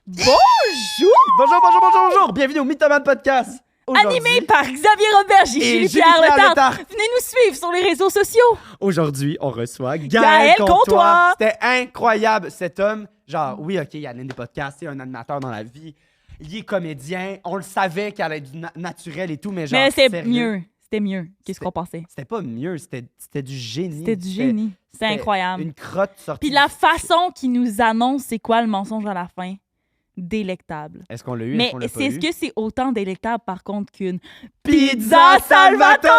Bonjour! Bonjour! Bienvenue au Mythoman Podcast! Animé par Xavier Robert, Julie Pierre Letarte. Venez nous suivre sur les réseaux sociaux. Aujourd'hui, on reçoit Gaël Comtois. C'était incroyable, cet homme. Genre, oui, OK, il anime des podcasts, c'est un animateur dans la vie. Il est comédien. On le savait qu'il allait être du naturel et tout, mais genre, Mais c'est sérieux, mieux. C'était mieux. Qu'est-ce qu'on pensait? C'était pas mieux, c'était du génie. C'était du génie. C'était incroyable. Une crotte sortie. Puis la façon qu'il nous annonce c'est quoi le mensonge à la fin, délectable. Est-ce qu'on l'a eu? Mais Est-ce qu'on l'a pas est-ce eu? que c'est autant délectable par contre qu'une Pizza Salvatore!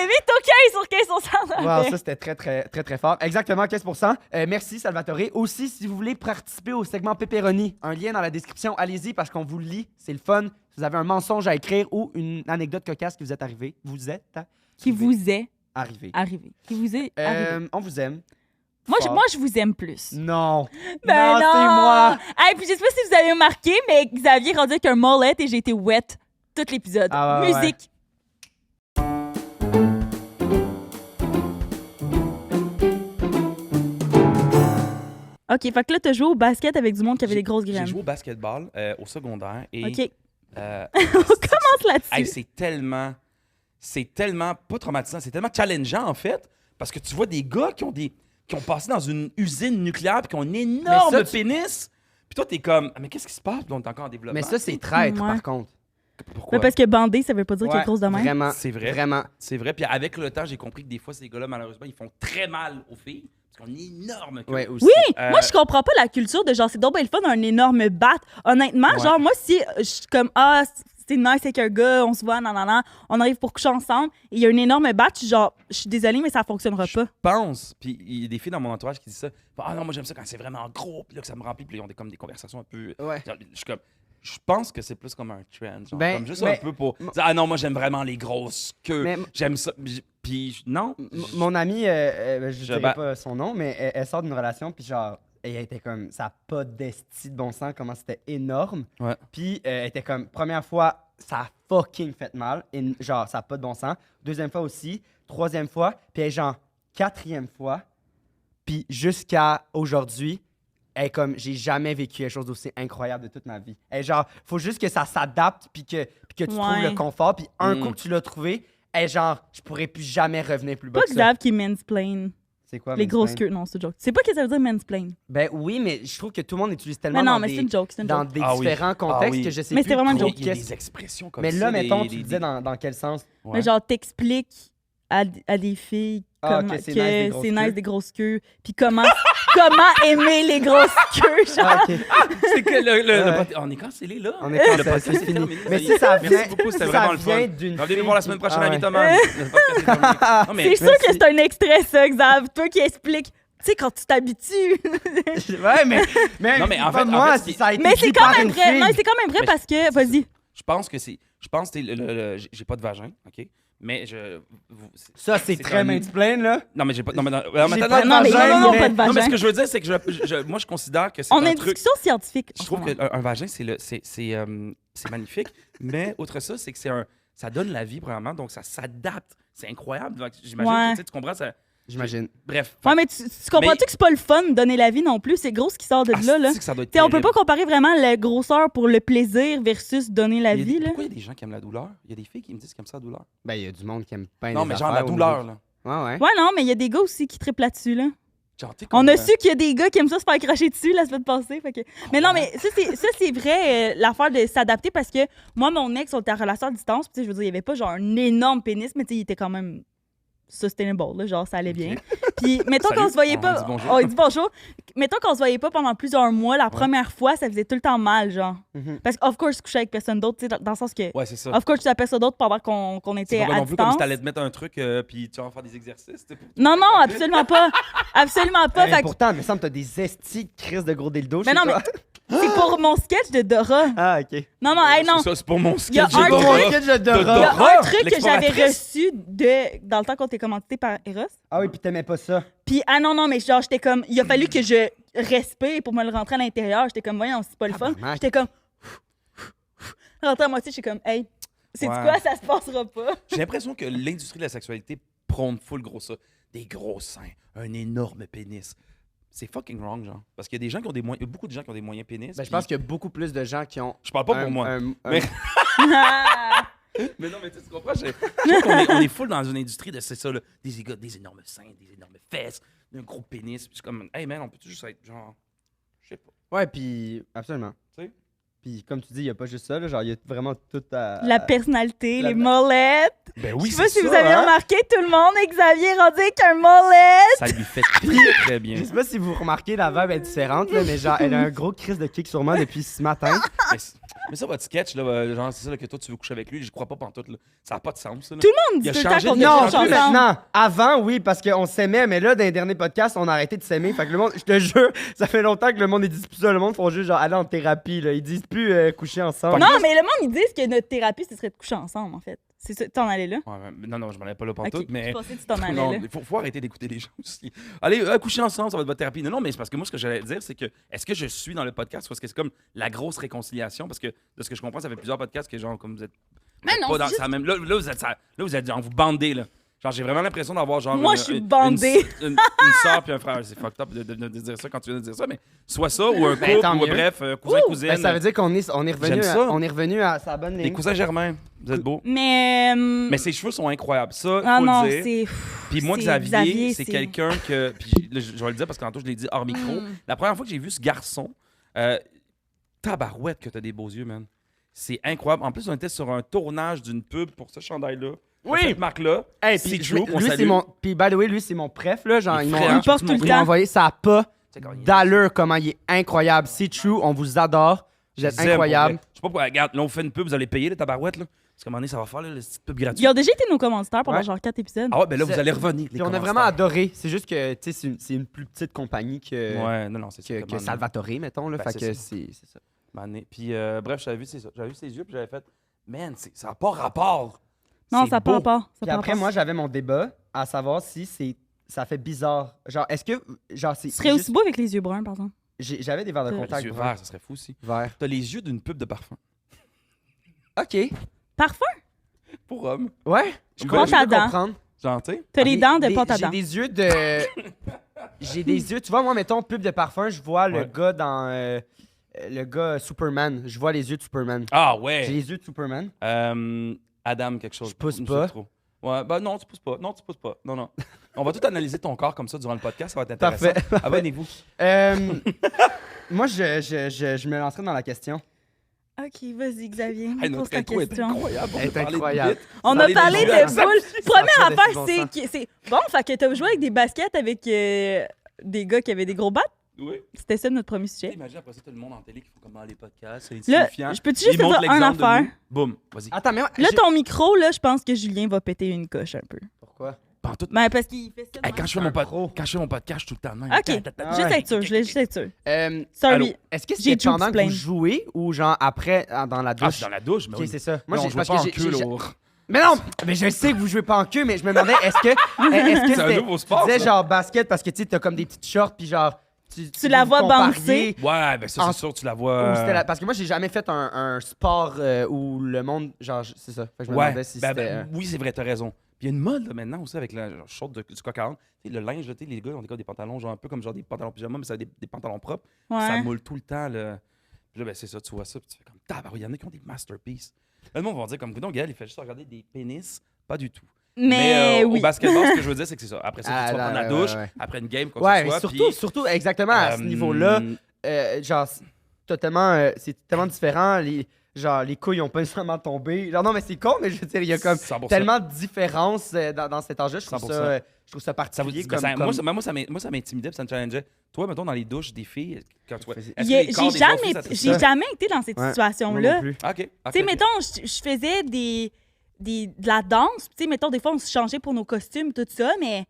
Vite OK sur 15%. Wow, ça c'était très fort. Exactement 15%. Merci Salvatore. Aussi, si vous voulez participer au segment Pepperoni, un lien dans la description, allez-y parce qu'on vous le lit, c'est le fun. Si vous avez un mensonge à écrire ou une anecdote cocasse qui vous est arrivée, Qui vous est arrivé. arrivé. Qui vous est arrivé. On vous aime. Moi, fort. je vous aime plus. Non. Ben non, c'est moi. Hey, puis je sais pas si vous avez remarqué, mais Xavier est rendu avec un mullet et j'ai été wet tout l'épisode. Ah ouais, Musique. OK, fait que là, t'as joué au basket avec du monde qui avait des grosses J'ai graines. joué au basketball au secondaire et OK. euh, On commence là-dessus. hey, c'est tellement pas traumatisant, c'est tellement challengeant en fait parce que tu vois des gars qui ont passé dans une usine nucléaire puis qui ont un énorme Mais ça, pénis. Puis toi t'es comme mais qu'est-ce qui se passe? Puis on est encore en développement. Mais ça, c'est traître, Ouais. par contre. Pourquoi? Mais parce que bandé, ça veut pas dire qu'il est Ouais, grosse de même. Vraiment. C'est vrai. Vraiment. C'est vrai. Puis avec le temps, j'ai compris que des fois ces gars-là malheureusement, ils font très mal aux filles parce qu'on est énorme. Ouais, aussi. Oui, Euh, moi je comprends pas la culture de genre c'est donc bien le fun un énorme bat. Honnêtement, Ouais. genre moi si je suis comme c'est nice avec un gars, on se voit nanana, on arrive pour coucher ensemble et il y a une énorme bat, je suis genre je suis désolée mais ça fonctionnera pas. pense, puis il y a des filles dans mon entourage qui disent ça. Ah non, moi j'aime ça quand c'est vraiment gros, puis là que ça me remplit, puis là, ils ont comme des conversations un peu. Ouais. Genre, je pense que c'est plus comme un trend, genre, Ben, comme juste mais- un peu pour dire, ah non, moi j'aime vraiment les grosses queues, Mais- j'aime ça. Puis non. Mon amie, je dirais bah- pas son nom, mais elle sort d'une relation, puis genre, elle était comme, ça a pas d'esti de bon sens, comment c'était énorme. Ouais. Puis elle était comme, première fois, ça a fucking fait mal, et genre, ça a pas de bon sens. Deuxième fois aussi, troisième fois, puis elle est genre, quatrième fois, puis jusqu'à aujourd'hui, elle est comme, j'ai jamais vécu quelque chose d'aussi incroyable de toute ma vie. Elle est genre, faut juste que ça s'adapte, puis que tu trouves Ouais. le confort, puis un Mm. coup que tu l'as trouvé, elle est genre, je pourrais plus jamais revenir plus bas Pas que ça. Xav qui mansplain. C'est quoi, Les grosses mansplain? queues, non, c'est une joke. C'est pas ce que ça veut dire mansplain. Ben oui, mais je trouve que tout le monde utilise tellement Mais non, dans mais des, c'est une joke, c'est une dans joke. des Ah oui. différents contextes Ah oui. que je sais Mais plus c'était vraiment une trop joke. Il y a qu'est-ce- des expressions comme Mais ça. là, mettons, des- tu des- disais dans quel sens? Ouais. Mais genre t'expliques à des filles Ah, comment- que c'est que nice des grosses c'est queues. nice des grosses queues, puis comment aimer les grosses queues, genre. Ah, ok. C'est que Ouais. on est cancellé là. On est Le cancellé, podcast c'est est fini. terminé, Mais y si est. ça vient, Merci beaucoup, c'était si vraiment ça le fun. vient d'une Revenez fille nous voir la semaine qui- prochaine Ah à ouais. Mythoman. Le podcast est terminé. Non, mais C'est sûr merci. que c'est un extrait, ça, Xav. Toi qui expliques. Tu sais, quand tu t'habitues. Ouais, mais Non, mais en pas fait- moi, en fait, si ça a été Mais dit c'est quand par même une vrai. fille. Non, c'est quand même vrai Mais parce que. Vas-y. Je pense que j'ai pas de vagin, OK? Mais Ça, c'est très un- mansplain, là. Non, mais j'ai pas. Non, mais non, J'ai attends, pas de Non, mais vagin, non, mais- pas de non, mais ce vagin. que je veux dire, c'est que moi, je considère que c'est On a un une truc. discussion scientifique. Je trouve qu'un vagin, c'est magnifique, mais outre ça, c'est que ça donne la vie, premièrement, donc ça s'adapte. C'est incroyable. Donc, j'imagine Ouais. que tu comprends ça. J'imagine. Bref. Ouais, mais tu comprends-tu Mais- que c'est pas le fun de donner la vie non plus? C'est gros ce qui sort de là, là. c'est que ça doit être T'sais, on peut terrible. pas comparer vraiment la grosseur pour le plaisir versus donner la Il y a des- vie, là. Pourquoi il y a des gens qui aiment la douleur? Il y a des filles qui me disent qu'ils aiment ça, la douleur. Ben, il y a du monde qui aime pas Non, mais genre la douleur, là. Ouais, ouais. Ouais, non, mais il y a des gars aussi qui triplent là-dessus, là. Genre, t'sais, On comme, a su qu'il y a des gars qui aiment ça se faire cracher dessus la semaine passée. Fait que... Mais non, mais ça, c'est vrai, l'affaire de s'adapter parce que moi, mon ex, on était en relation à distance. Puis, tu sais, je veux dire, il y avait pas genre un énorme pénis, mais tu sais, il était quand même sustainable, là, genre ça allait bien. Puis, mettons Salut, qu'on se voyait on pas. dit bonjour. Oh, il dit bonjour. Mettons qu'on se voyait pas pendant plusieurs mois, la première fois, ça faisait tout le temps mal, genre. Mhm. Parce que, of course, coucher avec personne d'autre, tu sais, dans le sens que. Ouais, c'est ça. Of course, tu as personne d'autre pendant qu'on C'est était pas à non plus comme si distance. t'allais te mettre un truc puis tu vas en faire des exercices. t'sais, pour- Non, non, absolument pas. Absolument pas. Eh, Fait que pourtant, il me semble que t'as des estis de crise de gros dildo Mais chez non, toi. c'est pour mon sketch de Dora. Ah, OK. Non, non, hey, non. C'est ça, c'est pour mon Il y a sketch. un de Pour Dora. mon sketch de Il y a Dora. Dora. un truc que j'avais l'exploratrice. reçu dans le temps qu'on était commandité par Eros. Ah oui, puis t'aimais pas ça. Puis, non, mais genre, j'étais comme. Il a fallu que je respire pour me le rentrer à l'intérieur. J'étais comme, voyons, c'est pas le fun. Tabarnak. J'étais comme. Rentrer à moitié, j'étais comme, hey, c'est Ouais. quoi, ça se passera pas. J'ai l'impression que l'industrie de la sexualité prône full gros ça. Des gros seins, un énorme pénis. c'est fucking wrong, genre. Parce qu'il y a des gens qui ont des moyens. Il y a beaucoup de gens qui ont des moyens pénis. Ben, je pense qu'il y a beaucoup plus de gens qui ont. Je parle pas pour moi. Mais... Ah. Mais non, mais tu comprends? Je trouve qu'on est, on est full dans une industrie de c'est ça, là, des énormes seins, des énormes fesses, un gros pénis. Puis je suis comme, hey man, on peut juste être genre. Je sais pas. Ouais, puis absolument. Tu sais? Puis comme tu dis, il n'y a pas juste ça, là, genre il y a vraiment tout à. La personnalité, la- les molettes. Ben Je oui, sais pas c'est si ça. vous avez hein? remarqué, tout le monde, Xavier est rendu avec un molette. Ça lui fait très, très bien. Je sais pas si vous remarquez, la vibe est différente, là, mais genre, elle a un gros crise de kick sur moi depuis ce matin. Mais ça, votre sketch, là, genre, c'est ça là, que toi, tu veux coucher avec lui, je crois pas pantoute, là. Ça n'a pas de sens, ça. Là. Tout le monde dit Il a tout le temps changé qu'on de- est Non, couche plus ensemble. maintenant. Avant, oui, parce qu'on s'aimait, mais là, dans les derniers podcasts, on a arrêté de s'aimer. Fait que le monde, je te jure, ça fait longtemps que le monde, ils disent plus ça. Le monde font juste genre aller en thérapie, là. Ils disent plus coucher ensemble. Non, mais le monde, ils disent que notre thérapie, ce serait de coucher ensemble, en fait. C'est ça, t'en allais là? Ouais, non, je m'en allais pas là pantoute, Ok, mais. je pensais que tu t'en allais Non, là. il faut arrêter d'écouter les gens aussi. Allez, coucher ensemble, ça va être votre thérapie. Non, mais c'est parce que moi, ce que j'allais dire, c'est que est-ce que je suis dans le podcast ou est-ce que c'est comme la grosse réconciliation? Parce que de ce que je comprends, ça fait plusieurs podcasts que, genre, comme vous êtes. Mais non, pas dans c'est juste- ça même. Là, vous êtes genre, vous bandez, là. Genre, j'ai vraiment l'impression d'avoir genre. Moi, je suis bandée. Une sœur puis un frère. C'est fucked up de dire ça quand tu viens de dire ça, mais soit ça ou un Ben, couple tant ou mieux. bref, cousin, cousine. Ben, ça veut dire qu'on est revenu, J'aime ça. on est revenu à sa bonne Les ligne. cousins germains, vous êtes beaux. Mais. Mais ses cheveux sont incroyables. Ça, Ah faut non, le dire. c'est. Puis moi, c'est Xavier, c'est c'est- quelqu'un que. Puis là, je vais le dire parce que tantôt, je l'ai dit hors micro. La première fois que j'ai vu ce garçon, tabarouette que t'as des beaux yeux, man. C'est incroyable. En plus, on était sur un tournage d'une pub pour ce chandail-là. Oui. Cette marque-là. Hey, C'est puis true, on lui, c'est salue. mon. Puis, by the way, lui, c'est mon préf, là. Genre, Les ils m'ont frères, Il porte tu tout le m'as ils m'ont temps. envoyé, ça a pas C'est quand il est- d'allure comment il est incroyable. C'est true, on vous adore. Vous êtes Je vous aime, incroyable. pour vrai. Je sais pas pourquoi. Regarde, là, on fait une pub, vous allez payer les tabarouettes, là. Parce qu'à un moment donné, ça va faire là, le petite pub gratuite. Ils ont déjà été nos commanditaires pendant Ouais. genre 4 épisodes. Ah ouais, ben là, vous C'est- allez revenir. Puis on a vraiment adoré. C'est juste que, tu sais, c'est une plus petite compagnie que, Ouais, non, c'est ça. que Salvatore, mettons. Là, Ben, fait c'est que ça. c'est ça. Mané. Puis, bref, j'avais vu, c'est ça. J'avais vu ses yeux, puis j'avais fait, man, ça n'a pas rapport. Non, C'est ça beau. part pas. Ça Puis part après, pas. moi, j'avais mon débat à savoir si ça fait bizarre. Genre, est-ce que. Genre, c'est. Tu serais aussi beau avec les yeux bruns, par exemple. J'avais des verres de Les Les contact. yeux bruns. verts, ça serait fou aussi. Vert. T'as les yeux d'une pub de parfum. OK. Parfum? Pour homme. Ouais. Je Pente peux à dents. comprendre. Genre, tu sais. T'as les dents de pente à J'ai dents. des yeux de. J'ai des yeux. Tu vois, moi, mettons, pub de parfum, je vois le Ouais. gars dans. Le gars Superman. Je vois les yeux de Superman. Ah J'ai ouais. les yeux de Superman. Adam, quelque chose. Je pousse me pas. souviens trop. Ouais, ben non, tu pousses pas. Non, tu pousses pas. Non, non. On va tout analyser ton corps comme ça durant le podcast, ça va être intéressant. Parfait. Abonnez-vous. Moi, je me lancerai dans la question. Ok, vas-y, Xavier. Hey, Pose notre ta intro est question. incroyable. Elle est a parlé incroyable. vite. On a Parler des parlé yeux de à- boules. Ça Première fait affaire, des bons c'est sens. que c'est. Bon, fait que t'as joué avec des baskets avec des gars qui avaient des gros battes. Oui. C'était ça notre premier sujet. Imagine après ça, tout le monde en télé qui font comme dans les podcasts. C'est Là, insignifiant. je peux-tu juste Ils te montrent dire une l'exemple de affaire? nous. Boum, vas-y. Attends, mais moi, Là, ton micro, là, je pense que Julien va péter une coche un peu. Pourquoi? Pantoute. Ben, parce qu'il fait ça. Hey, de quand même. je fais mon podcast, je suis tout le temps de même. Ok, Ta-ta-ta. juste être sûr, je voulais juste être sûr. Allô? Sorry. Est-ce que J'ai c'est dû pendant me que vous plaindre. jouez ou genre après dans la Ah, douche? c'est dans la douche, mais Ok, oui. c'est ça. Moi, Moi, on j'ai joue parce pas que en j'ai- queue, j'ai- là. Mais non, mais je sais que vous jouez pas en queue, mais je me demandais est-ce que C'est un c'était nouveau sport, tu disais ça. genre basket parce que tu sais t'as comme des petites shorts puis genre Tu la vous vois compariez, bouncer. Ouais, ben ça, En- c'est sûr, tu la ou vois. c'était parce que moi j'ai jamais fait un sport où le monde genre c'est ça. Fait que je me Ouais, demandais si ben, c'était oui, c'est vrai, t'as raison. Puis il y a une mode là, maintenant aussi avec la genre, short du coq à l'âne. Tu sais, le linge, là, tu sais, les gars ils ont des pantalons genre un peu comme genre des pantalons pyjama, mais ça a des pantalons propres. Ça Ouais. moule tout le temps. Là. Puis là, ben, c'est ça, tu vois ça, puis tu fais comme tabarouille, il y en a qui ont des masterpieces. Là, le monde va dire comme, non, Gaël, il fait juste regarder des pénis. Pas du tout. Mais Au oui. basketball, ce que je veux dire, c'est que c'est ça. Après ça, Ah, tu vas là, prendre la ouais, douche, ouais. après une game, quoi Ouais, que ce soit. surtout surtout exactement à ce niveau-là, genre c'est tellement différent genre les couilles ont pas nécessairement tombé. Genre non mais c'est con mais je veux dire il y a comme 100%. tellement de différences dans cet âge-là, je trouve 100%. ça Ça vous particulier dit, comme, ben, comme... moi, ça m'intimidait puis ça me challengeait. Toi, mettons, dans les douches des filles, quand tu vois. est-ce que Il y a- les corps des autres filles, ça te fait J'ai ça? jamais été dans cette Ouais, moi situation-là. non plus. Ok. Tu sais, mettons, je faisais de la danse. Tu sais, mettons, des fois, on se changeait pour nos costumes, tout ça, mais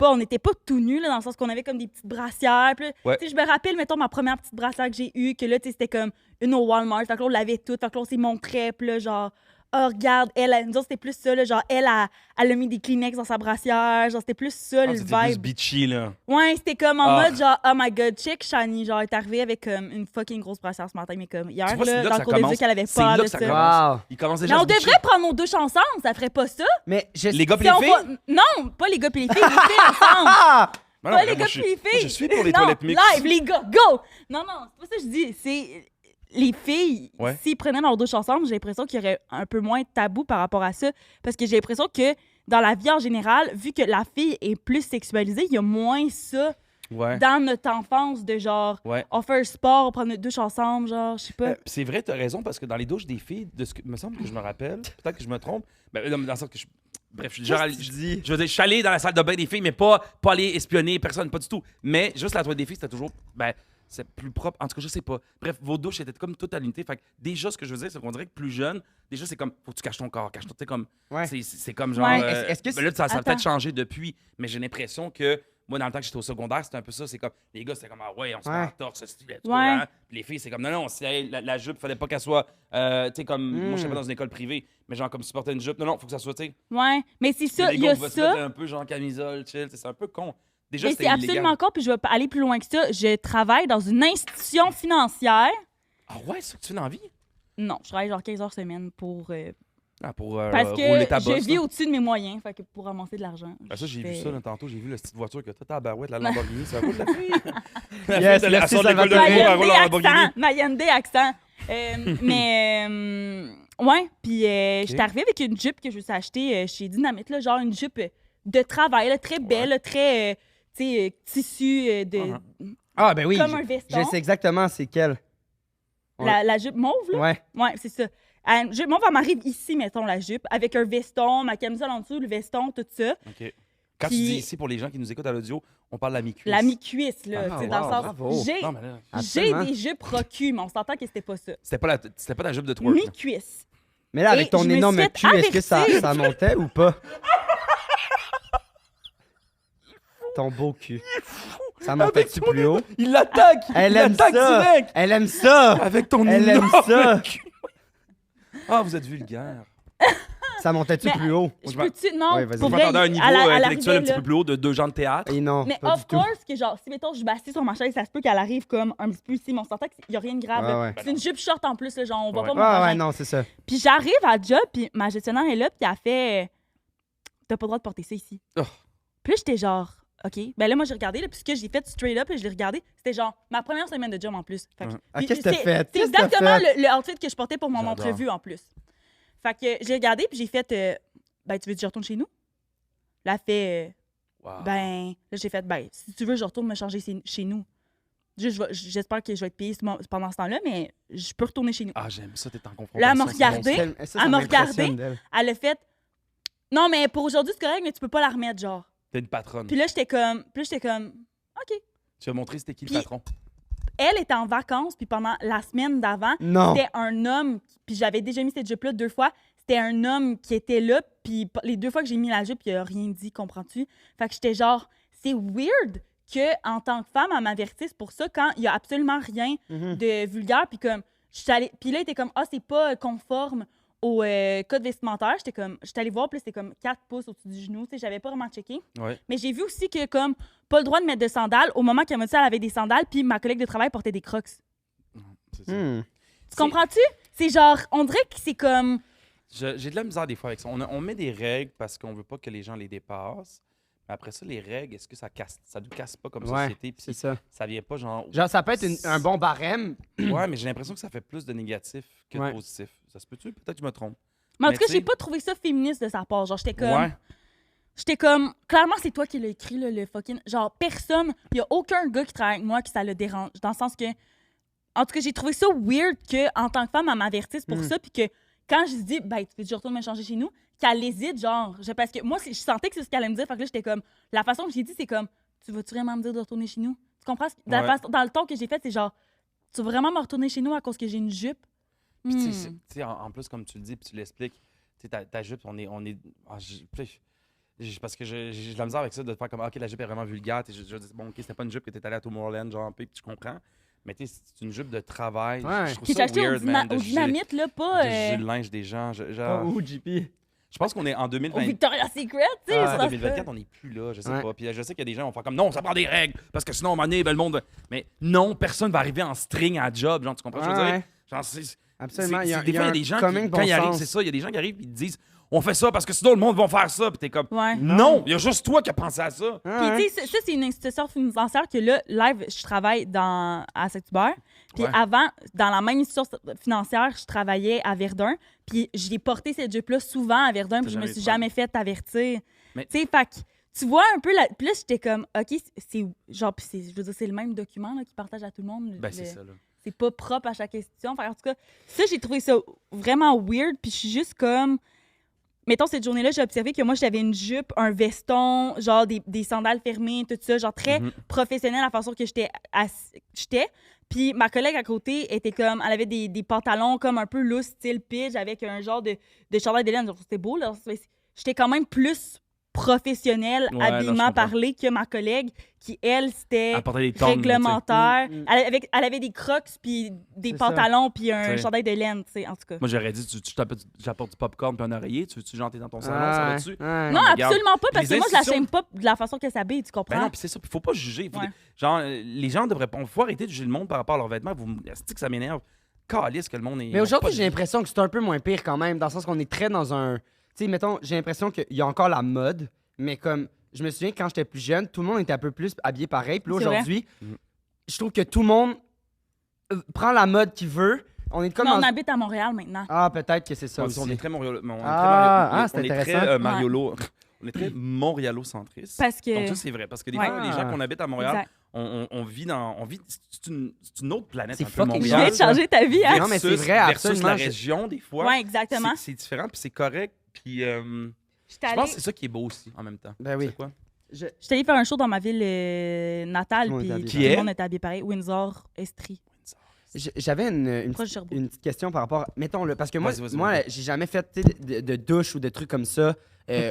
on n'était pas tout nus, là, dans le sens qu'on avait comme des petites brassières. Puis là, Ouais. tu sais, je me rappelle, mettons, ma première petite brassière que j'ai eue, que là, tu sais, c'était comme une au Walmart. Fait que là, on l'avait toute. Fait que là, on s'est montré, puis là, genre, oh, regarde, nous autres, c'était plus ça, là, genre, elle a mis des Kleenex dans sa brassière. Genre, c'était plus ça, le C'était plus vibe. bitchy, là. Ouais, c'était comme en Ah. mode genre, oh my god, check, Shani, genre, elle est arrivée avec comme une fucking grosse brassière ce matin, mais comme hier, Tu vois, c'est là, là dans que le ça cours de commence. vie, qu'elle avait C'est pas là l'air que de ça ça. commence. Wow. Il commence Mais déjà à on se bitcher. devrait prendre nos douches ensemble, ça ferait pas ça. Mais je Les gars pis Si les on filles? va- Non, pas les gars pis les filles ensemble. Ah! Ben Pas non, les moi, gars puis les moi, filles. je suis pour les Non, toilettes mixtes. live, les gars, go! Non, c'est pas ça que je dis. C'est les filles, Ouais. s'ils prenaient leur douche ensemble, j'ai l'impression qu'il y aurait un peu moins de tabou par rapport à ça. Parce que j'ai l'impression que dans la vie en général, vu que la fille est plus sexualisée, il y a moins ça Ouais. dans notre enfance de genre, Ouais. on fait un sport, on prend notre douche ensemble, genre, je sais pas. C'est vrai, t'as raison, parce que dans les douches des filles, de ce que me semble que je me rappelle, peut-être que je me trompe, ben, dans le sens que bref, je suis déjà allé- je veux dire, je suis allé dans la salle de bain des filles, mais pas aller espionner personne, pas du tout. Mais juste la toilette des filles, c'était toujours, ben, c'est plus propre. En tout cas, je sais pas. Bref, vos douches étaient comme toute à l'unité. Fait que déjà, ce que je veux dire, c'est qu'on dirait que plus jeune, déjà, c'est comme, faut que tu caches ton corps, cache ton. Tu sais, comme, Ouais. c'est comme genre. Ouais. Est-ce que ben là, ça a Attends. peut-être changé depuis, mais j'ai l'impression que. Moi, dans le temps que j'étais au secondaire, c'était un peu ça. C'est comme, les gars, c'était comme, ah ouais, on se met Ouais. en torse, c'est let's go, Ouais. hein. Puis les filles, c'est comme, non, la jupe, fallait pas qu'elle soit, tu sais, comme, moi, je sais pas dans une école privée, mais genre, comme supporter une jupe, non, faut que ça soit, tu sais, Ouais, mais c'est ça, les il y gars, a on va se mettre ça. un peu genre camisole, chill, c'est un peu con. Déjà, Mais c'était c'est illégal. absolument encore, puis je vais aller plus loin que ça. Je travaille dans une institution financière. Ah ouais, c'est ça que tu fais dans la vie? Non, je travaille genre 15 heures semaine pour. Ah, pour Parce rouler ta que bosse. je vis là. au-dessus de mes moyens, fait que pour ramasser de l'argent. Ah, ça, j'ai je vu fais- ça là, tantôt. J'ai vu la petite voiture que t'as, ta barouette, la Lamborghini. Ça roule la fille. Yes, Elle merci, sort de l'école de Salvatore. l'humour, elle roule en Lamborghini. Mayende accent. Mais, ouais, puis j'étais arrivée avec une jupe que je me suis achetée chez Dynamite, là, genre une jupe de travail, là, très belle, là, très, tu sais, tissu de... Ah, ben oui. Comme un veston. Je sais exactement c'est quel. La jupe mauve, là. Ouais. Ouais, c'est ça. Moi, elle m'arrive ici, mettons, la jupe, avec un veston, ma camisole en dessous, le veston, tout ça. OK. Quand tu Puis- dis ici, pour les gens qui nous écoutent à l'audio, on parle de la mi-cuisse. La mi-cuisse, là, Ah, tu sais, wow, dans le sens... bravo. J'ai Non, mais là, Absolument. des jupes recul, mais on s'entend que c'était pas ça. c'était pas ta jupe de twerk. là. Mi-cuisse. Mais là, avec Et ton je me énorme suis fait cul, est-ce que avertir. ça montait ou pas? Ton beau cul. Ça montait-tu plus haut? Il l'attaque! Elle Il aime l'attaque ça! direct! Elle aime ça! Avec ton Elle aime énorme ça! cul. Ah, vous êtes vulgaire. Ça montait-tu Mais- plus haut? Je peux-tu... Non, Ouais, vas-y. pour Je vrai, m'attendais à un niveau à la- à intellectuel un l'arrivée, petit là. peu plus haut de 2 gens de théâtre. Et non, Mais pas of du tout. course que genre, si mettons, je m'assieds sur ma chaise, ça se peut qu'elle arrive comme un petit peu ici, mais on s'entend qu'il n'y a rien de grave. Ouais, là. ouais. C'est une jupe short en plus, là, genre, on voit Ouais. pas mon Ouais, vagin. ouais, non, c'est ça. Puis j'arrive à la job, puis ma gestionnaire est là, puis elle fait t'as pas le droit de porter ça ici. Oh. Puis là, j'étais genre OK. Ben là, moi, j'ai regardé, là, puis ce que j'ai fait straight up, là, je l'ai regardé, c'était genre ma première semaine de job en plus. Fait que- Ouais. Ah, puis qu'est-ce que t'as c'est- fait? C'est Qu'est-ce que t'as exactement fait? le outfit que je portais pour mon J'adore. entrevue en plus. Fait que j'ai regardé, puis j'ai fait ben, tu veux que je retourne chez nous? Là, elle fait Wow. ben, là, j'ai fait, ben, si tu veux, je retourne me changer chez nous. Juste, j'espère que je vais être payée pendant ce temps-là, mais je peux retourner chez nous. Ah, j'aime ça, t'es en confrontation. Là, elle m'a c'est regardé. bon, ça. Ça Elle m'a m'impressionne regardé. d'elle. Elle a fait, non, mais pour aujourd'hui, c'est correct, mais tu peux pas la remettre, genre. T'es une patronne. Puis là, j'étais comme, OK. Tu as montré c'était qui le Puis- patron. Elle était en vacances, puis pendant la semaine d'avant, Non. c'était un homme, puis j'avais déjà mis cette jupe-là 2 fois. C'était un homme qui était là, puis les 2 fois que j'ai mis la jupe, il a rien dit, comprends-tu? Fait que j'étais genre, c'est weird que en tant que femme, elle m'avertisse pour ça quand il y a absolument rien Mhm. de vulgaire, puis comme, puis là, il était comme, ah, c'est pas conforme au code vestimentaire. J'étais allée voir, puis là, c'était comme 4 pouces au-dessus du genou, tu sais, j'avais pas vraiment checké. Ouais. Mais j'ai vu aussi que, comme, pas le droit de mettre de sandales. Au moment qu'elle m'a dit ça, elle avait des sandales, puis ma collègue de travail portait des crocs. C'est ça. Hmm. Tu comprends-tu? C'est genre, on dirait que c'est comme. J'ai de la misère des fois avec ça. On met des règles parce qu'on veut pas que les gens les dépassent. Mais après ça, les règles, est-ce que ça nous casse pas comme Ouais, société? Puis c'est ça. ça vient pas genre. Genre, ça peut être un bon barème. Ouais, mais j'ai l'impression que ça fait plus de négatif que de Ouais. positif. Ça se peut-tu? Peut-être que je me trompe. Mais en Mais tout cas, tu sais- j'ai pas trouvé ça féministe de sa part. Genre, j'étais comme. Ouais. J'étais comme. Clairement, c'est toi qui l'as écrit, là, le fucking. Genre, personne. Il y a aucun gars qui travaille avec moi qui ça le dérange. Dans le sens que. En tout cas, j'ai trouvé ça weird qu'en tant que femme, elle m'avertisse pour ça, puis que quand je dis, ben, tu peux je retourne me changer chez nous, qu'elle hésite, genre. Parce que moi, je sentais que c'est ce qu'elle allait me dire. Fait que là, j'étais comme. La façon que j'ai dit, c'est comme, tu vas-tu vraiment me dire de retourner chez nous? Tu comprends? Ouais. Dans le ton que j'ai fait, c'est genre, tu veux vraiment me retourner chez nous à cause que j'ai une jupe? Puis, tu Hmm. sais, en plus, comme tu le dis, puis tu l'expliques, tu sais, ta jupe, on est. Ah, parce que j'ai de la misère avec ça de faire comme, OK, la jupe est vraiment vulgaire. Je dis, bon, OK, c'était pas une jupe que t'es allé à Tomorrowland, genre, puis tu comprends. Mais tu sais, c'est une jupe de travail. Ouais. Je trouve Qui ça est acheté weird, man, au de juger- dynamite, là, pas de juger le linge des gens. Genre, Oh, JP. je pense qu'on est en au 2020. Victoria's Secret, tu sais. En ça se 2024, peut. on n'est plus là, je sais Ouais. pas. Puis je sais qu'il y a des gens qui vont faire comme non, ça prend des règles, parce que sinon, à un moment donné, ben, le monde. Mais non, personne va arriver en string à job, genre, tu comprends ce que je veux dire? Ouais. Genre, Absolument. des fois, il y a des gens qui, coming quand ils bon arrivent, sens. c'est ça, il y a des gens qui arrivent et ils disent on fait ça parce que sinon le monde va faire ça. Puis t'es comme, Ouais. non, il y a juste toi qui as pensé à ça. Puis, tu sais, ça, c'est une institution financière que là, live, je travaille à Saint-Hubert. Puis Ouais. avant, dans la même institution financière, je travaillais à Verdun. Puis j'ai porté cette jupe-là souvent à Verdun, puis je me suis jamais fait avertir. Mais- Tu sais, fait que tu vois un peu... Puis là, j'étais comme, OK, c'est genre... Puis je veux dire, c'est le même document là, qui partage à tout le monde. Ben, c'est ça, là. C'est pas propre à chaque institution. Fait, en tout cas, ça, j'ai trouvé ça vraiment weird. Puis je suis juste comme... Mettons, cette journée-là, j'ai observé que moi, j'avais une jupe, un veston, genre des sandales fermées, tout ça, genre très professionnel à la façon que j'étais. Puis ma collègue à côté était comme... Elle avait des pantalons comme un peu loose, style pidge, avec un genre de chandail de laine. Genre, c'était beau, là. J'étais quand même plus professionnelle, Ouais, non, je habillement comprends. parlé, que ma collègue, qui, elle, c'était Elle portait des tongs, réglementaire. tu sais. Elle avait des crocs, puis des C'est ça. pantalons, puis un Tu sais. chandail de laine, tu sais, en tout cas. Moi, j'aurais dit, j'apporte du popcorn puis un oreiller, tu veux-tu janter dans ton salon, ça va-tu? Non, regarde. absolument pas, parce Les que moi, je la institutions- shame pas de la façon qu'elle s'habille, tu comprends? Ben non, puis c'est ça, puis faut pas juger. Ouais. Genre, les gens devraient pas. Faut arrêter de juger le monde par rapport à leurs vêtements. C'est que ça m'énerve. Calisse que le monde est. Mais aujourd'hui, pas j'ai l'impression que c'est un peu moins pire quand même, dans le sens qu'on est très dans un... Tu sais, mettons, j'ai l'impression qu'il y a encore la mode, mais comme... Je me souviens, quand j'étais plus jeune, tout le monde était un peu plus habillé pareil. Puis là, C'est vrai. aujourd'hui, je trouve que tout le monde prend la mode qu'il veut. On est comme Mais on dans... habite à Montréal maintenant. Ah, peut-être que c'est ça Ouais, aussi. on est très Montréal. c'est on est très intéressant. Mariolo. On est très Montréalo-centriste. Parce que... Donc ça, c'est vrai. Parce que des Ouais. fois, les gens qu'on habite à Montréal, Exact. on vit dans... c'est une autre planète, C'est un peu fucking Je Montréal. viens de changer ta vie, hein? Non, mais c'est Versus- vrai, versus absolument. la région, des fois. Ouais, exactement. C'est différent, puis c'est correct. Puis J'étais je allée... pense que c'est ça qui est beau aussi, en même temps. Ben oui. C'est quoi? J'étais allée faire un show dans ma ville natale, Tout le monde puis est habillé tout pareil. le monde était habillé pareil. Windsor, Estrie. J'avais une Proche de Sherbrooke. une petite question par rapport... Mettons-le, parce que moi, Vas-y, moi vas-y. j'ai jamais fait tu sais, de douche ou de trucs comme ça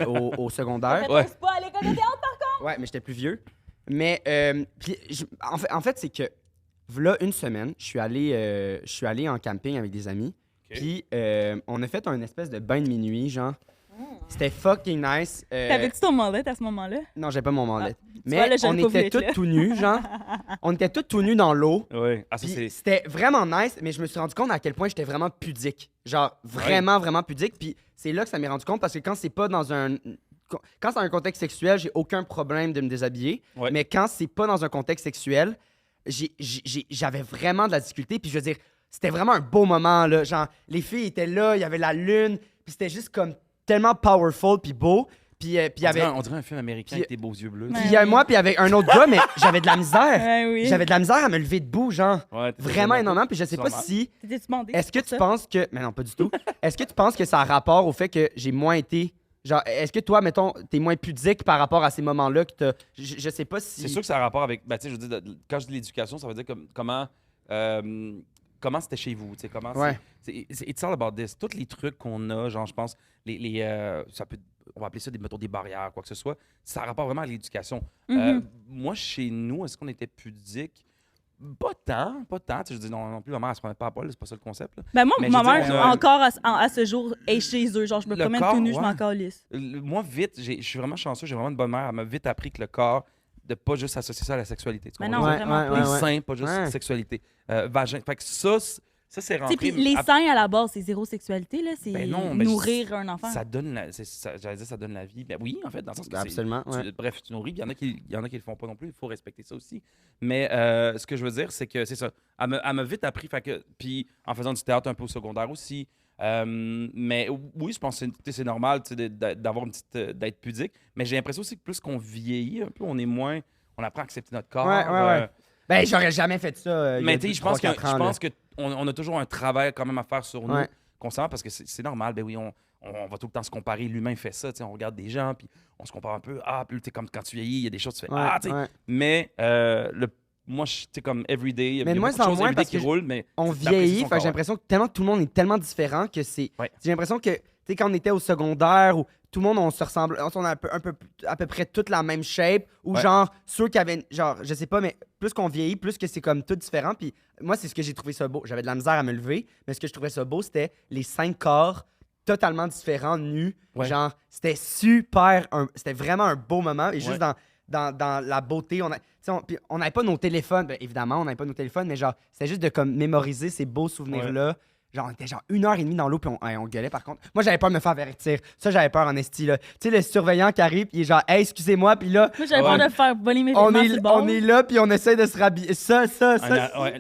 au secondaire. Ouais. C'est pas à l'école de théâtre? Ouais, mais j'étais plus vieux. Mais puis en fait c'est que là une semaine, je suis allé en camping avec des amis. Ok. Puis on a fait un espèce de bain de minuit, genre. C'était fucking nice. T'avais-tu ton mullet à ce moment-là? Non, j'ai pas mon manlet. vois, Mais là, j'aurais on pas voulu était être tous là. tout nus, genre. On était tous tout nus dans l'eau. Ouais. Ah, ça, Puis c'est. c'était vraiment nice, mais je me suis rendu compte à quel point j'étais vraiment pudique. Genre, vraiment, vraiment pudique. Puis c'est là que ça m'est rendu compte parce que quand c'est pas dans un. Quand c'est dans un contexte sexuel, j'ai aucun problème de me déshabiller. Ouais. Mais quand c'est pas dans un contexte sexuel, j'avais vraiment de la difficulté. Puis je veux dire, c'était vraiment un beau moment, là. Genre, les filles étaient là, il y avait la lune. Puis c'était juste comme tellement powerful puis beau. Puis il y avait. On dirait un film américain Puis- avec tes beaux yeux bleus. Ouais. Puis il y a moi, puis avec un autre gars, mais j'avais de la misère. Ouais, oui. J'avais de la misère à me lever debout, genre. Ouais, t'es Vraiment énormément. Puis je sais pas Normal. si. T'étais-tu bandé? Est-ce que pour tu ça? penses que. Mais non, pas du tout. Est-ce que tu penses que ça a rapport au fait que j'ai moins été. Genre, est-ce que toi, mettons, t'es moins pudique par rapport à ces moments-là que t'as. Je sais pas si. C'est sûr que ça a rapport avec. Ben, tu sais, je veux dire, quand je dis l'éducation, ça veut dire comment c'était chez vous, tu sais, comment Ouais. it's all about this. Tous les trucs qu'on a, genre, je pense, ça peut, on va appeler ça mettons, des barrières, quoi que ce soit, ça a rapport vraiment à l'éducation. Moi, chez nous, est-ce qu'on était pudique? Pas tant. Tu sais, je dis non plus, ma mère, elle se prenait pas à poil, c'est pas ça le concept. Là. Ben moi, Mais ma je veux mère, dire, on a- encore à ce jour, est chez eux. Genre, je me Le promène corps, tout nu, je ouais. m'en calisse. Moi, vite, je suis vraiment chanceux, j'ai vraiment une bonne mère, elle m'a vite appris que le corps, de pas juste associer ça à la sexualité. Tu Mais comprends? non, Ouais, vraiment ouais, pas. Les ouais. seins, pas juste Ouais. sexualité. Vagin. Fait que ça, c'est Tu sais, rentré. puis les seins, à la base, c'est zéro sexualité, là. C'est Ben non, ben nourrir un enfant. Ça donne j'allais dire ça donne la vie. Ben oui, en fait, dans le sens que c'est- Absolument. Ouais. bref, tu nourris. Il y en a qui le font pas non plus. Il faut respecter ça aussi. Mais ce que je veux dire, c'est que c'est ça. Elle m'a vite appris. Fait que, puis en faisant du théâtre un peu au secondaire aussi. Mais oui, je pense que c'est normal tu sais, d'avoir une petite d'être pudique. Mais j'ai l'impression aussi que plus qu'on vieillit un peu, on apprend à accepter notre corps. Ouais. Ben, j'aurais jamais fait ça. Il y a Mais tu sais, je pense 3-4 ans, là. qu'on a toujours un travail quand même à faire sur nous Ouais. constamment parce que c'est normal. Ben oui, on va tout le temps se comparer. L'humain fait ça. Tu sais, on regarde des gens, puis on se compare un peu. Ah, puis tu sais, comme quand tu vieillis, il y a des choses, tu fais. Ouais, Ah, tu sais. ouais. Mais moi, tu sais, comme everyday, il y a Mais de moins beaucoup de en choses moins, everyday parce qui que roulent, mais On t'apprécies vieillit, son fait que corps, j'ai l'impression que tellement tout le monde est tellement différent que c'est. Ouais. J'ai l'impression que, tu sais, quand on était au secondaire, où tout le monde, on se ressemble, on a à peu près toute la même shape, ou Ouais. genre, ceux qui avaient, genre, je sais pas, mais plus qu'on vieillit, plus que c'est comme tout différent. Puis moi, c'est ce que j'ai trouvé ça beau. J'avais de la misère à me lever, mais ce que je trouvais ça beau, c'était les 5 corps totalement différents, nus. Ouais. Genre, c'était super, c'était vraiment un beau moment. Et Ouais. juste dans la beauté, puis on n'avait pas nos téléphones, ben, évidemment, on n'avait pas nos téléphones, mais genre, c'était juste de comme mémoriser ces beaux souvenirs-là. Genre, on était genre 1h30 dans l'eau, puis on gueulait par contre. Moi, j'avais peur de me faire avertir. Ça, j'avais peur en esti, là. Tu sais, le surveillant qui arrive, puis il est genre, hey, excusez-moi, puis là. Moi, j'avais peur de faire voler mes vêtements sur le bord. On est là, puis on essaie de se rhabiller. Ça.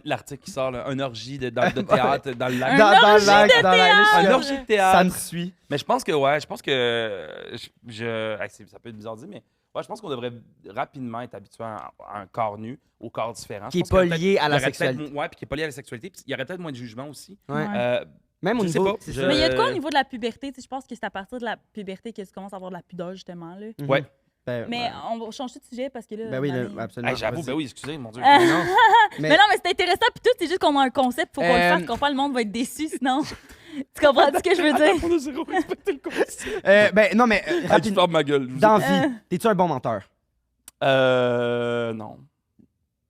L'article qui sort, là, un orgie de théâtre dans le lac. Un orgie de théâtre! Un orgie de théâtre. Ça me suit. Mais je pense que, ça peut être bizarre de dire, mais je pense qu'on devrait rapidement être habitué à un corps nu, au corps différent. Qui n'est pas lié à la sexualité. Oui, puis qui n'est pas lié à la sexualité. Puis il y aurait peut-être moins de jugement aussi. Ouais. Ouais. Même au je sais niveau. pas, c'est je- ça. Mais il y a de quoi au niveau de la puberté? Je pense que c'est à partir de la puberté que tu commences à avoir de la pudeur, justement. Là. Mhm. Ouais. Ben, Mais ouais. on va changer de sujet parce que là. Ben oui, Mané- absolument. Hey, j'avoue, Vas-y. ben oui, excusez, mon Dieu. Ah. Non. Mais non, mais c'est intéressant, puis tout, c'est juste qu'on a un concept, faut qu'on le fasse, qu'on le monde va être déçu, sinon. Tu comprends ce que je veux dire? On a zéro respecté le concept. Ben non, mais Tu rapidement. fermes ma gueule. Dans vie, t'es-tu un bon menteur? Non.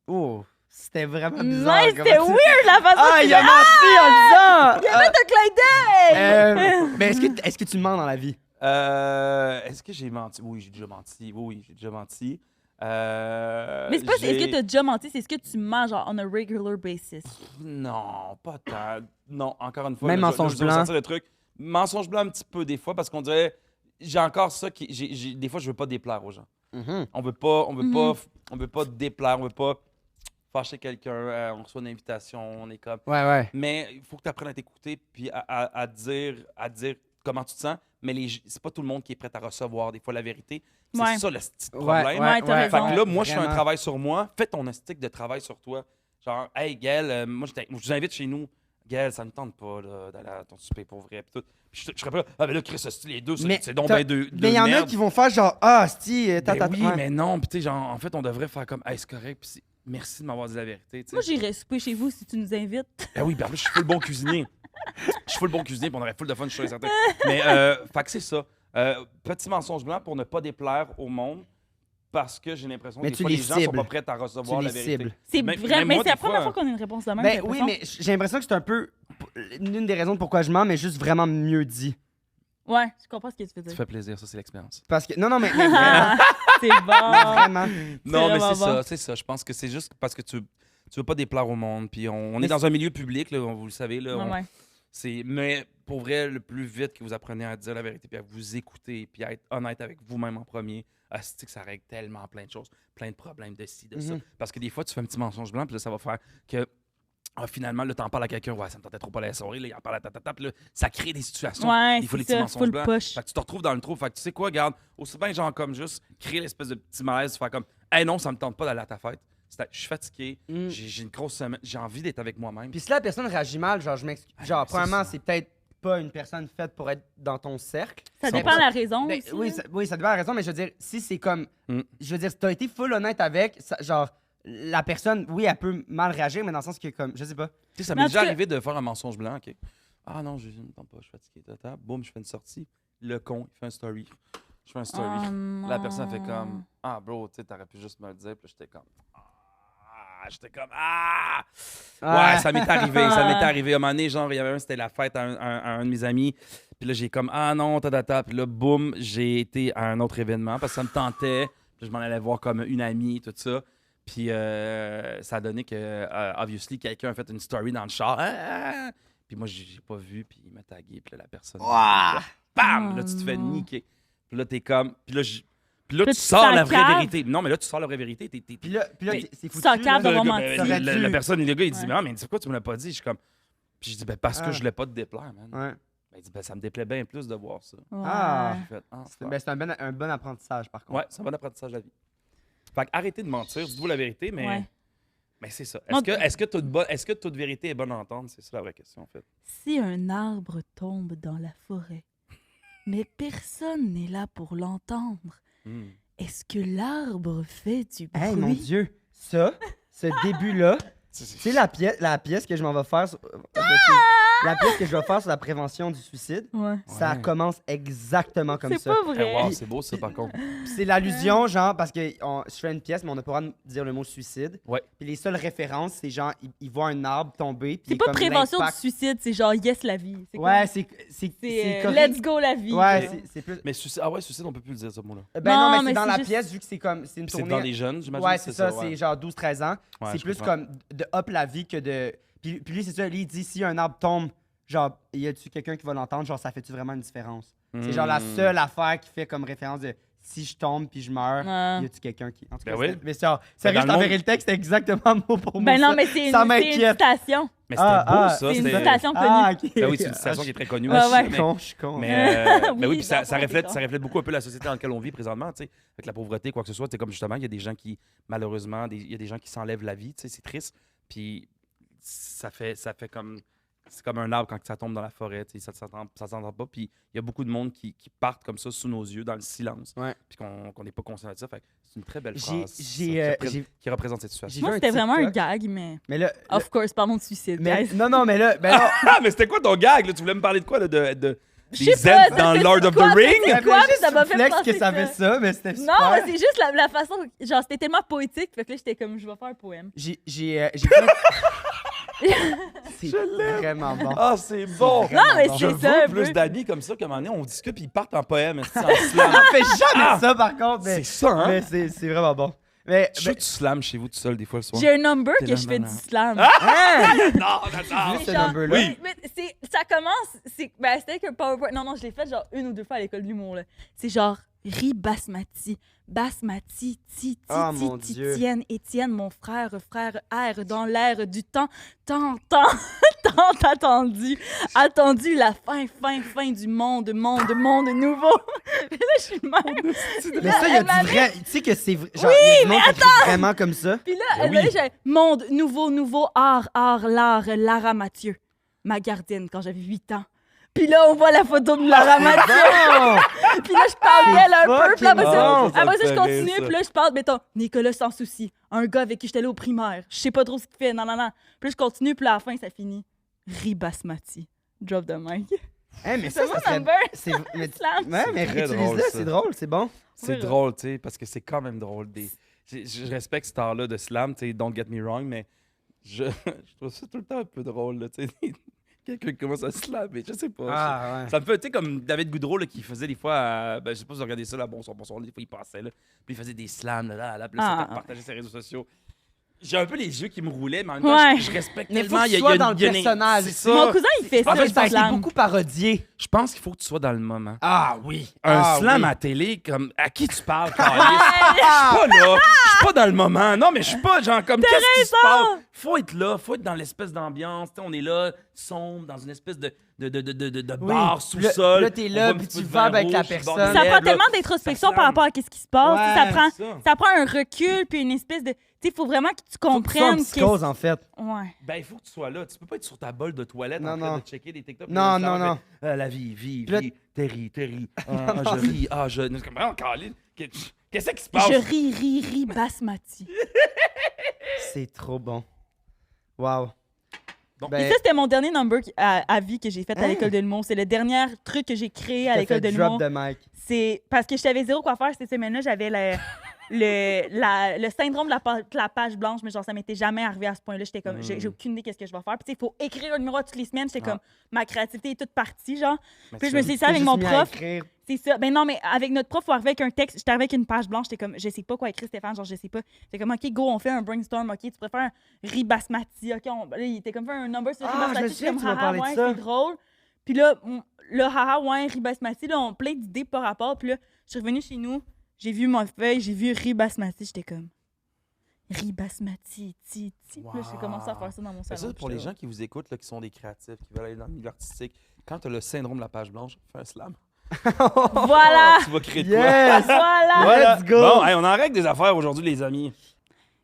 Oh, c'était vraiment bizarre. Ouais, c'était comment tu- weird la façon Ah, que il a menti en disant! Il y avait un clin d'œil! Mais est-ce que tu mens dans la vie? Est-ce que j'ai menti? Oui, j'ai déjà menti. Oui, j'ai déjà menti. Mais c'est pas est-ce que t'as déjà menti, c'est est-ce que tu mens genre on a regular basis? Non, pas tant. Non, encore une fois. Même là, mensonge je vais blanc. ressortir le truc. Mensonge blanc un petit peu des fois parce qu'on dirait. J'ai encore ça qui. Des fois, je veux pas déplaire aux gens. Mhm. On veut pas déplaire, on veut pas fâcher quelqu'un. On reçoit une invitation, on est comme. Ouais. Mais il faut que tu apprennes à t'écouter puis à dire comment tu te sens. Mais c'est pas tout le monde qui est prêt à recevoir des fois la vérité. C'est Ouais. ça le petit Ouais, problème. Ouais, t'as Fait raison. que là, moi, je fais un Vraiment. travail sur moi. Fais ton stick de travail sur toi. Genre, hey, Gaël, moi, je vous invite chez nous. Gaël, ça me tente pas là, d'aller à ton souper pour vrai. Puis tout. Puis je serais pas là. Ah, mais là, Chris, les deux, Mais c'est donc t'as- ben deux Mais il y en a merdes. qui vont faire genre, ah, sti, Ben oui, ouais. mais non. Puis tu sais, genre, en fait, on devrait faire comme, hey, c'est correct. Puis merci de m'avoir dit la vérité. tu sais. Moi, j'irais souper chez vous si tu nous invites. Ben oui, ben là, je suis full bon cuisinier. Je suis full bon cuisinier, puis on aurait full de fun, je suis sûr et certain. Mais, fait que c'est ça. Petit mensonge blanc pour ne pas déplaire au monde, parce que j'ai l'impression que Mais des tu fois, les les gens sont cibles. pas prêts à recevoir Tu la les vérité. cibles. C'est Même- vrai, même mais moi, c'est la des première fois- fois qu'on a une réponse de même. Ben j'ai oui, l'impression. mais j'ai l'impression que c'est un peu l'une des raisons pourquoi je mens, mais juste vraiment mieux dit. Ouais, je comprends ce que tu veux Ça dire. fait plaisir, ça, c'est l'expérience. Parce que, non, mais vraiment, C'est bon. vraiment. Non, mais vraiment c'est bon. ça, c'est ça. Je pense que c'est juste parce que tu veux pas déplaire au monde. Puis on Mais est dans un milieu public, là, vous le savez. Là, Ouais, ouais. Mais pour vrai, le plus vite que vous apprenez à dire la vérité, puis à vous écouter, puis à être honnête avec vous-même en premier, c'est que ça règle tellement plein de choses, plein de problèmes de ci, de ça. Mhm. Parce que des fois, tu fais un petit mensonge blanc, puis là, ça va faire que finalement, là, t'en parles à quelqu'un, ouais, ça me tentait trop pas la soirée, là, il en parle à ta, puis là, ça crée des situations. Ouais, il faut les c'est petits ça, mensonges full blancs. push. Fait que tu te retrouves dans le trou. Fait que tu sais quoi, regarde, aussi bien genre comme juste créer l'espèce de petit malaise, faire comme, hey non, ça me tente pas d'aller à ta fête. Je suis fatigué, Mm. j'ai une grosse semaine, j'ai envie d'être avec moi-même. Puis si la personne réagit mal, genre, je m'excuse. Genre, c'est premièrement, ça. c'est peut-être pas une personne faite pour être dans ton cercle. Ça Mais dépend de la raison. Ben, aussi, oui, là. ça dépend de la raison, mais je veux dire, si c'est comme. Mm. Je veux dire, si t'as été full honnête avec, genre, la personne, oui, elle peut mal réagir, mais dans le sens que, comme, je sais pas. Tu sais, ça Mais m'est en déjà tout cas- arrivé de faire un mensonge blanc, ok. Ah non, je ne tente pas, je suis fatigué, tata. Boum, je fais une sortie. Le con, il fait un story. Je fais un story. Oh La personne fait non. comme, ah bro, tu sais, t'aurais pu juste me le dire. Puis j'étais comme, Ouais, ça m'est arrivé, ça m'est arrivé. À un moment donné, genre, il y avait c'était la fête à un de mes amis. Puis là, j'ai comme, ah non, tata. Puis là, boum, j'ai été à un autre événement parce que ça me tentait. Puis je m'en allais voir comme une amie, tout ça. Puis ça a donné que, obviously, quelqu'un a fait une story dans le char. Puis moi, j'ai pas vu, puis il m'a tagué. Puis là, la personne. Ouah! Bam! Oh Là, tu te fais non. niquer. Puis là, t'es comme. Puis là, Puis tu tu sors sens la vraie cave. vérité. Non, mais là, tu sors la vraie vérité. Puis là, Mais c'est foutu. ça là. cave Le d'avoir gars, menti. T'aurais dû. la personne, le gars, il dit, Ouais. mais, ah, mais pourquoi tu me l'as pas dit? Je suis comme. Puis je dis, ben, parce que Ah. je voulais pas te déplaire, man. Ouais. Ben, il dit, ben, ça me déplaît bien plus de voir ça. Ouais. Ah. J'ai fait, ah, C'est ben, c'est un bon apprentissage, par contre. ouais, c'est un bon apprentissage de la vie. Fait que arrêtez de mentir, dites-vous la vérité, mais. Ouais. Mais c'est ça. Non, Est-ce que toute vérité est bonne à entendre? C'est ça la vraie question, en fait. Si un arbre tombe dans la forêt, mais personne n'est là pour l'entendre, Hmm. est-ce que l'arbre fait du bruit? Hey, mon Dieu, ce début-là, tu sais la pièce que je m'en vais faire, la pièce que je vais faire sur la prévention du suicide, Ouais. ça Ouais. commence exactement comme C'est ça. pas Eh, vrai. wow, c'est beau ça, par contre. Puis c'est l'allusion, genre, parce que je fais une pièce, mais on n'a pas le droit de dire le mot suicide. Ouais. Puis les seules références, c'est genre, ils voient un arbre tomber. puis C'est pas comme prévention du l'impact. suicide, c'est genre yes la vie. C'est Ouais, comme- c'est c'est correct. let's go la vie. Ouais, quoi. c'est plus. Mais suicide, ah ouais, suicide, on peut plus le dire, ce mot-là. Ben Non, non, mais mais c'est dans c'est la juste- pièce, vu que c'est comme. C'est une Puis c'est tournée. dans les jeunes, j'imagine. Ouais, c'est ça, ouais. c'est genre 12-13 ans. Ouais, C'est je plus comprends. comme de hop la vie que de. Puis lui, c'est ça, lui, il dit si un arbre tombe, genre, y a-tu quelqu'un qui va l'entendre? Genre, ça fait-tu vraiment une différence? C'est genre la seule affaire qui fait comme référence de si je tombe puis je meurs, y a-tu quelqu'un qui. En tout cas, oui. mais genre, sérieux, je t'enverrai le texte, c'est exactement mot pour mot. Ben non, ça. mais c'est Ça une m'inquiète. citation. Mais c'était beau, ça. C'est une c'était- citation connue. Ah, ok. Ben oui, c'est une citation qui est très connue. Ouais, ouais. Je suis con. Mais oui, Oui, puis ça dans le fond, reflète beaucoup un peu la société dans laquelle on vit présentement, tu sais, avec la pauvreté, quoi que ce soit. C'est comme justement, il y a des gens qui, malheureusement, il y a des gens qui s'enlèvent la vie, tu sais, c'est triste. Puis ça fait comme. C'est comme un arbre quand ça tombe dans la forêt, tu sais, ça s'entend pas. Puis il y a beaucoup de monde qui partent comme ça sous nos yeux, dans le silence. Ouais. Puis qu'on n'est pas conscient de ça. Fait que c'est une très belle J'ai- phrase j'ai, ça, j'ai- qui représente cette situation. J'ai Moi, vu un c'était vraiment un TikTok. gag, mais. Mais là. Of course, parlons de suicide, mais, guys. non, mais là. Ben non. Ah, mais c'était quoi ton gag? Là? Tu voulais me parler de quoi? Là, Je des sais pas, elfes dans c'est Lord of quoi, the Ring? c'est j'avais quoi, juste ça m'a fait flex penser que ça avait ça. ça, mais c'était super. Non, mais c'est juste la façon. Genre, c'était tellement poétique, fait que là, j'étais comme, je vais faire un poème. J'ai fait- C'est vraiment bon. Ah, c'est bon! vraiment Non, mais bon. Je c'est ça, veux un plus peu. d'amis comme ça, comme un moment donné, on discute puis ils partent en poème, en slam. On fait jamais ça, par contre. Mais, C'est ça, hein? mais c'est vraiment bon. Mais. Je tu slams chez vous tout seul des fois le soir. J'ai un number T'es que je fais là, du slam. Hein? Non, J'ai non, vu ce genre- number-là. Oui. Mais ça commence, ben, c'était avec un PowerPoint. Non, je l'ai fait genre une ou deux fois à l'école de l'humour, là. C'est genre riz basmati, Ah, mon Dieu. Étienne, mon frère, R, dans l'air du temps, tant attendu la fin du monde nouveau. Et là, je suis même. Mais ça, il y a du vrai. Tu sais que c'est. Genre, il y a du monde qui écrit vraiment comme ça. Puis là, Ben oui. j'ai monde nouveau, art, l'art, Lara Mathieu, ma gardienne quand j'avais 8 ans. Puis là, on voit la photo de Lara Mathieu. Non! Puis là, je parle d'elle un peu. Puis là, après fucking ça, bon. Ça après me ça, je fait rire, continue. ça. Puis là, je parle, mettons, Nicolas Sans Souci, un gars avec qui j'étais là au primaire. Je sais pas trop ce qu'il fait. Non. Puis là, je continue. Puis là, à la fin, ça finit. Riz basmati. Drop the mic. Hein, mais C'est ça mon serait. number. C'est. Mais... Slam. Ouais, mais très drôle, réutilise-le, ça. c'est drôle, c'est bon. C'est Oui, là. drôle, tu sais, parce que c'est quand même drôle. Je respecte cet art-là de slam, tu sais, don't get me wrong, mais je trouve ça tout le temps un peu drôle, là, tu sais. Quelqu'un qui commence à slammer, je sais pas. Ah, ouais. Ça me fait, tu sais, comme David Goudreau, là, qui faisait des fois, ben, je sais pas si vous regardez ça, là, bonsoir, des fois, il passait, là, puis il faisait des slams, là, puis là, ça partageait ses réseaux sociaux. J'ai un peu les yeux qui me roulaient, mais en même temps, Ouais. je respecte Mais faut tellement. que tu sois dans le personnage. C'est ça. Mon cousin, il fait ça. En fait, le ça a été slam. beaucoup parodié. Je pense qu'il faut que tu sois dans le moment. Ah oui. Un slam oui. à télé, comme à qui tu parles, Carlis? Je suis pas là, je suis pas dans le moment. Non, mais je suis pas genre comme qu'est-ce qui se passe? Faut être là, faut être dans l'espèce d'ambiance. Tu sais, on est là, sombre, dans une espèce de bar Puis sous-sol. là, t'es On là, voit un puis petit peu tu de vibes vin avec la rouge sur le bord personne. des Ça lèvres, prend tellement là. d'introspection Ça par rapport à ce qui se passe. Ouais, Tu sais, ça. ça prend un recul puis une espèce de. Tu sais, il faut vraiment que tu Faut que tu sois en comprennes. psychose, en fait. Ouais. Ben, il faut que tu sois là. Tu peux pas être sur ta bolle de toilette Non, en train non. de checker des TikTok. Non, puis de non, savoir, non. mais, la vie, Puis là- t'es ris. Je ris, je. C'est comme, oh, Carlis, qu'est-ce qui se passe? Je ris, basmati. C'est trop bon. Wow. Bon. Et Ben, ça, c'était mon dernier number à vie que j'ai fait à Hein? l'école de l'humour. C'est le dernier truc que j'ai créé à t'as l'école fait de l'humour. drop de mic. C'est parce que je savais zéro quoi faire cette semaine-là. J'avais le syndrome de la page blanche, mais genre, ça m'était jamais arrivé à ce point-là. J'étais comme, j'ai aucune idée qu'est-ce que je vais faire. Puis, tu sais, il faut écrire un numéro toutes les semaines. J'étais Ah. comme, ma créativité est toute partie, genre. Mais Puis, tu je me fais- suis dit ça avec Juste mon mis à prof. écrire. C'est ça. Ben non, mais avec notre prof, il faut arriver avec un texte. J'étais arrivé avec une page blanche. J'étais comme, je sais pas quoi écrire, Stéphane. Genre, je sais pas. J'étais comme, OK, go, on fait un brainstorm. OK, tu préfères un riz basmati. OK, là, il était comme, fait un number sur riz Ah, je me basmati. souviens J'étais que tu comme, m'as parlé de ouais, ça. c'est drôle. Puis là, le haha, ouais, riz basmati, là, on plein d'idées par rapport. Puis là, je suis revenue chez nous. J'ai vu ma feuille, j'ai vu riz basmati. J'étais comme, riz basmati, ti. Puis là, j'ai commencé à faire ça dans mon Mais salon. ça, pour les gens qui vous écoutent, là, qui sont des créatifs, qui veulent aller dans le milieu artistique, quand tu as le syndrome de la page blanche, fais un slam. Voilà! Tu vas créer de quoi? Yes! Voilà! Let's go! Bon, hey, on en règle des affaires aujourd'hui, les amis.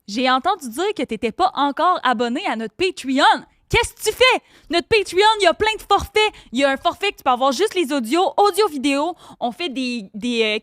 J'ai entendu dire que t'étais pas encore abonné à notre Patreon. Qu'est-ce que tu fais? Notre Patreon, il y a plein de forfaits. Il y a un forfait que tu peux avoir juste les audios, audio-vidéo. On fait des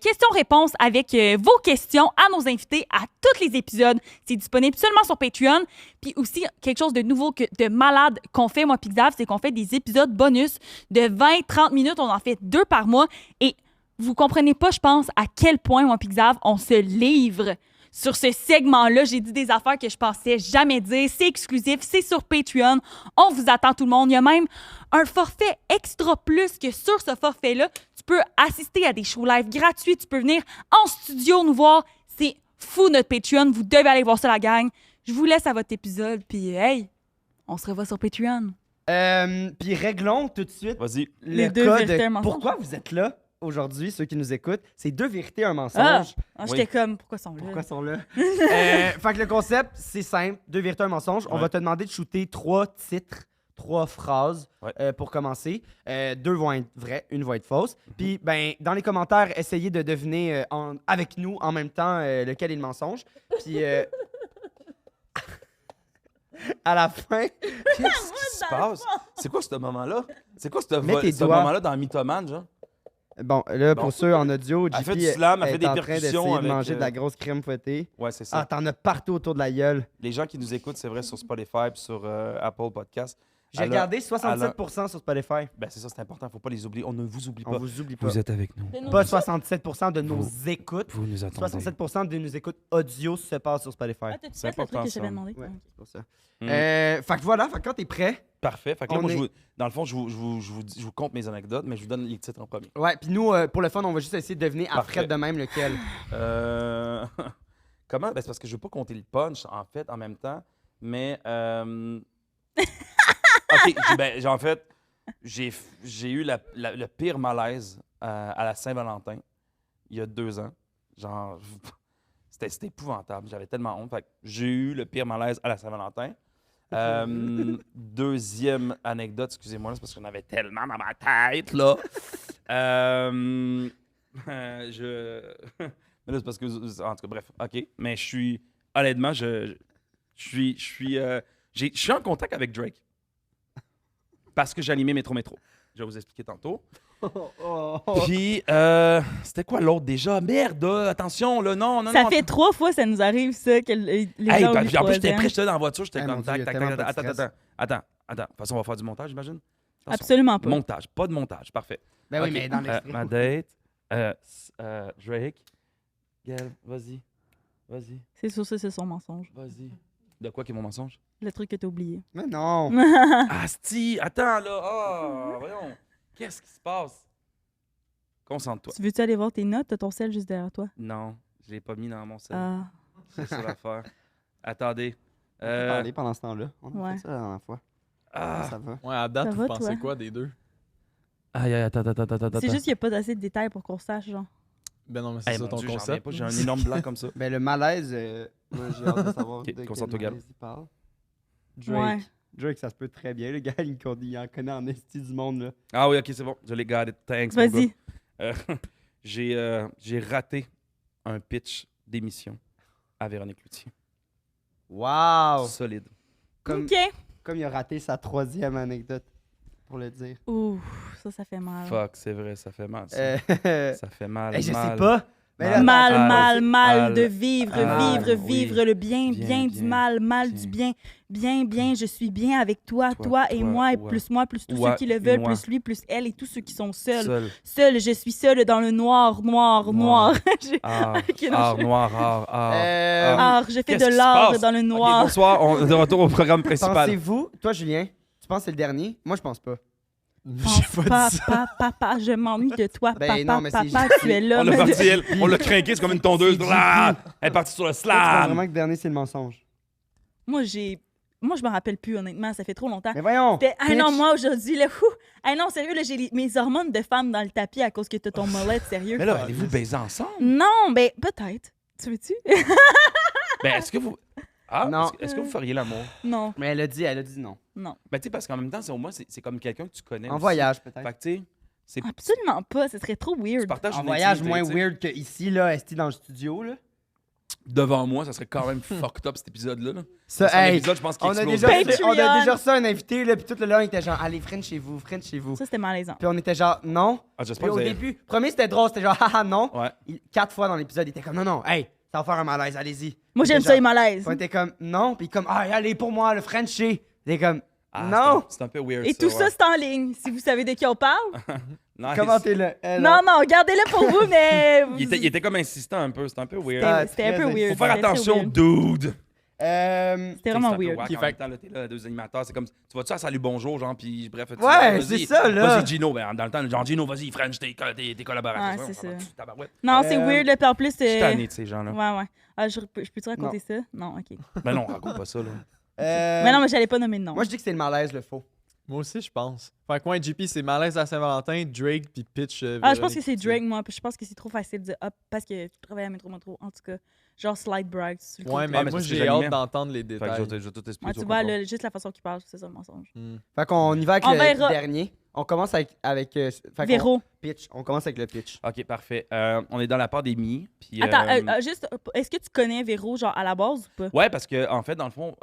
questions-réponses avec vos questions à nos invités à tous les épisodes. C'est disponible seulement sur Patreon. Puis aussi, quelque chose de nouveau, de malade qu'on fait, moi, Pixav, c'est qu'on fait des épisodes bonus de 20-30 minutes. On en fait 2 par mois. Et vous comprenez pas, je pense, à quel point, moi, Pixav, on se livre sur ce segment-là. J'ai dit des affaires que je pensais jamais dire. C'est exclusif, c'est sur Patreon. On vous attend tout le monde. Il y a même un forfait extra plus que sur ce forfait-là. Tu peux assister à des shows live gratuits. Tu peux venir en studio nous voir. C'est fou, notre Patreon. Vous devez aller voir ça, la gang. Je vous laisse à votre épisode. Puis, hey, on se revoit sur Patreon. Puis réglons tout de suite Vas-y. Les le deux cas vérités, un de mensonge. pourquoi vous êtes là aujourd'hui, ceux qui nous écoutent. C'est 2 vérités, un Ah! mensonge. J'étais Oui. comme, pourquoi sont là? Pourquoi ils sont là? Fait que le concept, c'est simple. 2 vérités, un mensonge. On Ouais. va te demander de shooter 3 titres, 3 phrases Ouais. pour commencer. 2 vont être vraies, une va être fausse. Puis, ben, dans les commentaires, essayez de deviner avec nous en même temps lequel est le mensonge. Puis, à la fin, Qu'est-ce qui se passe? C'est quoi ce moment-là? C'est quoi Mets tes ce doigts. moment-là dans Mythoman, genre? bon, là, pour Bon. ceux en audio, Elle JP fait du slam, elle fait est des en train percussions d'essayer de avec, manger de la grosse crème fouettée. Ouais, c'est ça. Ah, t'en as partout autour de la gueule. Les gens qui nous écoutent, c'est vrai, sur Spotify et sur Apple Podcast. J'ai Alors- regardé 67% sur Spotify. Ben, c'est ça, c'est important. Faut pas les oublier. On ne vous oublie On pas. vous oublie pas. Vous êtes avec nous. Pas 67% de nos Vous- écoutes. Vous nous attendez. 67% de nos écoutes audio se passent sur Spotify. Ah, t'as-tu C'est fait le truc important, que je t'avais ça. demandé? Ouais, Ah, ok. c'est pour ça. Mm. Fait que voilà, fait que quand t'es prêt. Parfait. Fait que là, On moi, est- dans le fond, je vous compte mes anecdotes, mais je vous donne les titres en premier. Ouais, puis nous, pour le fun, on va juste essayer de deviner à Parfait. Fred de même lequel. Comment? Ben, c'est parce que je veux pas compter le punch, en fait, en même temps. Mais. OK, en fait, j'ai eu le pire malaise à la Saint-Valentin il y a 2 ans. Genre, c'était épouvantable. J'avais tellement honte. Fait que j'ai eu le pire malaise à la Saint-Valentin. Deuxième anecdote, excusez-moi, là, c'est parce qu'on avait tellement dans ma tête, là. Mais là, c'est parce que. En tout cas, bref, OK. Mais je suis. Honnêtement, je suis en contact avec Drake. Parce que j'animais Métro Métro. Je vais vous expliquer tantôt. Puis, c'était quoi l'autre déjà? Merde, attention, là, non. Ça fait 3 fois que ça nous arrive, ça, que les Hey, gens ben, oublient puis en plus, j'étais troisième. prêt, j'étais dans la voiture, j'étais Hey, comme mon Dieu, il y a tac, tellement tac, pas de attends. stress. De toute façon, on va faire du montage, j'imagine? Attention. Absolument pas. Montage, pas de montage, parfait. Ben oui, Ok, mais dans l'extrait. ma date, Drake. Gaël, vas-y. C'est sûr, ça, c'est son mensonge. De quoi qui est mon mensonge? Le truc que t'as oublié. Mais non. Asti, attends là. Ah, voyons. Qu'est-ce qui se passe? Concentre-toi. Tu veux-tu aller voir tes notes? T'as ton sel juste derrière toi. Non, je l'ai pas mis dans mon sel. Ah, C'est ça l'affaire. Attendez. On peut parler pendant ce temps-là. On a Ouais. fait ça la dernière fois. Ah. Ça va. Ouais, à date, Ça vous va, pensez toi? quoi des deux? Aïe, attends. c'est juste qu'il n'y a pas assez de détails pour qu'on sache, genre. Ben non, mais c'est Hey, ça mon ton Dieu, j'en reviens concept. pas, j'ai un énorme blanc comme ça. Ben le malaise, moi j'ai hâte de savoir Ok, de quel concentre-toi, Gab. malaise il parle. Ouais. Drake, ça se peut très bien. Le gars, il en connaît en esti du monde, là. Ah oui, ok, c'est bon. Je l'ai got it. Thanks, mon gars. Vas-y. J'ai raté un pitch d'émission à Véronique Cloutier. Wow! Solide. Comme, OK. comme il a raté sa 3e anecdote, pour le dire. Ouh, ça fait mal. Fuck, c'est vrai, ça fait mal. Ça, Euh, Ça fait mal. je sais mal. pas. Mais là, Mal, attends, mal, mal mal, de vivre, mal, vivre, oui. vivre le bien, Bien, bien du bien, mal, mal bien. du bien, bien, bien, je suis bien avec toi, toi et toi, moi, et ouais. plus tous Ouais, ceux qui le veulent, moi. plus lui, plus elle, et tous ceux qui sont seuls. Seul. Seul, je suis seul dans le noir, noir, Noir. noir. J'ai- Art, Ok, non, art je- noir, art. Art, je fais Qu'est-ce de qui se l'art passe? dans le Ok, noir. bonsoir, on est de retour au programme principal. Pensez-vous, toi Julien, tu penses que c'est le dernier? Moi je pense pas. J'ai pas dit ça. Papa, je m'ennuie de toi. Ben Papa, non, mais c'est papa, juste- tu es là. On l'a mais- parti, on l'a craqué, c'est comme une tondeuse. C'est Ah! Elle est partie sur le Toi, tu penses slam. vraiment que le dernier c'est le mensonge. Moi, je me rappelle plus, honnêtement, ça fait trop longtemps. Mais voyons! C'était, ah non, Pitch. moi aujourd'hui, là, fou. Ah non, sérieux, là, j'ai mes hormones de femme dans le tapis à cause que t'as ton mollet, sérieux. Mais là, allez-vous baiser ensemble? Non, ben peut-être. Tu veux-tu? Ben, est-ce que vous. Ah, Non. est-ce que vous feriez l'amour? Non, Mais elle a dit non. non. Ben, tu sais, parce qu'en même temps, au moins, c'est comme quelqu'un que tu connais. En aussi. voyage peut-être. Fait que, tu sais, c'est. Absolument pas, ce serait trop Tu weird. partages En une voyage intimité, moins tu sais. weird que ici, là, esti dans le studio, là. Devant moi, ça serait quand même fucked up cet épisode-là. Là. Ça, C'est un hey, épisode, je pense, qui on a, explose. déjà, Patreon. on a déjà reçu un invité, là, puis tout le long, il était genre, allez, French chez vous, French chez vous. Ça, c'était malaisant. Puis on était genre, non. Ah, j'espère Puis que au vous avez- début, premier c'était drôle, c'était genre, haha, non. Ouais. 4 fois dans l'épisode, il était comme, non, non, hey, ça va faire un malaise, allez-y. Moi, j'aime Déjà. ça, les malaises. On était comme, non, puis comme, ah, allez, pour moi, le Frenchie. Il était comme, Ah, non. C'est un peu weird. Et tout ça, ouais. c'est en ligne, si vous savez de qui on parle. Nice. Commentez-le. Non, non, gardez-le pour vous, mais... Il était comme insistant un peu, c'était un peu weird. Ah, C'était un peu très weird. Faut faire c'était très attention, weird. dude. C'était vraiment C'est un peu weird. wack Qui en fait- même temps, là, t'es là, deux animateurs, c'est comme, tu vas-tu à Salut Bonjour, genre, puis bref, tu Ouais, vas, vas-y, c'est ça, là. Vas-y, Gino, ben, dans le temps, genre, Gino, vas-y, French, tes collaborateurs. Ouais, c'est ça. Tabarouette. Non, c'est Euh, weird, là, puis en plus... Je suis tanné de ces gens-là. Ouais. Ah, je peux-tu raconter ça? Non, OK. Ben non, raconte pas ça, là. Mais non, mais j'allais pas nommer de nom. Moi, je dis que c'est le malaise, le faux. Moi aussi, je pense. Fait que moi, JP, c'est Malaise à Saint-Valentin, Drake, puis Pitch. Je pense que c'est Drake, moi. Je pense que c'est trop facile de dire hop parce que tu travailles à Métro Métro. En tout cas, genre Slide Bragg. sur le Ouais, côté. mais mais moi, c'est ce que j'ai j'animais. hâte d'entendre les Fait que détails. je vais tout expliquer. Ouais, tu vois, juste la façon qu'il parle, c'est ça le mensonge. Fait qu'on y va avec On le verra. dernier. On commence avec fait qu'on- Véro. pitch. On commence avec le pitch. OK, parfait. On est dans la pandémie. Puis, Attends, juste, est-ce que tu connais Véro, genre à la base ou pas? Ouais, parce que, en fait, dans le fond,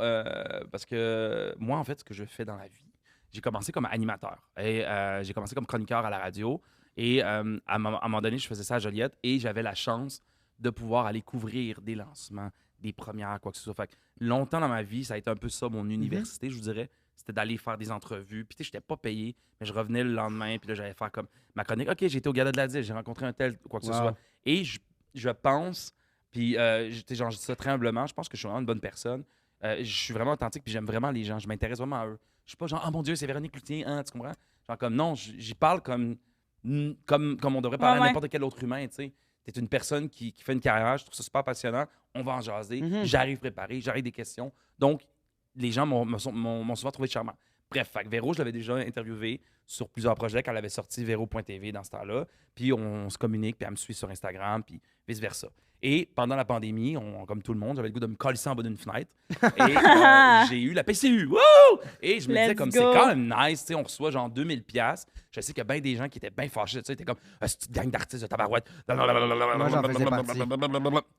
parce que moi, en fait, ce que je fais dans la vie, j'ai commencé comme animateur. Et j'ai commencé comme chroniqueur à la radio. Et à un moment donné, je faisais ça à Joliette et j'avais la chance de pouvoir aller couvrir des lancements, des premières, quoi que ce soit. Fait que longtemps dans ma vie, ça a été un peu ça, mon université, je vous dirais. C'était d'aller faire des entrevues. Puis, tu sais, je n'étais pas payé, mais je revenais le lendemain. Puis là, j'allais faire comme ma chronique. OK, j'ai été au Gala de la Dille, j'ai rencontré un tel, quoi que ce Wow. soit. Et je pense, puis, genre, je dis ça très humblement, je pense que je suis vraiment une bonne personne. Je suis vraiment authentique, puis j'aime vraiment les gens. Je m'intéresse vraiment à eux. Je suis pas genre, oh mon Dieu, c'est Véronique Cloutier, hein, tu comprends? Genre, comme non, j'y parle comme on devrait parler Ouais, à n'importe quel autre humain, tu sais. T'es une personne qui fait une carrière, je trouve ça super passionnant. On va en jaser. J'arrive préparé, j'arrive des questions. Donc, les gens m'ont souvent trouvé charmant. Bref, fait que Véro, je l'avais déjà interviewé sur plusieurs projets quand elle avait sorti Véro.tv dans ce temps-là. Puis on se communique, puis elle me suit sur Instagram, puis vice-versa. Et pendant la pandémie, comme tout le monde, j'avais le goût de me colisser en bas d'une fenêtre. Et j'ai eu la PCU. Wouh! Et je me disais, Let's comme go. c'est quand même nice, tu sais, on reçoit genre 2000$. Je sais qu'il y a bien des gens qui étaient bien fâchés, tu sais, étaient comme, c'est une gang d'artistes de tabarouette. Moi, j'en faisais partie.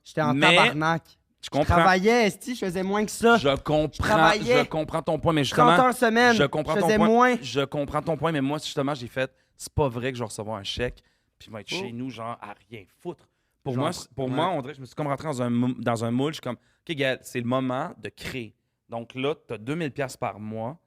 J'étais en Mais tabarnak. je Je comprends. travaillais, esti, je faisais moins que ça. travaillais. Je comprends ton point, mais 30 justement, heures semaine. je comprends je ton faisais point. moins. Je comprends ton point, mais moi, justement, j'ai fait, c'est pas vrai que je vais recevoir un chèque, puis je vais être chez nous, genre, à rien foutre. Pour Genre, moi, on dirait que je me suis comme rentré dans un moule. Je suis comme, OK, gars, c'est le moment de créer. Donc là, tu as 2000$ par mois.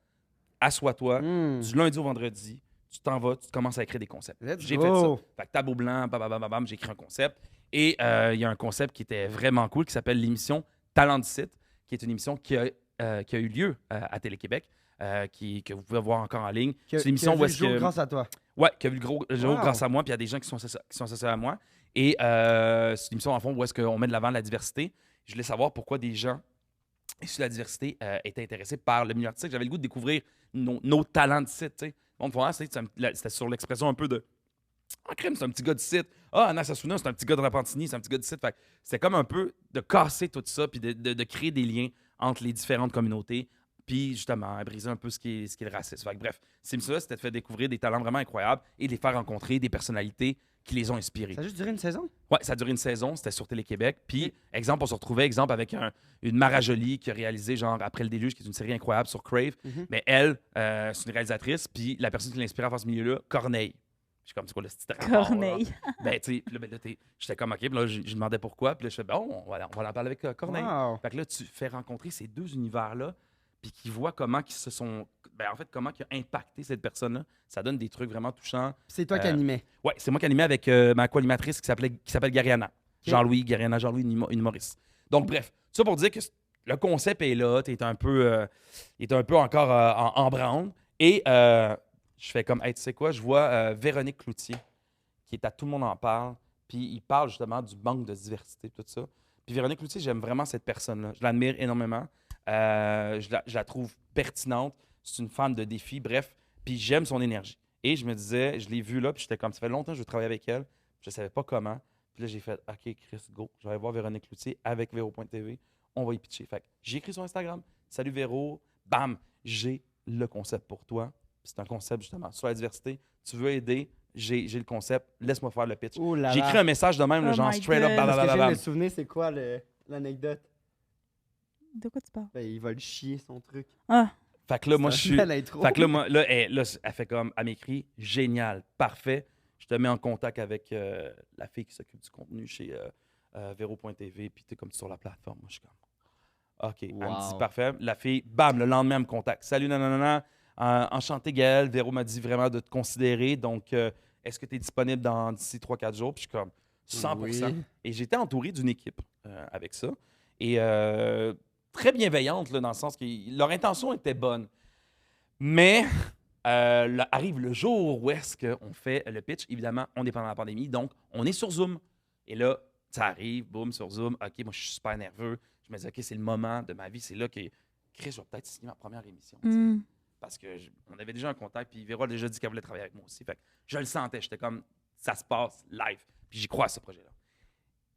Assois-toi. Du lundi au vendredi, tu t'en vas, tu commences à écrire des concepts. J'ai fait ça. Fait que tableau blanc, bam, j'ai écrit un concept. Et il y a un concept qui était vraiment cool qui s'appelle l'émission Talent du site, qui est une émission qui a eu lieu à Télé-Québec, que vous pouvez voir encore en ligne. C'est l'émission où est-ce que... grâce à toi. Ouais, qui a vu le gros jour Wow. grâce à moi, puis il y a des gens qui sont associés à moi. Et c'est une émission, en fond, où est-ce qu'on met de l'avant la diversité. Je voulais savoir pourquoi des gens issus de la diversité étaient intéressés par le milieu artistique. J'avais le goût de découvrir nos talents de site, tu sais. Bon, c'était sur l'expression un peu de « Ah, crème, c'est un petit gars du site. Ah, Anna Sassouna, c'est un petit gars de Repentigny, c'est un petit gars du site. » Fait que c'était comme un peu de casser tout ça, puis de créer des liens entre les différentes communautés, puis justement, à briser un peu ce qui est le racisme. Fait que, bref, ça, c'était de faire découvrir des talents vraiment incroyables et de les faire rencontrer des personnalités qui les ont inspirés. Ça a juste duré une saison? Ouais, ça a duré une saison, c'était sur Télé-Québec. Puis, exemple, on se retrouvait, avec une Mara Jolie qui a réalisé, genre, Après le déluge, qui est une série incroyable sur Crave. Mais elle, c'est une réalisatrice, puis la personne qui l'inspire à faire ce milieu-là, Corneille. Je suis comme, c'est quoi le petit rapport, Corneille. là? Ben, tu sais, là, j'étais comme, OK, puis là, je demandais pourquoi, puis là, je fais, bon, on va en parler avec Corneille. Wow. Fait que là, tu fais rencontrer ces deux univers-là, puis qu'ils voient comment ils se sont. Ben, en fait, comment qui a impacté cette personne-là. Ça donne des trucs vraiment touchants. C'est toi qui animais. Ouais, c'est moi qui animais avec ma co-animatrice qui s'appelle Gariana. Jean-Louis, une humoriste. Donc, bref, tout ça pour dire que le concept est là, il est un peu encore en branle. Et je fais comme, hey, tu sais quoi, je vois Véronique Cloutier, qui est à Tout le monde en parle, puis il parle justement du manque de diversité, tout ça. Puis Véronique Cloutier, j'aime vraiment cette personne-là. Je l'admire énormément. Je la trouve pertinente. C'est une fan de défis, bref. Puis j'aime son énergie. Et je me disais, je l'ai vue là, puis j'étais comme, ça fait longtemps que je veux travailler avec elle. Je savais pas comment. Puis là, j'ai fait, OK, Chris, go. Je vais aller voir Véronique Cloutier avec Véro.tv. On va y pitcher. Fait que j'ai écrit sur Instagram. Salut Véro. Bam, j'ai le concept pour toi. Puis c'est un concept justement sur la diversité. Tu veux aider, j'ai le concept. Laisse-moi faire le pitch. Oh là J'ai là. écrit un message de même, Oh genre my straight up, God. Parce que je viens de blablabla. me souvenir, c'est quoi l'anecdote? De quoi tu parles? Ben, il va le chier, son truc. Ah, Fait que là, moi, je suis. Belle intro. Fait que là, moi, elle fait comme, elle m'écrit, génial, parfait. Je te mets en contact avec la fille qui s'occupe du contenu chez Véro.tv, puis t'es comme sur la plateforme. Moi, je suis comme, OK. Elle me dit, Wow. parfait. La fille, bam, le lendemain, elle me contacte. Salut, nanana. Enchanté, Gaël. Véro m'a dit vraiment de te considérer. Donc, est-ce que tu es disponible d'ici 3-4 jours? Puis je suis comme 100%. Oui. Et j'étais entouré d'une équipe avec ça. Et très bienveillante, là, dans le sens que leur intention était bonne. Mais là, arrive le jour où est-ce qu'on fait le pitch. Évidemment, on est pendant la pandémie, donc on est sur Zoom. Et là, ça arrive, boum, sur Zoom. OK, moi, je suis super nerveux. Je me dis, OK, c'est le moment de ma vie. C'est là que Chris, je vais peut-être signer ma première émission. tu sais. parce que on avait déjà un contact, puis Véro a déjà dit qu'elle voulait travailler avec moi aussi. Fait que je le sentais, j'étais comme, ça se passe live. Puis j'y crois à ce projet-là.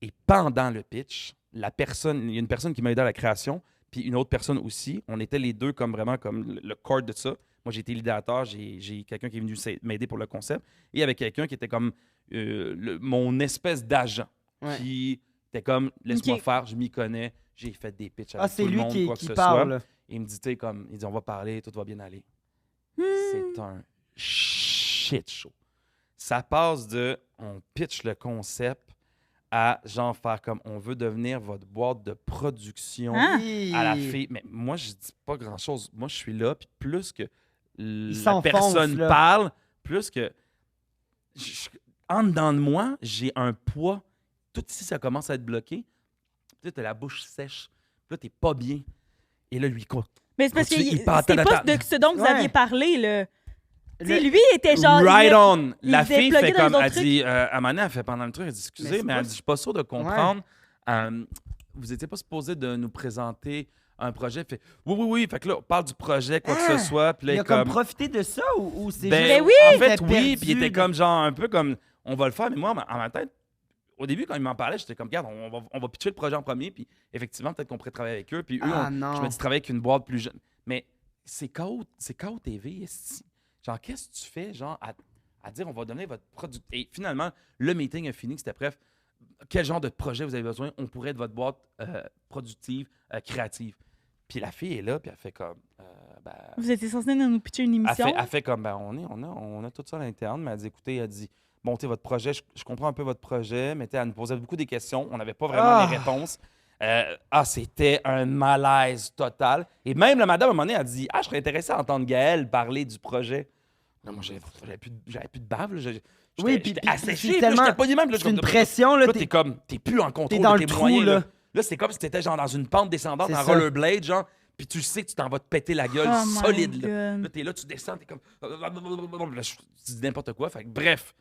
Et pendant le pitch, il y a une personne qui m'a aidé à la création, puis une autre personne aussi. On était les deux comme vraiment comme le core de ça. Moi, j'ai été l'idéateur, j'ai quelqu'un qui est venu m'aider pour le concept, et avec quelqu'un qui était comme mon espèce d'agent, Ouais. qui était comme, laisse-moi Ok. faire, je m'y connais, j'ai fait des pitchs avec Ah, c'est tout le lui monde, quoi que qui ce parle. soit. Et il me dit, tu sais, comme, il dit, on va parler, tout va bien aller. Hmm. C'est un shit show. Ça passe de, on pitch le concept à genre faire comme, on veut devenir votre boîte de production Ah. à la fille. Mais moi, je dis pas grand-chose. Moi, je suis là, puis plus que la s'enfonce, personne là. parle, plus que... En dedans de moi, j'ai un poids. Tout ici, ça commence à être bloqué. Puis là, t'as la bouche sèche. Puis là, t'es pas bien. Et là, lui, quoi? Mais c'est parce que Il parle, c'était pas tata. de ce dont vous Ouais. aviez parlé, là. Tu sais, Le- lui, il était genre... Right il- on! La devait fille plugger fait dans les comme. autres Elle trucs. dit, à un moment donné, elle fait pendant le truc, elle dit, Mais excusez, c'est mais pas- elle dit, je suis pas sûr de comprendre. Vous étiez pas supposé de nous présenter un projet. Elle fait, oui. Fait que là, on parle du projet, quoi que Ah! ce soit. Puis là, Il a elle comme comme. profité de ça ou c'est Ben, Ben oui! En fait, était oui. perdu Puis il était de- comme, genre, un peu comme, on va le faire. Mais moi, en ma tête, au début, quand il m'en parlait, j'étais comme, regarde, on va pitcher le projet en premier. Puis effectivement, peut-être qu'on pourrait travailler avec eux. Puis eux, Ah, je non. me dis, travailler avec une boîte plus jeune. Mais c'est KO TV. esti. Genre, qu'est-ce que tu fais, genre, à dire, on va donner votre produit. Et finalement, le meeting a fini. C'était bref. Quel genre de projet vous avez besoin? On pourrait être votre boîte productive, créative. Puis la fille est là, puis elle fait comme. Ben, Vous étiez censé nous pitcher une elle émission. fait comme, ben, on a tout ça à l'interne, mais elle dit, écoutez, elle dit, bon, tu sais, votre projet, je comprends un peu votre projet, mais tu sais, elle nous posait beaucoup des questions, on n'avait pas vraiment les réponses. C'était un malaise total. Et même la madame, à un moment donné, elle dit, je serais intéressée à entendre Gaëlle parler du projet. Là, moi, j'avais plus de bave, là. Oui, puis j'étais asséché, c'est puis là, tellement- j'étais pas du même. Là, C'est une pression, là. Là, t'es plus en contrôle dans de le tes trou, moyens. là. Là, c'est comme si t'étais genre dans une pente descendante, C'est en ça. rollerblade, genre, puis tu sais que tu t'en vas te péter la gueule Oh my solide, là. God. Là, t'es là, tu descends, t'es comme... Là, tu dis n'importe quoi. Fait que, bref,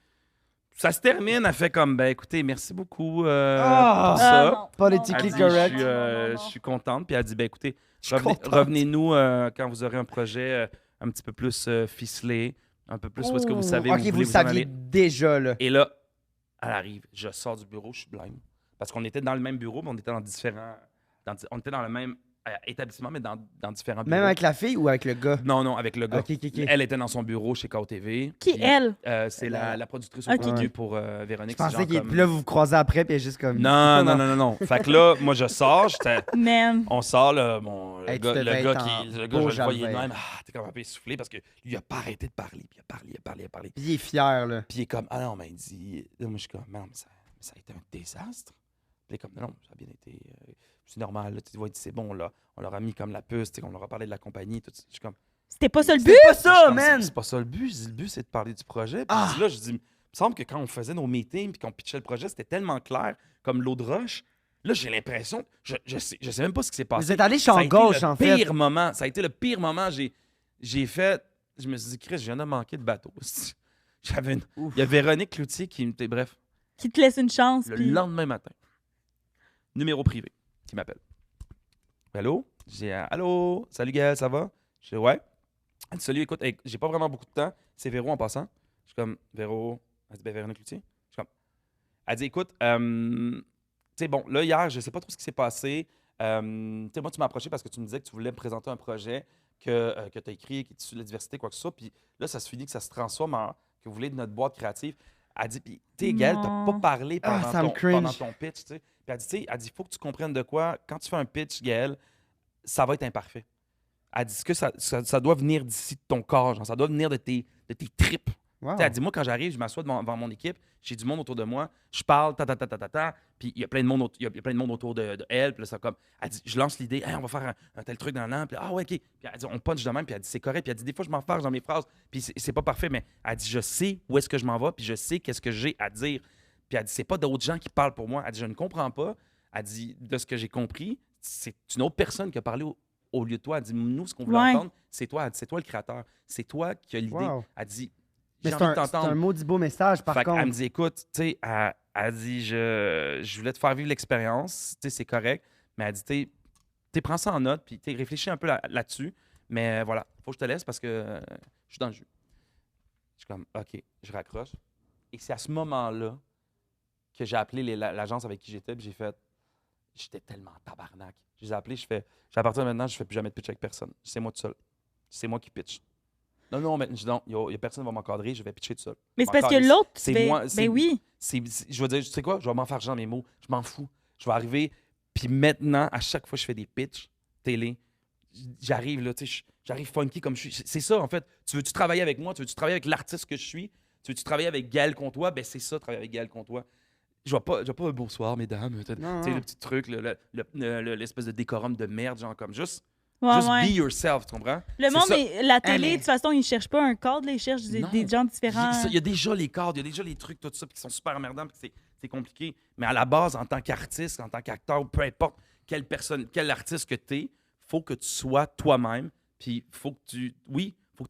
ça se termine, elle fait comme, ben écoutez, merci beaucoup pour Ah, ça. non, Politically Elle dit, correct. je suis contente. Puis elle dit, ben écoutez, suis contente. revenez-nous quand vous aurez un projet un petit peu plus ficelé, un peu plus où est-ce que vous savez où Ok, vous vous voulez le vous en saviez aller. déjà, là. Et là, elle arrive, je sors du bureau, je suis blême. Parce qu'on était dans le même bureau, mais on était dans différents... on était dans le même établissement, mais dans différents bureaux. Même avec la fille ou avec le gars? Non, avec le gars. Ok. Elle était dans son bureau chez KOTV. Qui, puis, elle? c'est la productrice au Ok. contenu pour Véronique. Je c'est pensais genre qu'il. comme- Puis là, vous vous croisez après, puis il est juste comme. Non. Fait que là, moi, je sors. Man. On sort, là, bon, le Hey, tu gars, devais le gars être qui... en Le gars, beau je le voyais de Jalbert. même. T'es comme un peu essoufflé parce que lui, il a pas arrêté de parler. Puis il a parlé. Puis il est fier, là. Puis il est comme, ah non, mais il dit... Là, moi, je suis comme, man, ça a été un désastre. Puis il est comme, non, ça a bien été... c'est normal, là, tu vois, il dit, c'est bon, là. On leur a mis comme la puce, tu sais, on leur a parlé de la compagnie, tout ça. Je suis comme... C'était pas ça le C'est but? pas Je ça, suis comme, man! C'est pas ça le but. Je dis, le but, c'est de parler du projet. Puis Ah! je dis, là, je dis, il me semble que quand on faisait nos meetings puis qu'on pitchait le projet, c'était tellement clair, comme l'eau de roche. Là, j'ai l'impression, je sais même pas ce qui s'est passé. Vous êtes allé Ça a champ été gauche, le en fait. pire moment. Ça a été le pire moment. J'ai fait, je me suis dit, Chris, je viens de manquer de bateau. J'avais une... Ouf. Il y a Véronique Cloutier qui me... Bref, Qui te laisse une chance. le puis- lendemain matin, numéro privé, qui m'appelle. Allô? J'ai allô? Salut Gaël, ça va? Je dis ouais. Elle dit salut, écoute, hey, j'ai pas vraiment beaucoup de temps. C'est Véro en passant. Je suis comme Véro. Elle dit ben Véronique Cloutier. Je suis comme. Elle dit écoute, tu sais, bon, là, hier, je sais pas trop ce qui s'est passé. Tu sais, moi, tu m'as approché parce que tu me disais que tu voulais me présenter un projet que tu as écrit, qui est issu de la diversité, quoi que ce soit. Puis là, ça se finit que ça se transforme en que vous voulez de notre boîte créative. Elle dit, puis, tu sais, Gaël, t'as Non. pas parlé Ah, ça me pendant cringe. ton pitch, tu sais. Puis elle dit, tu sais, elle dit, il faut que tu comprennes de quoi. Quand tu fais un pitch, Gaël, ça va être imparfait. Elle dit que ça doit venir d'ici de ton corps, genre, ça doit venir de tes tripes. Wow. Tu sais, elle dit, moi, quand j'arrive, je m'assois devant mon équipe, j'ai du monde autour de moi, je parle, puis il y a plein de monde, il y a plein de monde autour de elle, puis là, ça comme, elle dit, je lance l'idée, hey, on va faire un tel truc dans l'an, puis ah ouais, ok, puis elle dit, on punch de même, puis elle dit, c'est correct, puis elle dit, des fois, je m'en farge dans mes phrases, puis c'est pas parfait, mais elle dit, je sais où est-ce que je m'en vais, puis je sais qu'est-ce que j'ai à dire, puis elle dit, c'est pas d'autres gens qui parlent pour moi, elle dit, je ne comprends pas, elle dit, de ce que j'ai compris, c'est une autre personne qui a parlé au lieu de toi, elle dit, nous, ce qu'on voulait Ouais. entendre, c'est toi, elle dit, c'est toi le créateur, c'est toi qui as l'idée, Wow. elle dit, Mais j'ai c'est envie de un, c'est t'entendre. un maudit beau message, par Fait contre. Elle me dit, écoute, tu sais, elle dit, je voulais te faire vivre l'expérience, tu sais, c'est correct, mais elle dit, tu sais, prends ça en note, puis tu sais, réfléchis un peu là-dessus, Mais voilà, faut que je te laisse parce que je suis dans le jus. Je suis comme, OK, je raccroche. Et c'est à ce moment-là que j'ai appelé l'agence avec qui j'étais, puis j'ai fait, j'étais tellement tabarnak. Je les ai appelés, à partir de maintenant, je fais plus jamais de pitch avec personne. C'est moi tout seul. C'est moi qui pitch. Non, mais non, il y a personne qui va m'encadrer, je vais pitcher tout seul. Mais c'est parce que l'autre, tu fais... Ben oui. Je vais dire, tu sais quoi, je vais m'en faire genre mes mots, je m'en fous. Je vais arriver, puis maintenant, à chaque fois que je fais des pitchs télé, j'arrive là, tu sais, j'arrive funky comme je suis. C'est ça, en fait. Tu veux-tu travailler avec moi? Tu veux-tu travailler avec l'artiste que je suis? Tu veux-tu travailler avec Gaël Comtois? Ben c'est ça, travailler avec Gaël Comtois. Je vois pas un bonsoir, mesdames. Tu sais, le petit truc, l'espèce de décorum de merde, genre comme juste be yourself, tu comprends? Le monde, la télé, de toute façon, ils cherchent pas un cadre, là, ils cherchent des gens différents. Il y a déjà les cadres, il y a déjà les trucs, tout ça, qui sont super emmerdants, puis c'est compliqué. Mais à la base, en tant qu'artiste, en tant qu'acteur, peu importe quel artiste que t'es, faut que tu sois toi-même, puis faut que tu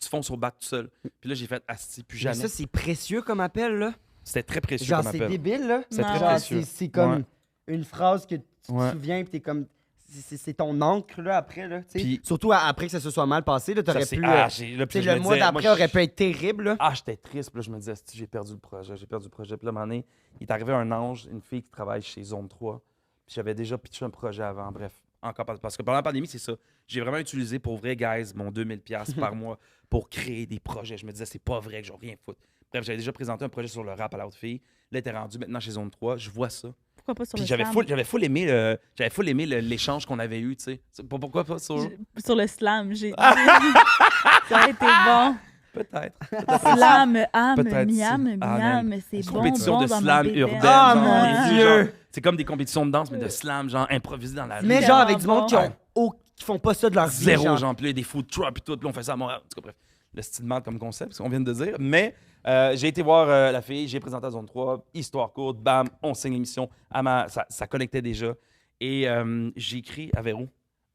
fonces au bac tout seul. Puis là, j'ai fait asti, plus jamais. Mais ça, c'est précieux comme appel, là. C'était très précieux genre, comme appel. C'est débile, là. C'est très genre, précieux. C'est comme une phrase que tu te Ouais. souviens, puis t'es comme... C'est ton encre, là, après, là. Puis- Surtout après que ça se soit mal passé, là, t'aurais pu... là, tu puis sais, je le me mois disais, d'après moi, aurait pu être terrible, là. Ah, j'étais triste. Puis là, je me disais, asti, j'ai perdu le projet. Puis là, à un moment donné, il est arrivé un ange, une fille qui travaille chez Zone 3. Puis j'avais déjà pitché un projet avant. Bref, encore parce que pendant la pandémie, c'est ça. J'ai vraiment utilisé pour vrai, guys, mon 2000$ par mois pour créer des projets. Je me disais, c'est pas vrai que je vais rien foutre. Bref, j'avais déjà présenté un projet sur le rap à l'autre fille. Là, t'es rendu maintenant chez Zone 3. Je vois ça. Pourquoi pas sur Puis le j'avais slam? full aimé l'échange qu'on avait eu, tu sais. Pourquoi pas sur... Sur le slam, j'ai... Ça a été bon. Peut-être. Slam, âme, Peut-être miam, si. Ah, miam, man. c'est Une bon, compétition bon de dans slam ma bédaine. urbaine. Ah, genre, mon les- Dieu! genre, c'est comme des compétitions de danse, mais de slam, genre improvisé dans la rue. Mais C'est genre tellement avec du monde bon. qui font pas ça de leur vie, Zéro, genre. genre, puis là, des food trucks et tout, puis on fait ça à Montréal. En tout cas, bref, le style mal comme concept, ce qu'on vient de dire. Mais j'ai été voir la fille, j'ai présenté à Zone 3, histoire courte, bam, on signe l'émission. Ça connectait déjà. Et j'ai écrit à Véro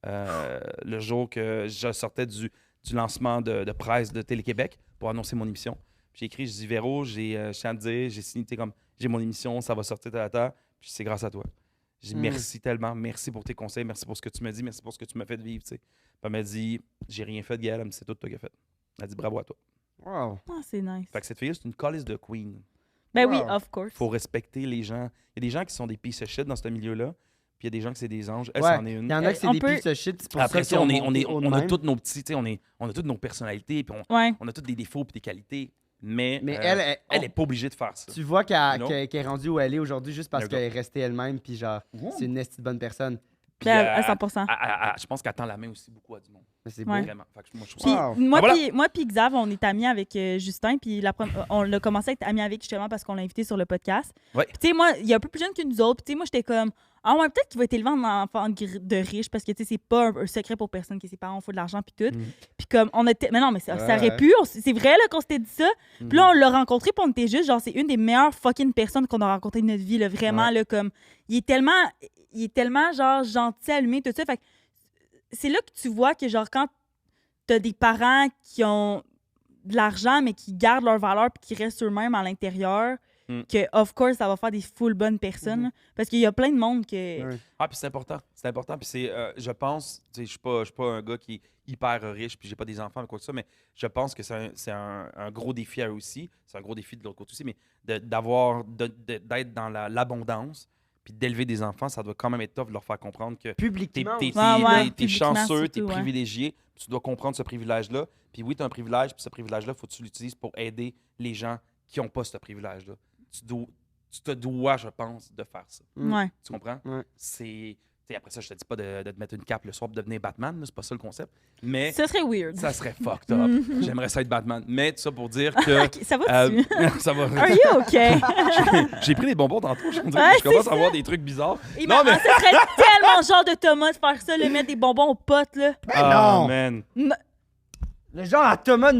le jour que je sortais du lancement de presse de Télé-Québec pour annoncer mon émission. J'ai écrit, je dis Véro, je tiens à te dire, j'ai signé, comme j'ai mon émission, ça va sortir puis c'est grâce à toi. J'ai dit merci tellement, merci pour tes conseils, merci pour ce que tu m'as dit, merci pour ce que tu m'as fait vivre. Puis elle m'a dit, j'ai rien fait de Gaël, elle me dit, c'est tout toi qui as fait. Elle a dit bravo à toi. Wow. Ah, c'est nice. Fait que cette fille-là, c'est une calice de queen. Ben oui, Wow. of course. Faut respecter les gens. Il y a des gens qui sont des pieces of shit dans ce milieu-là, puis il y a des gens qui c'est des anges. Elle, Ouais, c'en est une. il y en a qui c'est On des peut- pieces de shit, c'est pour Après ça ça, qu'ils on a toutes nos petits, tu sais, on a toutes nos personnalités, puis Ouais. on a toutes des défauts puis des qualités. Mais Mais elle est pas obligée de faire ça. Tu vois Non. qu'elle est rendue où elle est aujourd'hui juste parce There you qu'elle est restée elle-même, puis genre, c'est une esti de bonne personne. Puis, Ben, à 100%. je pense qu'elle tend la main aussi beaucoup à du monde. Mais c'est Ouais. beau. Vraiment. Fait que moi, je trouve Puis ça. Wow. moi, Ah, voilà. moi puis Xav, on est amis avec Justin, puis on l'a commencé à être amis avec justement parce qu'on l'a invité sur le podcast. Ouais. Puis tu sais, moi, il est un peu plus jeune que nous autres. Puis tu sais, moi, j'étais comme, ah ouais, peut-être qu'il va être élevé en enfant de riche parce que tu sais, c'est pas un secret pour personne que ses parents font de l'argent puis tout. Puis comme, on était, mais non, mais ça aurait pu, c'est vrai là qu'on s'était dit ça. Puis là, on l'a rencontré, puis on était juste, genre, c'est une des meilleures fucking personnes qu'on a rencontrées de notre vie, là, vraiment, là, comme, il est tellement, genre, gentil, allumé, tout ça. Fait que c'est là que tu vois que, genre, quand t'as des parents qui ont de l'argent, mais qui gardent leur valeur puis qui restent eux-mêmes à l'intérieur, que, of course, ça va faire des full bonnes personnes. là. Parce qu'il y a plein de monde que... Ouais. Ah, puis c'est important. C'est important. Puis c'est, je pense, tu sais, je suis pas un gars qui est hyper riche, puis j'ai pas des enfants ou quoi que ça, mais je pense que c'est un gros défi à eux aussi. C'est un gros défi de l'autre côté aussi, mais d'être dans l'abondance, puis d'élever des enfants, ça doit quand même être tough de leur faire comprendre que Publiquement. t'es aussi. Ouais, publiquement, chanceux, t'es surtout, ouais. privilégié, puis tu dois comprendre ce privilège-là. Puis oui, t'as un privilège, puis ce privilège-là, faut que tu l'utilises pour aider les gens qui n'ont pas ce privilège-là. Tu te dois, je pense, de faire ça. Ouais. Tu comprends? Ouais. C'est... t'sais, après ça, je te dis pas de te mettre une cape le soir pour devenir Batman, là, c'est pas ça le concept. Mais Ça serait weird. ça serait fucked up. J'aimerais ça être Batman. Mais tout ça pour dire que... Ok, ça va-tu? ça va. Are you okay? J'ai pris des bonbons tantôt. Je, Ouais, je commence c'est à avoir des trucs bizarres. Non, mais... Ça serait tellement genre de Thomas de faire ça, le mettre des bonbons aux potes, là. Ah, non. man. Le genre à Thomas de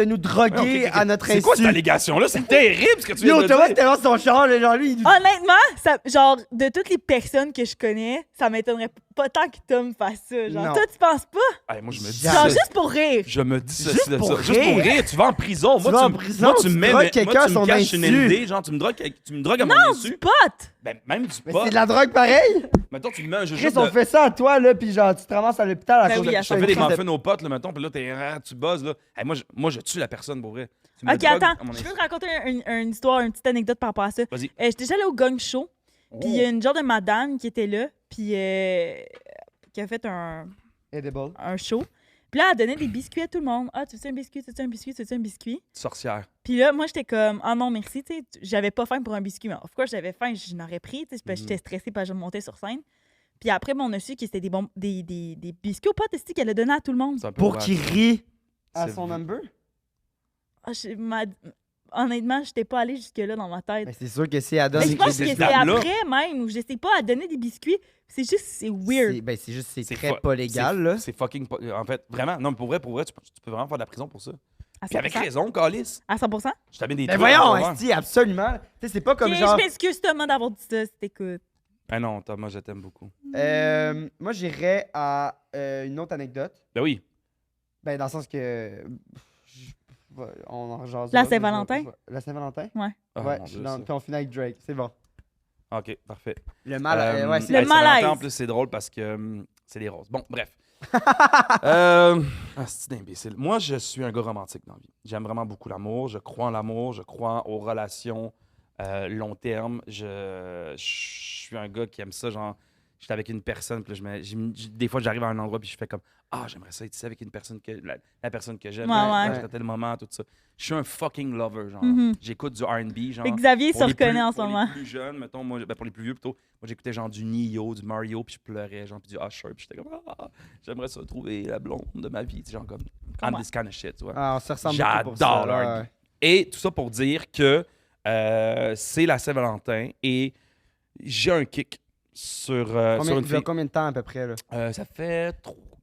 nous droguer à notre C'est quoi insu. cette allégation-là? C'est terrible ce que tu viens Yo, de Thomas, dire. c'était dans son char, là, genre lui, il... Honnêtement, genre, de toutes les personnes que je connais, ça m'étonnerait pas tant que Tom fasse ça. Genre, Non. toi, tu penses pas? Hey, moi, je me dis Genre, Genre, ça. juste pour rire. Je me dis ça. Juste pour Juste pour rire. rire. Tu vas en prison. Tu vas en prison, tu drogues quelqu'un à tu son me caches une insu. ND, genre, tu me drogues à mon Non, insu. du pot! Ben, même du Mais pot. c'est de la drogue pareil! Mettons, tu me mets un jeu Chris, on fait ça à toi, là, pis genre, tu te ramasses à l'hôpital à Ben cause oui, de à Je chaque te fais des fois. muffins aux potes, là, mettons, puis là, tu buzzes, là. Hey, moi, je tue la personne, pour vrai. Tu me Ok, drogues attends. à mon Je insu. peux te raconter une histoire, une petite anecdote par rapport à ça. Vas-y. J'étais déjà allée au Gong Show, puis il y a une genre de madame qui était là, puis qui a fait un Edible. show. Puis là, elle donnait des biscuits à tout le monde. Ah, tu veux un biscuit, tu veux un biscuit, tu veux un biscuit? Sorcière. Puis là, moi, j'étais comme, ah non, merci, tu sais, j'avais pas faim pour un biscuit. Mais of course, j'avais faim, je n'aurais pris, tu sais, parce que j'étais stressée parce que je montais sur scène. Puis après, on a su que c'était des biscuits aux potes qu'elle a donné à tout le monde. C'est un peu Pour vache. qu'il rie à C'est son vrai. number? Ah, honnêtement, j'étais pas allée jusque-là dans ma tête. Mais c'est sûr que si elle donne Mais je des pense que biscuits, c'est dames-là. après même, où je sais pas, à donner des biscuits. C'est juste, c'est weird. c'est juste, c'est C'est très fa- pas légal, c'est- là. C'est fucking pas. En fait, vraiment. Non, mais pour vrai, tu peux vraiment faire de la prison pour ça. À Puis avec 100%. raison, Calis. À 100%? Je t'amène des Mais trucs. voyons, à voir. esti, absolument. Tu sais, c'est pas comme Ok, genre. je m'excuse Thomas d'avoir dit ça, si t'écoutes. Ah non, Thomas, je t'aime beaucoup. Moi, j'irais à une autre anecdote. Ben oui. Ben, dans le sens que. On en jase. La là, Saint-Valentin? La Saint-Valentin? Ah, Ouais, mon je suis Dieu, dans. ça. Puis on finit avec Drake. C'est bon. Ok, parfait. Le mal. Ouais, c'est. Le hey, Saint-Valentin, malaise. En plus, c'est drôle parce que c'est des roses. Bon, bref. C'est imbécile. Moi, je suis un gars romantique dans la vie. J'aime vraiment beaucoup l'amour. Je crois en l'amour. Je crois aux relations long terme. Je suis un gars qui aime ça. Genre, j'étais avec une personne. Puis là, des fois, j'arrive à un endroit. Puis je fais comme ah, j'aimerais ça être ici avec une personne que la personne que j'aime. Ouais, ouais. À tel moment, tout ça. Je suis un fucking lover. Genre, Mhm. j'écoute du R&B. Genre, Fait que Xavier se pour les reconnaît plus- en ce pour moment. les plus jeunes, mettons, moi, ben pour les plus vieux plutôt, moi j'écoutais genre du Neo, du Mario, puis je pleurais, genre, puis du Usher, puis j'étais comme, ah, j'aimerais ça trouver la blonde de ma vie, tu sais, genre comme, I'm Comment? this kind of shit, tu vois. Ah, on se ressemble beaucoup pour ça. J'adore là, R&B. ouais. Et tout ça pour dire que c'est la Saint-Valentin et j'ai un kick sur une Il y a fille. combien de temps à peu près, là? Ça fait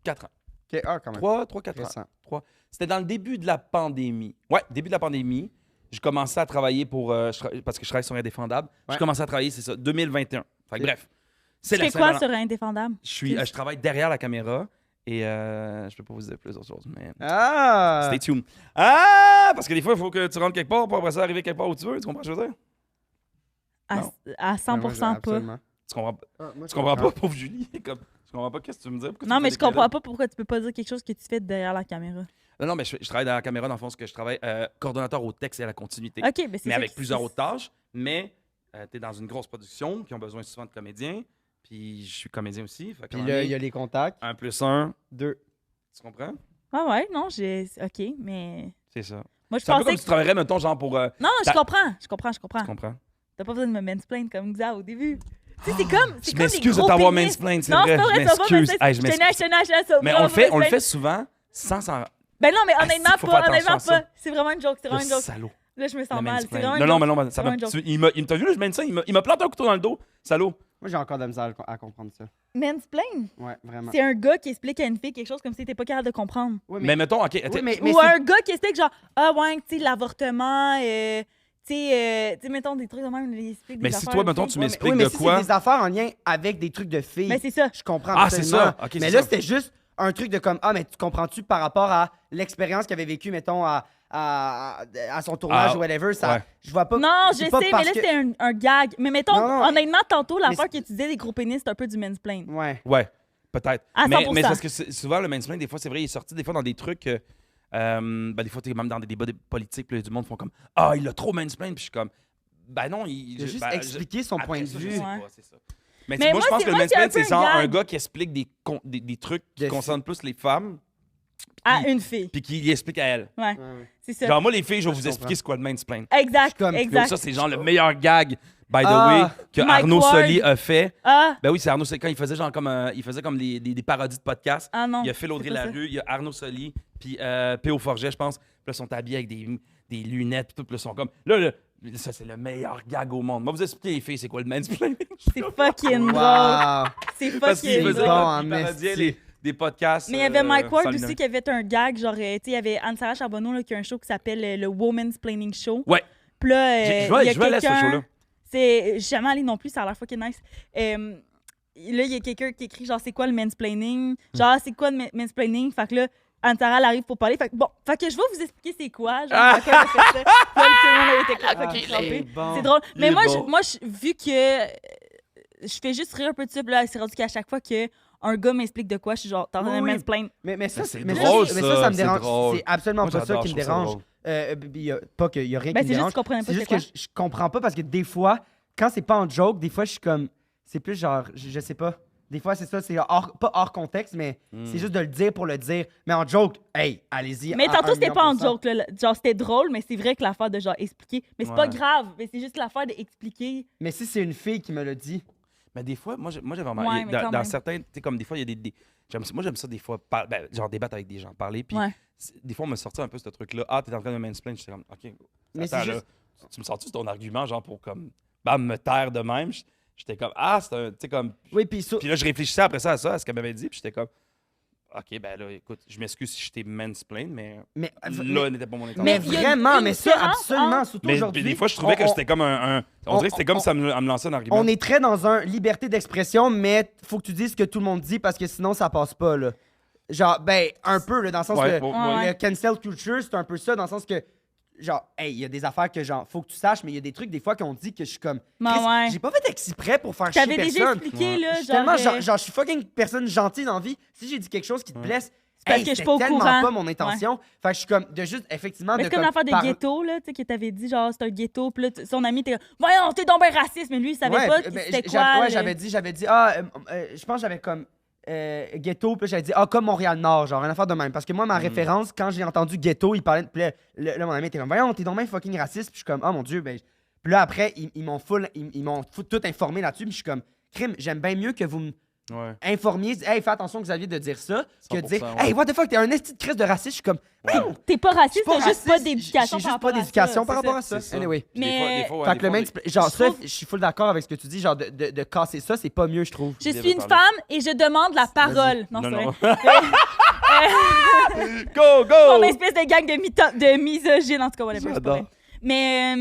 4 ans. Ok, ah, quand même. 3-4 ans. Récent. C'était dans le début de la pandémie. Ouais, début de la pandémie. Je commençais à travailler pour. Parce que je travaille sur Indéfendable. Ouais. Je commençais à travailler, c'est ça, 2021. Fait que Ok. bref. C'est Tu la fais quoi Saint-Valentin. sur Indéfendable? Je travaille derrière la caméra et je peux pas vous dire plusieurs choses, mais. Ah! Stay tuned. Ah! Parce que des fois, il faut que tu rentres quelque part pour après ça arriver quelque part où tu veux. Tu comprends ce que je veux dire? Non. À 100% Ouais, moi, pas. absolument. Tu comprends, Ah, moi, tu comprends pas, pauvre Julie? Comme, je comprends pas qu'est-ce que tu veux me dire. Pourquoi tu Non, me mais fais je des comprends câlins? pas pourquoi tu peux pas dire quelque chose que tu fais derrière la caméra. Non, mais je travaille derrière la caméra dans le fond, parce que je travaille coordonnateur au texte et à la continuité. OK, mais c'est Mais ça avec qui- plusieurs autres tâches. Mais tu es dans une grosse production qui ont besoin souvent de comédiens. Puis je suis comédien aussi. Fait qu'à un Puis moment là, il donné, y a les contacts. 1 + 1, 2. tu comprends? Ah ouais, non, OK, mais... C'est ça. Moi, je C'est un peu pensais comme si tu travaillerais, mettons, genre pour... Non, je ta- comprends. Tu comprends? T'as pas besoin de me mansplain comme Xa au début. Tu sais, c'est comme... Je m'excuse de gros t'avoir pénis. mansplain, c'est Non, vrai. c'est pas vrai, Je ça va pas m'excuse. mansplain. Hey, je m'excuse. Je tenais ça. Mais Bravo, on le mansplain. fait souvent sans s'en... Ben non, mais honnêtement, faut faire pas. Honnêtement, attention à ça. pas. C'est vraiment une joke. C'est Le vraiment une joke. salaud. Là, je me Le sens mal. C'est mansplain. vraiment une Non, joke. non, mais ça C'est vraiment m'a... une joke. Il t'a vu, là, je mène ça? Il m'a planté un couteau dans le dos. Salaud. Moi, j'ai encore de la misère à comprendre ça. Mansplain, Ouais, vraiment. c'est un gars qui explique à une fille quelque chose comme si t'es pas capable de comprendre. Ouais, Mais mettons, OK, Oui, mais Ou c'est- un gars qui explique genre, ah ouais, tu sais, l'avortement, tu sais, mettons des trucs de même, il explique des Mais si affaires, toi, mettons, tu sais. tu Ouais, m'expliques mais de si quoi... c'est des affaires en lien avec des trucs de filles, Mais c'est ça. je comprends Ah, c'est absolument. ça. Ok, mais c'est là, ça. c'était juste un truc de comme, ah, mais tu comprends-tu par rapport à l'expérience qu'il avait vécue, mettons, à son tournage Ah, ou whatever, ça, ouais. je vois pas. Non, je c'est sais, pas mais parce là, que- c'était un gag. Mais mettons, Non, non, honnêtement, tantôt, mais l'affaire que tu disais des gros pénis, c'est un peu du mansplain. Ouais. Ouais, peut-être. À Mais 100%. c'est parce que souvent, le mansplain, des fois, c'est vrai, il est sorti des fois dans des trucs... ben, des fois, tu es même dans des débats politiques, puis là, du monde font comme « Ah, il a trop mansplain », puis je suis comme « Ben non, Il a juste ben, expliqué son après point de ça, je vue. sais Ouais. pas, c'est ça. Mais, Mais moi, moi, je pense c'est- que le moi, c'est mansplain, un peu c'est un genre un gag. gars qui explique des trucs qui De- concernent plus les femmes, À une fille. puis qui y explique à elle. Ouais, Ouais, ouais. c'est ça. Genre, moi, les filles, je vais Je vous comprends. expliquer c'est quoi le mansplain. Exact, comme- Donc, exact. ça, c'est genre le meilleur gag, by the Ah, way, que Mike Arnaud Ward. Soli a fait. Ah, Ben oui, c'est Arnaud Soli. Quand il faisait genre comme il faisait comme des parodies de podcasts. ah non. Il y a Phil Audrey c'est pas ça. Larue, il y a Arnaud Soli, puis P.O. Forget, je pense. Puis là, ils sont habillés avec des lunettes, puis tout. Puis là, ils sont comme. Là, ça, c'est le meilleur gag au monde. Moi, vous expliquer, les filles, c'est quoi le mansplaining? C'est fucking drôle. Wow. C'est Parce qu'il fucking faisait bon, drôle. en il parodiait esti. des podcasts. Mais il y avait Mike Ward sans aussi lunettes. qui avait fait un gag, genre, tu sais, il y avait Anne-Sarah Charbonneau là, qui a un show qui s'appelle le Woman's Planning Show. Ouais. Puis là, Je il y a vais aller à ce quelqu'un- show-là. C'est... Je suis jamais allée non plus, ça a l'air fucking nice. Il là, il y a quelqu'un qui écrit genre, c'est quoi le mansplaining? Genre, c'est quoi le mansplaining? Fait que là, Anne-Sarah, elle arrive pour parler. Fait que bon, fait que je vais vous expliquer c'est quoi. Genre, fait qu'elle a fait ça. Puis là, tout le monde a été crampé. bon. C'est drôle. Il Mais est moi, bon. vu que je fais juste rire un peu de ça, puis là, c'est rendu qu'à chaque fois qu'un gars m'explique de quoi, je suis genre, t'es en train de Oui. mansplain. Mais ça, c'est mais drôle, mais ça me c'est dérange. drôle. C'est absolument Moi, pas ça j'adore, qui me je trouve ça dérange. Pas qu'il y a rien Ben, qui c'est me juste dérange. que tu comprenais pas C'est c'est juste quoi. que je comprends pas parce que des fois, quand c'est pas en joke, des fois, je suis comme. C'est plus genre. Je sais pas. Des fois, c'est ça. C'est pas hors contexte, mais c'est juste de le dire pour le dire. Mais en joke, hey, allez-y. Mais à tantôt, 1 c'était million pas en %. joke. Là. Genre, c'était drôle, mais c'est vrai que l'affaire de genre expliquer. Mais c'est pas Ouais. grave. Mais c'est juste l'affaire d'expliquer. Mais si c'est une fille qui me le dit. Mais des fois, moi, j'avais remarqué, Ouais, mais quand dans même. certains, tu sais, comme des fois, il y a des moi, j'aime ça des fois, genre débattre avec des gens, parler, puis Ouais. des fois, on me sortait un peu ce truc-là. Ah, t'es en train de mansplain, j'étais comme, OK, Mais attends, c'est là, juste- tu me sortis ton argument, genre, pour comme, bam, me taire de même. J'étais comme, ah, c'est un, tu sais, comme... Oui, puis ça. Puis là, je réfléchissais après ça à ça, à ce qu'elle m'avait dit, puis j'étais comme, OK, ben là, écoute, je m'excuse si je t'ai mansplain, mais Mais, là, n'était pas mon intention. mais Mais il y a vraiment, une mais ça, différence absolument. entre- Surtout Mais aujourd'hui. des fois, je trouvais que c'était comme on dirait que c'était comme ça me lançait un argument. On est très dans un liberté d'expression, mais faut que tu dises ce que tout le monde dit parce que sinon ça passe pas là. Genre ben un peu là, dans le sens Ouais, que ouais. le cancel culture c'est un peu ça dans le sens que genre hey il y a des affaires que genre faut que tu saches mais il y a des trucs des fois qu'on dit que je suis comme Ben Chris, ouais. j'ai pas fait exprès pour faire chier T'avais déjà personne. expliqué, Ouais. là, Je suis genre... tellement genre je suis fucking personne gentille dans la vie. Si j'ai dit quelque chose qui te blesse, parce hey, que je suis c'était pas au tellement courant. pas mon intention. Fait que je suis comme de juste effectivement Mais de c'est comme l'affaire de par- ghetto, là, tu sais, que t'avais dit, genre, c'est un ghetto, puis là, son ami était comme, voyons, t'es donc ben raciste, mais lui, il savait Ouais, pas ben, c'était j'a- quoi. ouais, le- j'avais dit je pense que j'avais comme ghetto, puis là, j'avais dit comme Montréal-Nord, genre, une affaire de même. Parce que moi, ma référence, quand j'ai entendu ghetto, il parlait, puis là, mon ami était comme, voyons, t'es donc bien fucking raciste, puis je suis comme, oh mon dieu, ben. Puis là, après, ils m'ont tout informé là-dessus, puis je suis comme, crime, j'aime bien mieux que vous me Ouais. informiez, hey, fais attention, Xavier, de dire ça, que de 100%, dire, ouais. hey, what the fuck, t'es un esti de crise de raciste, je suis comme, T'es pas raciste, je suis t'as juste pas raciste, d'éducation j'ai par juste rapport pas à d'éducation ça, par c'est rapport à C'est ça. Anyway. Puis des fois- Mais- des fois, ouais, Fait des que le fois, mansplain- genre, je ça, trouve- je suis full d'accord avec ce que tu dis, genre, de casser ça, c'est pas mieux, je trouve. Je Bien suis une parlé. femme et je demande la parole. Non, c'est Non, vrai. Go, Mon go! espèce de gang de misogyne, en tout cas, whatever, c'est pas J'adore. vrai. Mais,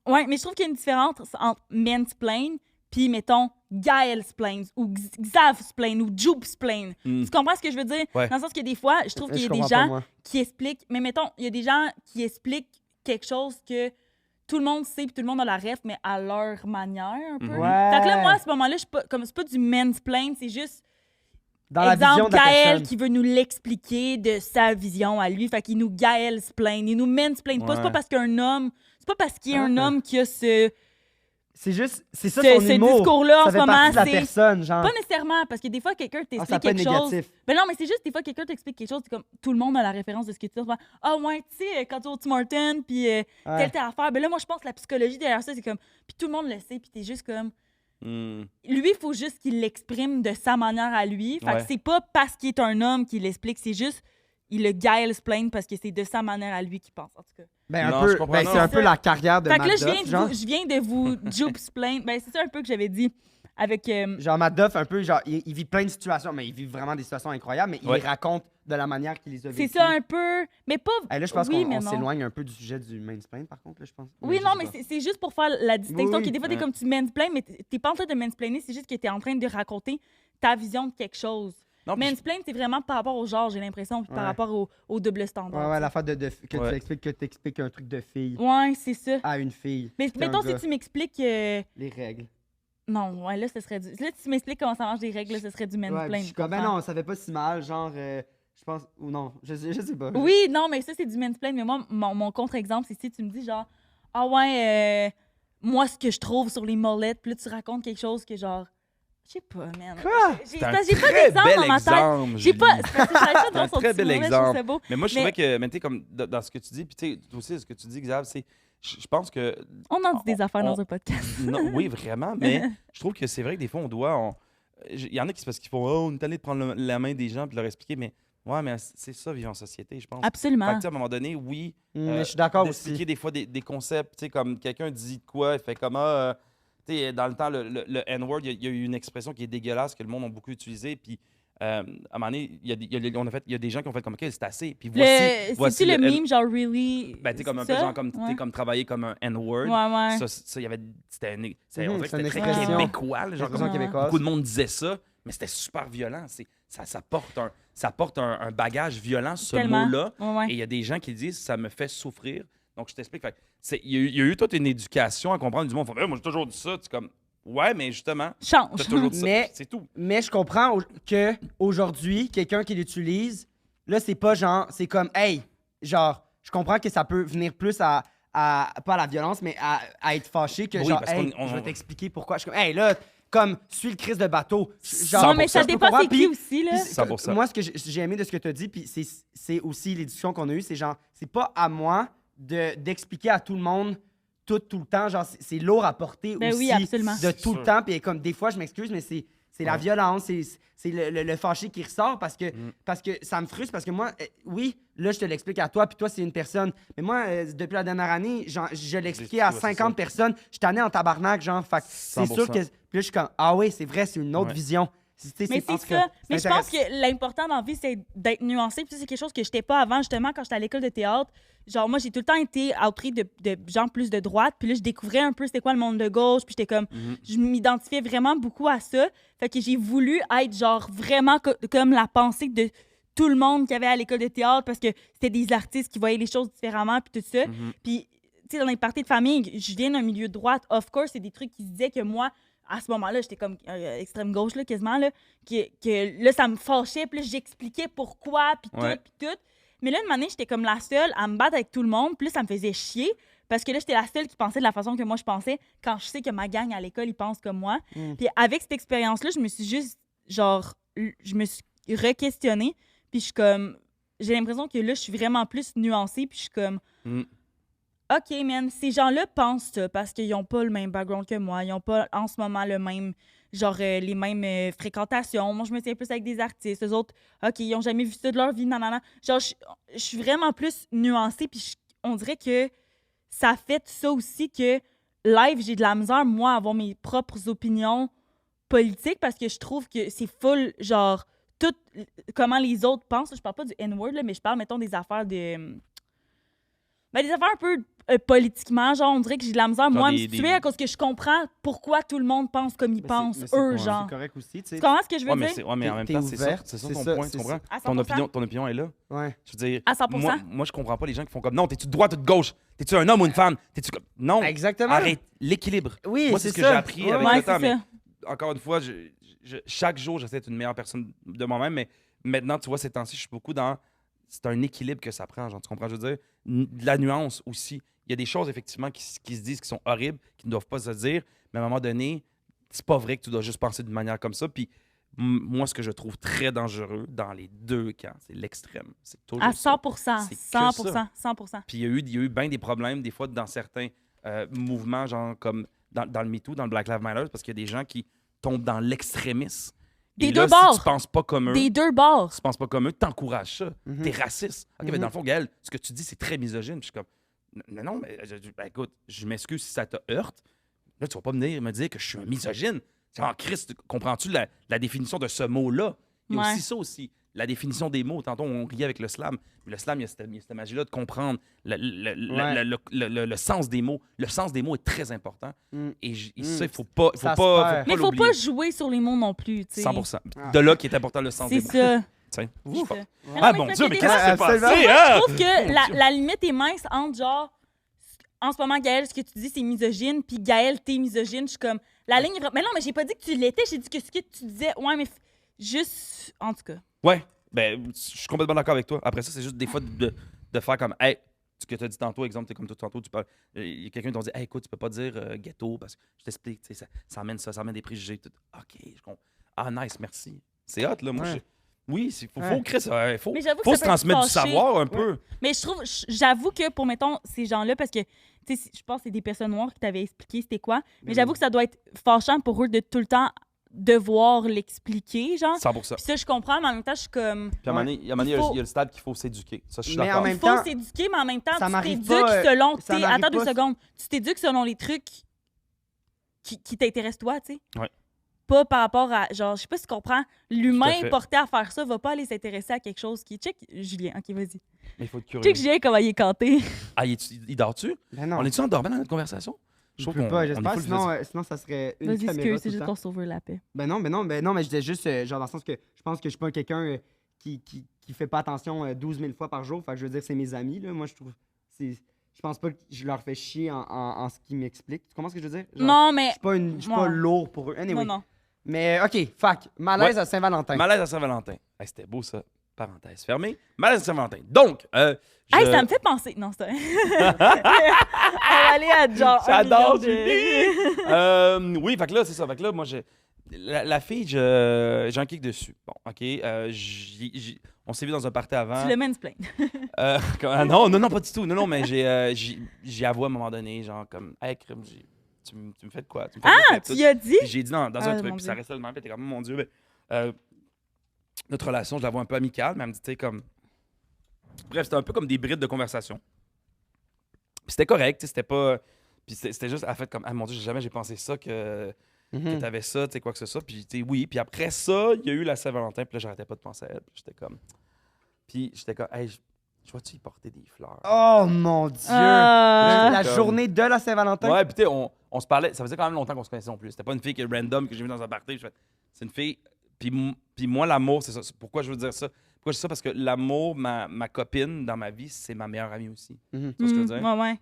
ouais, mais je trouve qu'il y a une différence entre mansplain puis, mettons, Gaelsplain ou Xavsplain ou Jubsplain. Mm. Tu comprends ce que je veux dire? Ouais. Dans le sens que des fois, je trouve qu'il y a Je des comprends pas, gens moi. qui expliquent, mais mettons, il y a des gens qui expliquent quelque chose que tout le monde sait puis tout le monde a la ref, mais à leur manière un peu. Ouais. Fait que là, moi, à ce moment-là, je suis pas, comme c'est pas du mansplain, c'est juste Dans la vision exemple de la Gaël personne. qui veut nous l'expliquer de sa vision à lui. Fait qu'il nous Gaël-splain, il nous mansplain pas. C'est pas Ouais. parce qu'un homme, c'est pas parce qu'il y a un Ah. homme qui a ce C'est juste, c'est ça son ce humour. discours-là en Ça ce fait moment. partie de la C'est personne, genre. pas nécessairement parce que des fois quelqu'un Ah, t'explique ça peut être quelque chose. négatif. Ben non, mais c'est juste des fois quelqu'un t'explique quelque chose, c'est comme tout le monde a la référence de ce que tu dis. Ah ouais, tu sais, quand tu vas au Tim Hortons, puis telle affaire. Ben là, moi, je pense que la psychologie derrière ça, c'est comme. Puis tout le monde le sait, puis t'es juste comme. Hmm. Lui, il faut juste qu'il l'exprime de sa manière à lui. Fait Ouais. que c'est pas parce qu'il est un homme qu'il l'explique, c'est juste. Il le Gaël-splain parce que c'est de sa manière à lui qu'il pense, en tout cas. Ben, un Non, peu, je comprends, ben, non. c'est un peu la carrière de Fait que là, Matt Duff, genre. je viens de vous Jubsplain. Ben, c'est ça un peu que j'avais dit avec. Genre, Matt Duff, un peu, genre, il vit plein de situations, mais il vit vraiment des situations incroyables, mais il Ouais. les raconte de la manière qu'il les a C'est vécues. ça un peu. Mais pas. Hey, là, je pense oui, mais qu'on non. s'éloigne un peu du sujet du mansplain, par contre, là, je pense. Oui, je non, sais mais pas. c'est juste pour faire la distinction. Oui, oui. Que des fois, t'es Ouais. comme tu mansplains, mais t'es pas en train de mansplainer, c'est juste que t'es en train de raconter ta vision de quelque chose. Non, puis Mansplain, c'est vraiment par rapport au genre, j'ai l'impression, puis par Ouais. rapport au double standard. Ouais, ouais, l'affaire que Ouais. tu expliques un truc de fille Ouais, c'est ça. à une fille. Mais Puis mettons, un si gars. tu m'expliques. Les règles. Non, ouais, là, ce serait du. Là, si tu m'expliques comment ça marche des règles, là, ce serait du Ouais, mansplain. puis je suis comme, ben comprends? non, ça fait pas si mal, genre, je pense, ou non, je sais pas. Oui, non, mais ça, c'est du mansplain. Mais moi, mon contre-exemple, c'est si tu me dis genre, ah ouais, moi, ce que je trouve sur les molettes, puis là, tu racontes quelque chose que genre. Je sais pas, man. Quoi? J'ai c'est un parce que j'ai pas très d'exemple bel dans ma tête. exemple, J'ai pas. Julie. C'est parce que j'arrête pas de C'est voir un son très petit bel mollet, je trouve ça exemple. beau. Mais moi, je Mais- trouvais que, mais tu sais, comme dans ce que tu dis, puis tu sais, toi aussi, ce que tu dis, Xav, c'est. Je pense que. On en dit des affaires on- dans un podcast. Non, oui, vraiment, mais je trouve que c'est vrai que des fois, on doit. Il y en a qui, c'est parce qu'ils font, oh, on est allé de prendre la main des gens puis leur expliquer, mais ouais, mais c'est ça, vivre en société, je pense. Fait Absolument. que, tu sais, à un moment donné, oui. Mais je suis d'accord d'expliquer aussi. des fois des concepts, tu sais, comme quelqu'un dit de quoi, il fait comme, tu sais, dans le temps, le N-word, il y a eu une expression qui est dégueulasse que le monde a beaucoup utilisée, puis À un moment donné, il y a des gens qui ont fait comme OK, c'est assez. Puis C'est-tu le meme, genre, really? Ben, t'es comme un peu ça? genre comme t'es comme travailler comme un N-word. Ouais. Ça, il y avait. C'était on dirait que c'est c'était une très expression. québécois. Là, genre, Expression Ouais. québécoise. beaucoup de monde disait ça, mais c'était super violent. Ça porte un bagage violent, ce Tellement. mot-là. Ouais. Et il y a des gens qui disent ça me fait souffrir. Donc, je t'explique. Il y a eu toute une éducation à comprendre du monde. Moi, j'ai toujours dit ça. Tu es comme, ouais, mais justement, Change. t'as toujours dit ça. Mais- C'est tout. Mais je comprends qu'aujourd'hui, quelqu'un qui l'utilise, là, c'est pas genre, c'est comme, hey, genre, je comprends que ça peut venir plus pas à la violence, mais à être fâché que Oui, genre, parce hey, qu'on- je vais t'expliquer pourquoi. Je suis comme, hey, là, comme, suis le Christ de bateau. Genre, Non, mais ça je peux dépend comprendre, c'est qui puis- aussi, là. puis 100%. moi, ce que j'ai aimé de ce que tu as dit, puis c'est aussi les discussions qu'on a eues, c'est genre, c'est pas à moi d'expliquer à tout le monde tout le temps. Genre, c'est lourd à porter Ben aussi oui, absolument. de tout le temps. Puis comme des fois, je m'excuse, mais c'est la violence, c'est le fâché qui ressort parce que ça me frustre. Parce que moi, oui, là, je te l'explique à toi, puis toi, c'est une personne. Mais moi, depuis la dernière année, je l'ai expliqué à Ouais, c'est 50 ça. personnes. Je suis tanné en tabarnak, genre. Fait que c'est 100%. sûr que. Puis là, je suis comme, ah oui, c'est vrai, c'est une autre Ouais. vision. Mais en c'est tout cas, ça. Mais je pense intéressant. que l'important dans la vie, c'est d'être nuancé. Puis ça, c'est quelque chose que je n'étais pas avant, justement, quand j'étais à l'école de théâtre. Genre, moi, j'ai tout le temps été outrée de gens plus de droite. Puis là, je découvrais un peu c'était quoi le monde de gauche. Puis j'étais comme... Je m'identifiais vraiment beaucoup à ça. Fait que j'ai voulu être, genre, vraiment comme la pensée de tout le monde qu'il y avait à l'école de théâtre parce que c'était des artistes qui voyaient les choses différemment, puis tout ça. Puis, tu sais, dans les parties de famille, je viens d'un milieu de droite. Of course, c'est des trucs qui se disaient que moi... À ce moment-là, j'étais comme extrême gauche, là, quasiment, là, que là, ça me fâchait, puis là, j'expliquais pourquoi, puis Ouais. tout. Mais là, une année, j'étais comme la seule à me battre avec tout le monde, puis là, ça me faisait chier, parce que là, j'étais la seule qui pensait de la façon que moi, je pensais, quand je sais que ma gang à l'école, ils pensent comme moi. Puis avec cette expérience-là, je me suis juste, genre, je me suis re-questionnée, puis je suis comme, j'ai l'impression que là, je suis vraiment plus nuancée, puis je suis comme... Mm. OK, man, ces gens-là pensent ça parce qu'ils n'ont pas le même background que moi. Ils n'ont pas, en ce moment, le même, genre, les mêmes fréquentations. Moi, je me tiens plus avec des artistes. Eux autres, OK, ils n'ont jamais vu ça de leur vie, nanana. Genre, je suis vraiment plus nuancée, puis on dirait que ça fait ça aussi que live, j'ai de la misère, moi, à avoir mes propres opinions politiques parce que je trouve que c'est full, genre, tout comment les autres pensent. Je parle pas du N-word, là, mais je parle, mettons, des affaires de... Ben, des affaires un peu politiquement, genre, on dirait que j'ai de la misère, Genre moi, à me des- situer des- à cause que je comprends pourquoi tout le monde pense comme ils pensent, eux, genre. C'est correct aussi, tu sais. Tu comprends ce que je veux Ouais, mais, dire? en même T'es temps, c'est ça ouverte, c'est ça c'est ton ça, point, c'est tu comprends? À Ton 100%. ton opinion est là. Ouais. Je veux dire, À 100%. moi, je comprends pas les gens qui font comme non, t'es-tu de droite ou de gauche? T'es-tu un homme ou une femme? T'es-tu comme. Non, Exactement. arrête l'équilibre. Oui, Moi, c'est ce que ça. j'ai appris Ouais, avec ouais, le temps. c'est Mais ça. encore une fois, chaque jour, j'essaie d'être une meilleure personne de moi-même. Mais maintenant, tu vois, ces temps-ci, je suis beaucoup dans. C'est un équilibre que ça prend, genre, tu comprends? Je veux dire, de la nuance aussi. Il y a des choses, effectivement, qui se disent qui sont horribles, qui ne doivent pas se dire. Mais à un moment donné, c'est pas vrai que tu dois juste penser d'une manière comme ça. Puis moi, ce que je trouve très dangereux dans les deux camps, c'est l'extrême. C'est toujours À ça. 100%. C'est que 100%. 100%. Puis il y a eu bien des problèmes, des fois, dans certains mouvements, genre comme dans le MeToo, dans le Black Lives Matter, parce qu'il y a des gens qui tombent dans l'extrémisme. Des Et deux là, bords. si tu penses pas comme eux, Des deux bords. tu penses pas comme eux, t'encourages ça. T'es raciste. OK, mais dans le fond, Gaël, ce que tu dis, c'est très misogyne. Puis je suis comme, non, mais ben, écoute, je m'excuse si ça te heurte. Là, tu vas pas venir me dire que je suis un misogyne. C'est en Christ, comprends-tu la définition de ce mot-là? Il y a Ouais. aussi ça aussi. La définition des mots. Tantôt, on riait avec le slam. Mais le slam, il y a cette magie-là de comprendre le sens des mots. Le sens des mots est très important. Et ça, il faut pas, Ça se perd. Mais il faut pas jouer sur les mots non plus, tu sais. 100%. De là qui est important le sens C'est des mots. ça. Tiens. C'est ça. Ah, non, mon mais Dieu, c'est mais des qu'est-ce qui fois- s'est Absolument. passé, Je hein? trouve que Mon Dieu. la limite est mince entre genre en ce moment, Gaël, ce que tu dis, c'est misogyne, puis Gaël, t'es misogyne. Je suis comme la ligne est mais non, mais j'ai pas dit que tu l'étais, j'ai dit que ce que tu disais, ouais, mais juste en tout cas. Ouais, ben, je suis complètement d'accord avec toi. Après ça, c'est juste des fois de faire comme, hey, ce que tu as dit tantôt, exemple, t'es comme toi tantôt, tu parles, il y a quelqu'un qui t'a dit, hey, écoute, tu peux pas dire ghetto parce que je t'explique, tu sais, ça amène des préjugés. Tout. OK, je comprends. Ah, nice, merci. C'est hot, là. Moi, Ouais. oui, faut créer ça. Faut Mais j'avoue que se ça peut transmettre du fâcher. savoir un peu. Mais j'avoue que pour, mettons, ces gens-là, parce que, tu sais, je pense que c'est des personnes noires qui t'avaient expliqué c'était quoi, mais j'avoue que ça doit être fâchant pour eux de tout le temps devoir l'expliquer, genre. 100%. Puis ça, je comprends, mais en même temps, je suis comme... Puis à un moment donné, il y a Il faut- il y a le stade qu'il faut s'éduquer. Ça, je suis Mais d'accord. en même Il faut temps, s'éduquer, mais en même temps, ça tu m'arrive t'éduques pas, selon... ça m'arrive Attends 2 pas. secondes. Tu t'éduques selon les trucs qui t'intéressent toi, tu sais. Ouais. pas par rapport à, genre, je sais pas si tu comprends, Tout l'humain à fait. porté à faire ça va pas aller s'intéresser à quelque chose qui... Check Julien, OK, vas-y. Mais il faut être curieux. Check Julien, comment il est canté. Ah, il dort-tu? Ben non. On est-tu endormi dans notre conversation? Je trouve peux qu'on- pas, on est j'espère, full sinon ça serait une Vas-y, caméra excuse, tout c'est le juste temps. qu'on sauve la paix. Ben non, mais je disais juste, genre dans le sens que je pense que je suis pas quelqu'un qui fait pas attention 12 000 fois par jour. Fait que je veux dire, c'est mes amis, là. Moi, je trouve, je pense pas que je leur fais chier en ce qu'ils m'expliquent. Tu comprends ce que je veux dire? Genre, Non, mais... je suis pas Ouais. lourd pour eux. Anyway. Non. Mais OK, fac, malaise Ouais. à Saint-Valentin. Malaise à Saint-Valentin. Hey, c'était beau, ça. Parenthèse fermée. Malaise à Saint-Valentin. Donc, Hey, ça me fait penser... Non, c'est... On va aller à genre... un J'adore million de- Julie! Oui, fait que là, c'est ça. Fait que là, moi, la fille, j'ai un kick dessus. Bon, OK. On s'est vu dans un party avant. Tu le mansplain. Non, pas du tout. Non, mais j'ai avoué à un moment donné, genre, comme, hey, crime, tu me fais de quoi? Tu me fais de quoi, Ah, tout? tu y as dit? Puis j'ai dit dans Ah, un truc, mon puis ça Dieu. restait le même. Puis t'es comme, mon Dieu, ben, notre relation, je la vois un peu amicale, mais elle me dit, tu sais, comme. Bref, c'était un peu comme des brides de conversation. Puis c'était correct, tu sais, c'était pas. Puis c'était juste, elle fait comme, ah mon Dieu, jamais j'ai pensé ça, que Mhm. t'avais ça, tu sais, quoi que ce soit. Puis, tu sais, oui. Puis après ça, il y a eu la Saint-Valentin, puis là, j'arrêtais pas de penser à elle. Puis j'étais comme, hey, je vois-tu y porter des fleurs? Oh mon Dieu! Ah. La Comme- journée de la Saint-Valentin? Ouais, puis tu sais, on se parlait, ça faisait quand même longtemps qu'on se connaissait non plus. C'était pas une fille qui est random que j'ai vue dans un party. Je fais, c'est une fille. Puis moi, l'amour, c'est ça. Pourquoi je veux dire ça? Pourquoi je dis ça? Parce que l'amour, ma copine dans ma vie, c'est ma meilleure amie aussi. Mhm. Tu vois ce que je veux dire? Ouais.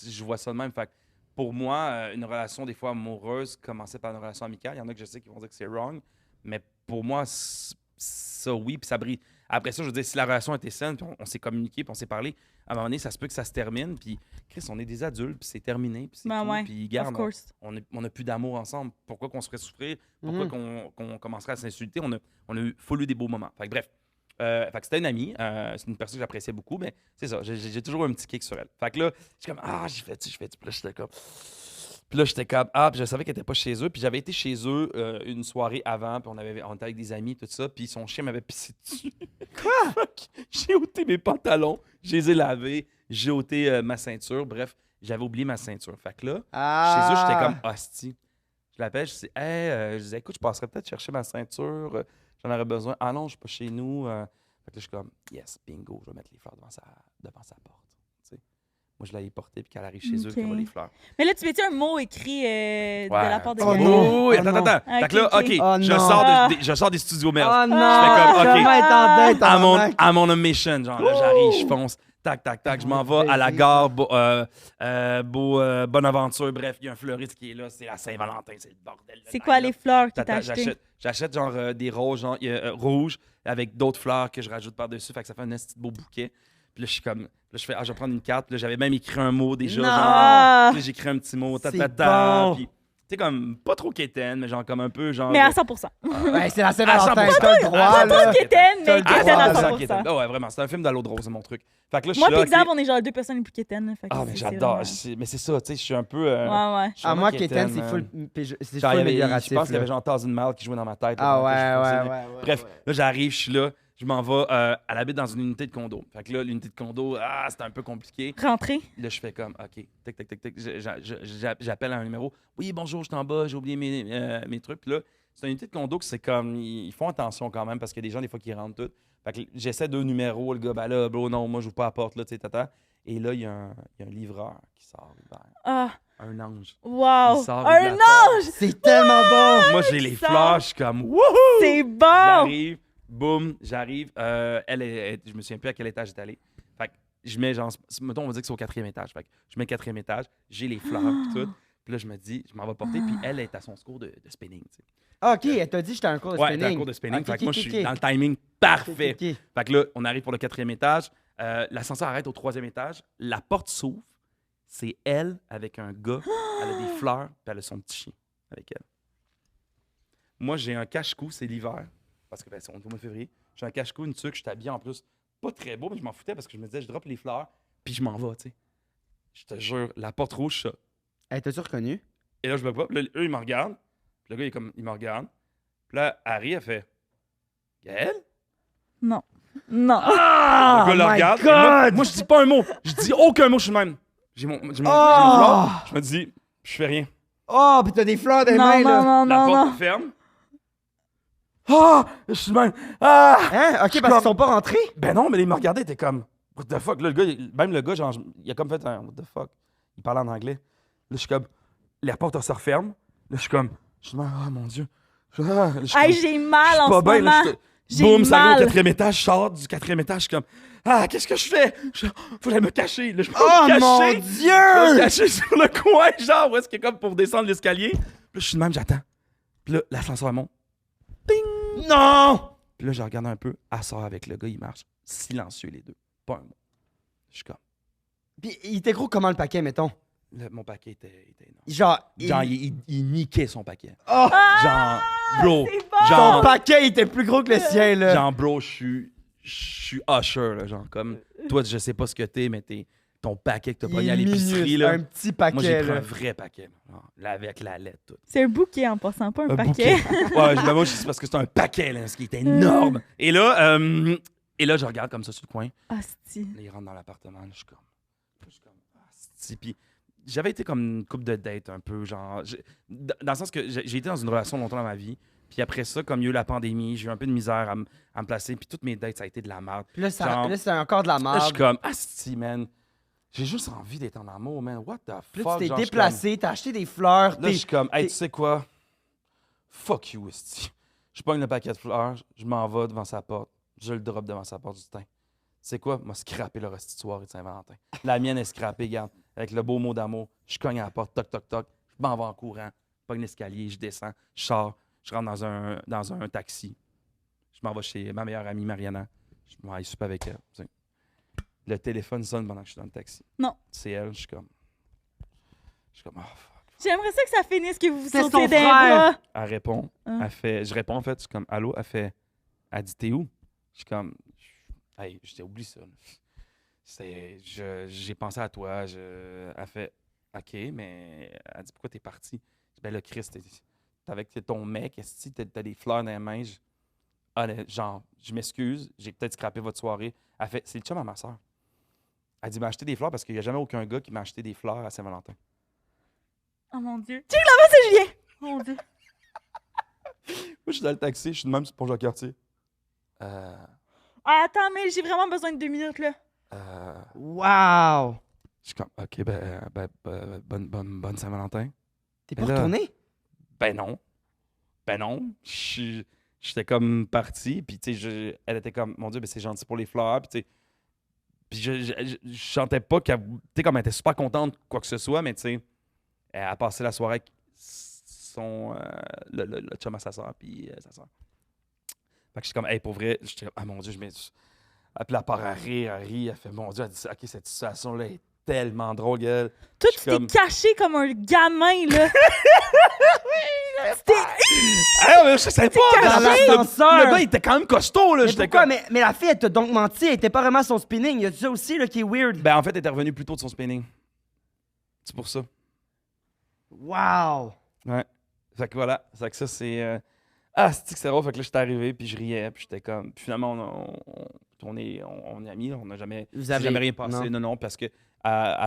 Je vois ça de même. Fait que pour moi, une relation des fois amoureuse commençait par une relation amicale. Il y en a que je sais qui vont dire que c'est wrong. Mais pour moi, ça, oui, puis ça brille. Après ça, je veux dire, si la relation était saine, puis on s'est communiqué, puis on s'est parlé, à un moment donné, ça se peut que ça se termine. Puis, Chris, on est des adultes, puis c'est terminé, puis c'est Ben tout. ouais, Puis, of garde, course. on n'a plus d'amour ensemble. Pourquoi qu'on se ferait souffrir? Pourquoi qu'on commencerait à s'insulter? On a eu des beaux moments. Fait que bref. Fait que c'était une amie. C'est une personne que j'appréciais beaucoup, mais c'est ça. J'ai toujours un petit kick sur elle. Fait que là, j'étais comme, ah, j'ai fait. Puis là, j'étais comme, ah, puis je savais qu'elle était pas chez eux. Puis j'avais été chez eux une soirée avant, puis on était avec des amis, tout ça. Puis son chien m'avait pissé dessus. Quoi? J'ai ôté mes pantalons, je les ai lavés, j'ai ôté ma ceinture. Bref, j'avais oublié ma ceinture. Fait que là, chez eux, j'étais comme hostie. Je l'appelle, je dis, hey, je disais, écoute, je passerais peut-être chercher ma ceinture, j'en aurais besoin. Ah non, je suis pas chez nous. Fait que là, je suis comme, yes, bingo, je vais mettre les fleurs devant sa porte. Tu sais. Moi, je l'ai portée, puis qu'elle arrive chez eux, Ok. qu'elle voit les fleurs. Mais là, tu mets-tu un mot écrit de la part de Oh quelqu'un? non. Oui, Oh attends. non. Fait que là, Ok, ok. OK, Oh je non. sors des studios Merge. Oh non! Je fais comme, OK. Comment être en dette, À mon mission, genre, là, j'arrive, je fonce. Tac, je m'en vais à la gare Bonaventure. Bref, il y a un fleuriste qui est là, c'est la Saint-Valentin, c'est le bordel. C'est quoi les fleurs que t'as J'achète achetées? j'achète genre des roses genre, rouges avec d'autres fleurs que je rajoute par-dessus. Fait que ça fait un petit beau bouquet. Puis là, je suis comme. Là, je fais, je vais prendre une carte. Puis là, j'avais même écrit un mot déjà. Non! Genre, Ah! puis là, j'écris un petit mot. C'est Puis, bon. tu sais, comme, pas trop quétaine, mais genre, comme un peu, genre. Mais à 100%. Ouais, c'est la Saint-Valentin, 100%. t'as le droit, là. Quétaine, mais T'as le quétaine droit, à là, 100%. Ah ouais, vraiment. C'est un film de l'eau de rose, c'est mon truc. Fait que là, je Moi, suis puis là. Xav, ok. on est genre les deux personnes les plus quétaines. là, fait que Ah, mais c'est j'adore. vraiment- Mais c'est ça, tu sais, je suis un peu. Ouais. je suis Ah, moi, vraiment Kéten, c'est full, Genre, il c'est full y avait- amélioratif. Je pense qu'il y là. avait genre Thousand Miles qui jouait dans ma tête. là, Ah pendant que je ouais, faisais. ouais. Bref, là, j'arrive, je suis là, je m'en vais. Elle habite dans une unité de condo. Fait que là, l'unité de condo, c'était un peu compliqué. Rentrer. Là, je fais comme, OK, tac. J'appelle à un numéro. Oui, bonjour, je suis en bas, j'ai oublié mes trucs. Puis là, c'est une unité de condo que c'est comme, ils font attention quand même parce qu'il y a des gens, des fois, qui rentrent tout. Fait que j'essaie 2 numéros. Le gars, ben là, bro, non, moi, j'ouvre pas la porte, là, tu sais, tata. Et là, il y a un livreur qui sort ouvert. Ah, Un ange. wow. Il sort Un de la ange! C'est tellement bon! Moi, j'ai les qui sort. fleurs, je suis comme, wouhou! C'est bon! J'arrive, boum, j'arrive. Je me souviens plus à quel étage j'étais allé. Fait que je mets, genre, mettons, on va dire que c'est au 4e étage. Fait que je mets 4e étage, j'ai les fleurs, puis tout. Puis là, je me dis, je m'en vais porter, puis elle est à son secours de spinning, tu sais. Ah, OK, elle t'a dit que j'étais un cours de Ouais, spinning. t'as un cours de spinning. Ok, Fait que moi, ok, je suis ok. dans le timing parfait. Ok, ok. Fait que là, on arrive pour le 4e étage. L'ascenseur arrête au 3e étage. La porte s'ouvre. C'est elle avec un gars. Elle a des fleurs, puis elle a son petit chien avec elle. Moi, j'ai un cache-cou, c'est l'hiver. Parce que ben, on est au mois de février. J'ai un cache-cou, une tuque, je suis habillé en plus. Pas très beau, mais je m'en foutais parce que je me disais, je drop les fleurs, puis je m'en vais, tu sais. Je te jure, la porte rouge, ça. Hey, t'as-tu reconnu? Et là, je me vois, puis là, eux, ils me regardent. Puis le gars, il me regarde. Puis là, Harry, elle fait Gaël? Non. Le gars le my regarde. et God! Moi, je dis pas un mot. Je dis aucun mot, je suis le même. J'ai mon Oh! fleur. Je me dis, je fais rien. Oh, pis t'as des fleurs des Non, mains, non, là. non, La non, porte non. ferme. Ah! Je suis de même. Ah! Hein? OK, parce qu'ils sont pas rentrés? Ben non, mais il me regardait, il était comme, what the fuck? Là, même le gars, genre, il a comme fait un what the fuck. Il parlait en anglais. Là, je suis comme, la porte se referme. Là, je suis comme, ah mon Dieu. Là, je suis Hey, comme, j'ai mal je en suis ce pas bien, là, moment. J'ai boum, ça va au mal. 4e étage, je sors du 4e étage, je suis comme, ah, qu'est-ce que je fais? Faut aller me cacher. Là, je peux Oh me mon cacher. Je peux me Dieu! cacher sur le coin, genre, où est-ce que comme pour descendre l'escalier. Puis là, je suis de même, j'attends. Puis là, l'ascenseur monte. Non! Puis là, je regarde un peu, elle sort avec le gars, il marche. Silencieux, les deux. Pas un mot. Je suis comme, Puis il était gros comment le paquet, mettons? mon paquet était énorme. Genre, Genre, il niquait son paquet. Oh! Genre, bro. c'est bon! Ton Genre, paquet était plus gros que le sien, là. genre, bro, je suis usher, là. Genre, comme, toi, je sais pas ce que t'es, mais ton paquet que t'as Il pogné est à l'épicerie, minus, là. un petit paquet, Moi, j'ai pris là. un vrai paquet, là. Genre, là, avec la lettre, tout. C'est un bouquet en passant, pas un paquet. bouquet. Ouais, ben, moi, c'est parce que c'est un paquet, là, ce qui est énorme. Et là, je regarde comme ça sur le coin. Asti. Là, il rentre dans l'appartement, là, je suis comme, asti. Puis j'avais été comme une couple de dates un peu, genre, dans le sens que j'ai été dans une relation longtemps dans ma vie. Puis après ça, comme il y a eu la pandémie, j'ai eu un peu de misère à me placer. Puis toutes mes dates, ça a été de la merde. Puis là, Genre, là, c'est encore de la Là, je suis merde. comme, asti, man. J'ai juste envie d'être en amour, man. What the Puis fuck? là, tu t'es Genre, je suis déplacé, t'as acheté des fleurs. comme- Là, je suis comme, hey, t'es- tu sais quoi? Fuck you, asti. Je pogne le paquet de fleurs, je m'en vais devant sa porte. Je le drop devant sa porte du teint. C'est quoi? M'a scrappé le reste de soirée de Saint-Valentin. La mienne est scrappée, regarde. Avec le beau mot d'amour, je cogne à la porte, toc, toc, toc. Je m'en vais en courant. Je pogne l'escalier, je descends, je sors, je rentre dans un taxi. Je m'en vais chez ma meilleure amie, Mariana. Je m'en vais souper avec elle. Tu sais. Le téléphone sonne pendant que je suis dans le taxi. Non. C'est elle, je suis comme, oh fuck. J'aimerais ça que ça finisse, que vous vous C'est sautez son des frère. bras. Elle répond, Hein? je réponds en fait, je suis comme, allô, elle dit, t'es où? Je suis comme, hey, je t'ai oublié ça. J'ai pensé à toi. Elle fait, OK, mais elle dit, pourquoi t'es parti? Je dis, ben là, Chris, t'es avec ton mec, est-ce que t'as des fleurs dans les mains? Genre, je m'excuse, j'ai peut-être scrappé votre soirée. Elle fait, c'est le chum à ma soeur. Elle dit, m'a acheté des fleurs parce qu'il n'y a jamais aucun gars qui m'a acheté des fleurs à Saint-Valentin. Oh mon Dieu. Check là-bas, c'est Julien. Oh mon Dieu. Moi, je suis dans le taxi, je suis de même pour Jacques-Cartier. Ah, attends, mais j'ai vraiment besoin de 2 minutes, là. Wow! Je suis comme, OK, bonne Saint-Valentin. T'es Mais pas là- retourné? Ben non. J'étais comme parti, puis tu sais, elle était comme, mon Dieu, ben c'est gentil pour les fleurs, puis tu sais. Puis je sentais pas qu'elle. Tu sais, comme elle était super contente, quoi que ce soit, mais tu sais, elle a passé la soirée avec le chum à sa soeur, puis sa soeur. Fait que je suis comme, hey, pour vrai, j'étais comme, ah mon Dieu, je m'excuse. Puis là, elle part à rire, elle fait, mon Dieu, elle dit, OK, cette situation-là est tellement drôle, gueule. Toi, Je tu suis comme- t'es caché comme un gamin, là. Ah, mais je sais pas, Dans mais l'ascenseur. le gars, il était quand même costaud, là. Mais J'étais pourquoi? comme. Mais la fille, elle t'a donc menti, elle était pas vraiment son spinning. Il y a ça aussi là, qui est weird. Ben, en fait, elle était revenue plus tôt de son spinning. C'est pour ça. Wow! Ouais. Fait que voilà. Fait que ça, c'est. Ah, c'est que c'est drôle. Fait que là, j'étais arrivé, puis je riais, puis j'étais comme. Puis finalement, on est amis, là, on n'a jamais. Vous c'est avez- jamais rien passé. non. Non, parce que elle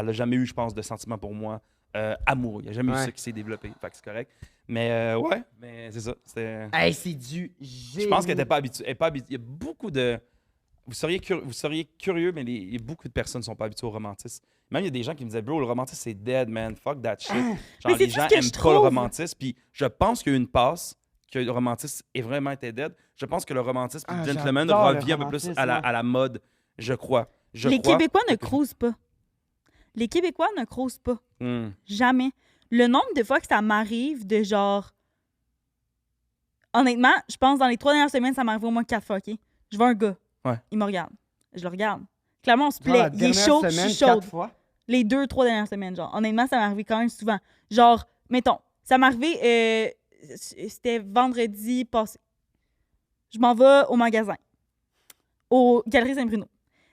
a jamais eu, je pense, de sentiments pour moi. Amour. Il n'y a jamais eu Ouais. ça qui s'est développé. Fait que c'est correct. Mais ouais, mais c'est ça. C'était. Hey, c'est du génie. Je pense qu'elle n'était pas habituée. Il y a beaucoup de. Vous seriez curieux, mais il y a beaucoup de personnes qui ne sont pas habituées au romantisme. Même il y a des gens qui me disaient, bro, le romantisme, c'est dead, man. Fuck that shit. Genre, Mais les c'est-tu gens ce que aiment je pas le trouve? romantisme. Puis je pense qu'il y a eu une passe que le romantisme est vraiment été dead. Je pense que le romantisme et Ah, le gentleman j'adore le revient un peu plus romantisme, à la mode, je crois. Les Québécois ne crousent pas. Les Québécois ne crousent pas. Hmm. Jamais. Le nombre de fois que ça m'arrive de genre. Honnêtement, je pense dans les 3 dernières semaines, ça m'arrive au moins 4 fois, OK? Je vois un gars. Ouais. Il me regarde. Je le regarde. Clairement, on se Genre, plaît. la Il est dernière chaud, je semaine, suis chaude. 4 fois. Les 2-3 dernières semaines, genre. Honnêtement, ça m'est arrivé quand même souvent. Genre, mettons, ça m'est arrivé, c'était vendredi passé. Je m'en vais au magasin, au Galerie Saint-Bruno.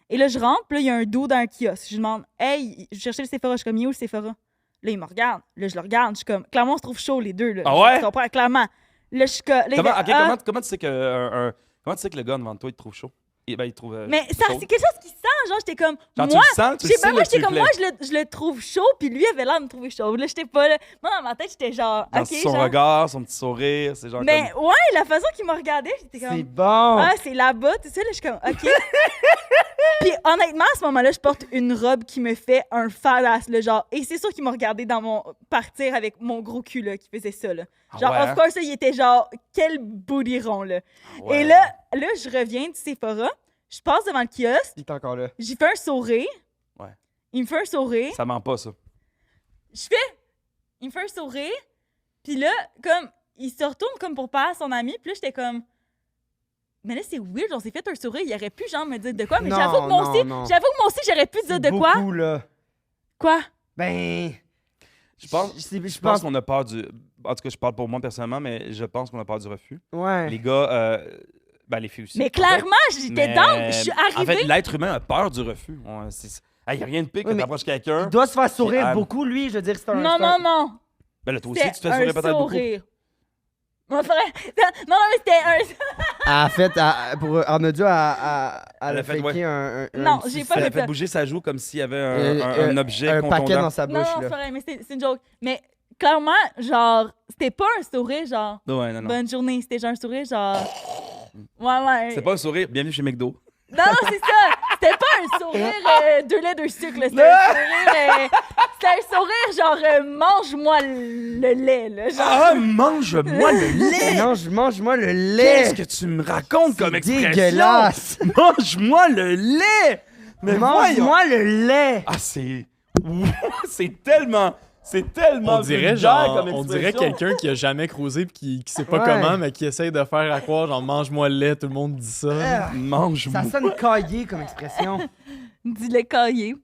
Et là, je rentre, puis là, il y a un dos dans un kiosque. Je lui demande, hey, je cherchais le Sephora. Je suis comme, il est où le Sephora? Là, il me regarde. Là, je le regarde. Je suis comme, clairement, on se trouve chaud, les deux. Là. Ah ouais? Tu comprends? Clairement. Là, je suis comme. là, il fait, Comment tu sais que le gars devant toi, il te trouve chaud? il trouve. Mais ça, chaud. c'est quelque chose qui sent, genre, j'étais comme. Genre, tu moi, le sens, tu je sais le sais, pas, moi, là, j'étais tu comme, le moi, plais. je le trouve chaud, puis lui avait l'air de me trouver chaud. Là, j'étais pas là. Moi, dans ma tête, j'étais genre, Dans ok, son genre. regard, son petit sourire, c'est genre Mais comme... ouais, la façon qu'il me regardait, j'étais C'est comme. bon! Ah, c'est là-bas, tu sais, là, je suis comme, OK. Puis honnêtement, à ce moment-là, je porte une robe qui me fait un fadass, là, genre. Et c'est sûr qu'il m'a regardé dans mon partir avec mon gros cul, là, qui faisait ça, là. Ah Genre, ouais, of hein? course, là, il était genre, quel booty rond, là. Ouais. Et là, je reviens de Sephora, je passe devant le kiosque, Il est encore là. j'y fais un sourire. Ouais. Il me fait un sourire. Ça ment pas, ça. Il me fait un sourire. Puis là, comme, il se retourne comme pour parler à son ami. Puis là, j'étais comme. Mais là, c'est weird, on s'est fait un sourire. Il aurait pu, genre, me dire de quoi. Mais Non, j'avoue que moi aussi, non. j'aurais pu dire de quoi. Beaucoup, là. Quoi? Ben. Je pense, je je pense qu'on a peur du... En tout cas, je parle pour moi personnellement, mais je pense qu'on a peur du refus. Ouais. Les gars, ben les filles aussi. Mais clairement, j'étais Mais, down. Je suis En arrivée. fait, l'être humain a peur du refus. Il n'y a rien de pire Oui, quand mais t'approches quelqu'un. Il doit se faire sourire C'est- beaucoup, lui. Je veux dire, c'est un. Non, c'est un- non, non. Ben là, toi aussi, tu te C'était fais sourire un peut-être beaucoup. sourire. Mon frère. Non, mais c'était un. En fait, en audio, elle Elle a a fait, faké un. Non, petit- j'ai pas Elle a fait fait ça. bouger sa joue comme s'il y avait Euh, un objet un paquet contondant. dans sa Non, bouche, non, c'est là. vrai, mais c'est une joke. Mais clairement, genre, c'était pas un sourire, genre, Ouais, non. bonne journée. C'était genre un sourire, genre. Ouais. C'est pas un sourire. Bienvenue chez McDo. Non, c'est ça. C'était pas un sourire 2 laits, 2 sucres. là. C'était un sourire. C'était un sourire genre mange-moi le lait. Là, genre. Ah, mange-moi le lait! Non, mange-moi le Qu'est-ce lait! que tu me racontes comme expression? Dégueulasse! Mange-moi le lait! Mais voyons! Mange-moi le lait! Ah, c'est tellement On dirait, vulgaire genre, comme on dirait expression. quelqu'un qui a jamais croisé pis qui sait pas Ouais. comment, mais qui essaye de faire à croire, genre, mange-moi le lait, tout le monde dit ça. Mange-moi. Ça sonne caillé comme expression. Dis-le caillé.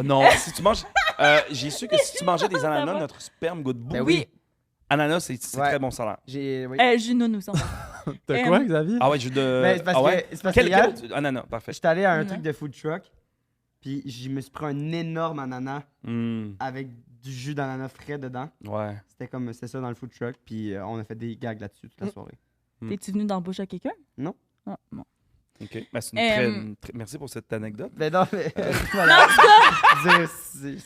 Non, si tu manges... j'ai su que si tu mangeais des ananas, notre sperme goûte beaucoup. Ben oui. Ananas, c'est Ouais. très bon salaire. Oui. Juno, nous sommes. T'as quoi, Xavier? Ah ouais, jus de... Ben, c'est parce ah ouais? que- c'est parce que hier- Ananas, parfait. J'étais allé à un Ouais. truc de food truck, puis je me suis pris un énorme ananas avec du jus d'ananas frais dedans. Ouais. C'était ça dans le food truck, puis on a fait des gags là-dessus toute la soirée. T'es-tu venu dans la bouche à quelqu'un? Non. Ah, bon. OK. Ben, c'est merci pour cette anecdote. Ben non, mais. Non, voilà. en tout cas,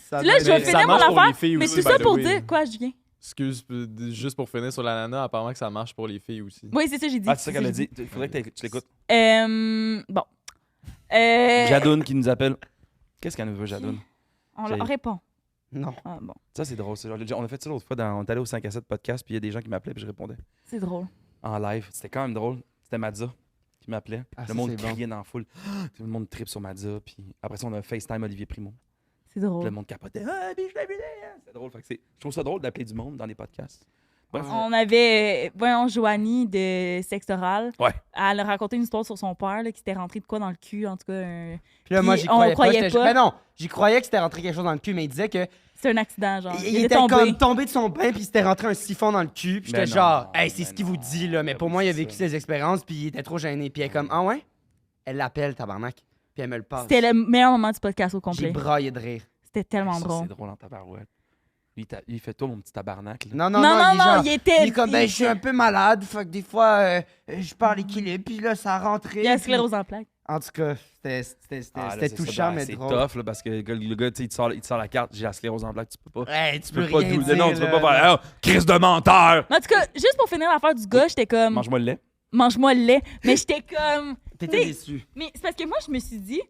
Ça là, je vais Mais finir ça mon marche pour affaire. les filles Mais aussi, tout ça by the pour way. dire quoi, Julien? Excuse, juste pour finir sur l'ananas, apparemment que ça marche pour les filles aussi. Oui, c'est ça, j'ai dit. Ah, c'est ça qu'elle a dit. Il faudrait que tu l'écoutes. Bon. Jadoun qui nous appelle. Qu'est-ce qu'elle nous veut, Jadoun? On J'ai- répond. Non. Ah, bon. Ça, c'est drôle. On a fait ça l'autre fois. On est allé au 5 à 7 podcast, puis il y a des gens qui m'appelaient, puis je répondais C'est drôle. en live. C'était quand même drôle. C'était Madza qui m'appelait. Ah, Le ça, monde c'est bon. criait dans la foule. Tout le monde tripe sur Madza. Puis après ça, on a FaceTime Olivier Primo. C'est Puis le drôle. monde capotait. Ah, puis je l'ai vu, hein. C'est drôle. Fait que je trouve ça drôle d'appeler du monde dans des podcasts. Bref. On avait, voyons, Joanie de Sexe Oral. Ouais. Elle a raconté une histoire sur son père là, qui s'était rentré de quoi dans le cul, en tout cas. Puis là, moi, Puis j'y on croyais croyait pas. pas. Ben non, j'y croyais que c'était rentré quelque chose dans le cul, mais il disait que. C'est un accident, genre. Il est était tombé. comme tombé de son bain, puis il s'était rentré un siphon dans le cul. Puis Ben j'étais non, genre, hey, c'est ben ce qu'il vous non, dit, là. Mais ben pour oui, moi, il a c'est vécu ça. ses expériences, puis il était trop gêné. Puis elle est comme, ah ouais? Elle l'appelle, tabarnak. Puis elle me le passe. C'était le meilleur moment du podcast au J'ai complet. braillé de rire. C'était tellement Ça, drôle. C'est drôle en tabarouette. Lui, il fait toi, mon petit tabarnak. là. Non, non, Non, non, non, il est genre- il était. il est comme, ben, je suis un peu malade, fait que des fois, je parle équilibre, puis là, ça a rentré. Il a la puis- sclérose en plaques. En tout cas, c'était Ah, là, c'était c'est ça, touchant, ben, mais c'est drôle. tough, là, parce que le gars, tu sais, il te sort la carte. J'ai la sclérose en plaques, tu peux pas. Hey, tu Tu peux peux pas rien dire. dire. Non, tu peux là, pas faire. Oh, crise de menteur! Mais en tout cas, juste pour finir l'affaire du gars, j'étais comme. Mange-moi le lait. Mange-moi le lait. Mais j'étais comme. T'étais T'sais- déçu. Mais c'est parce que moi, je me suis dit.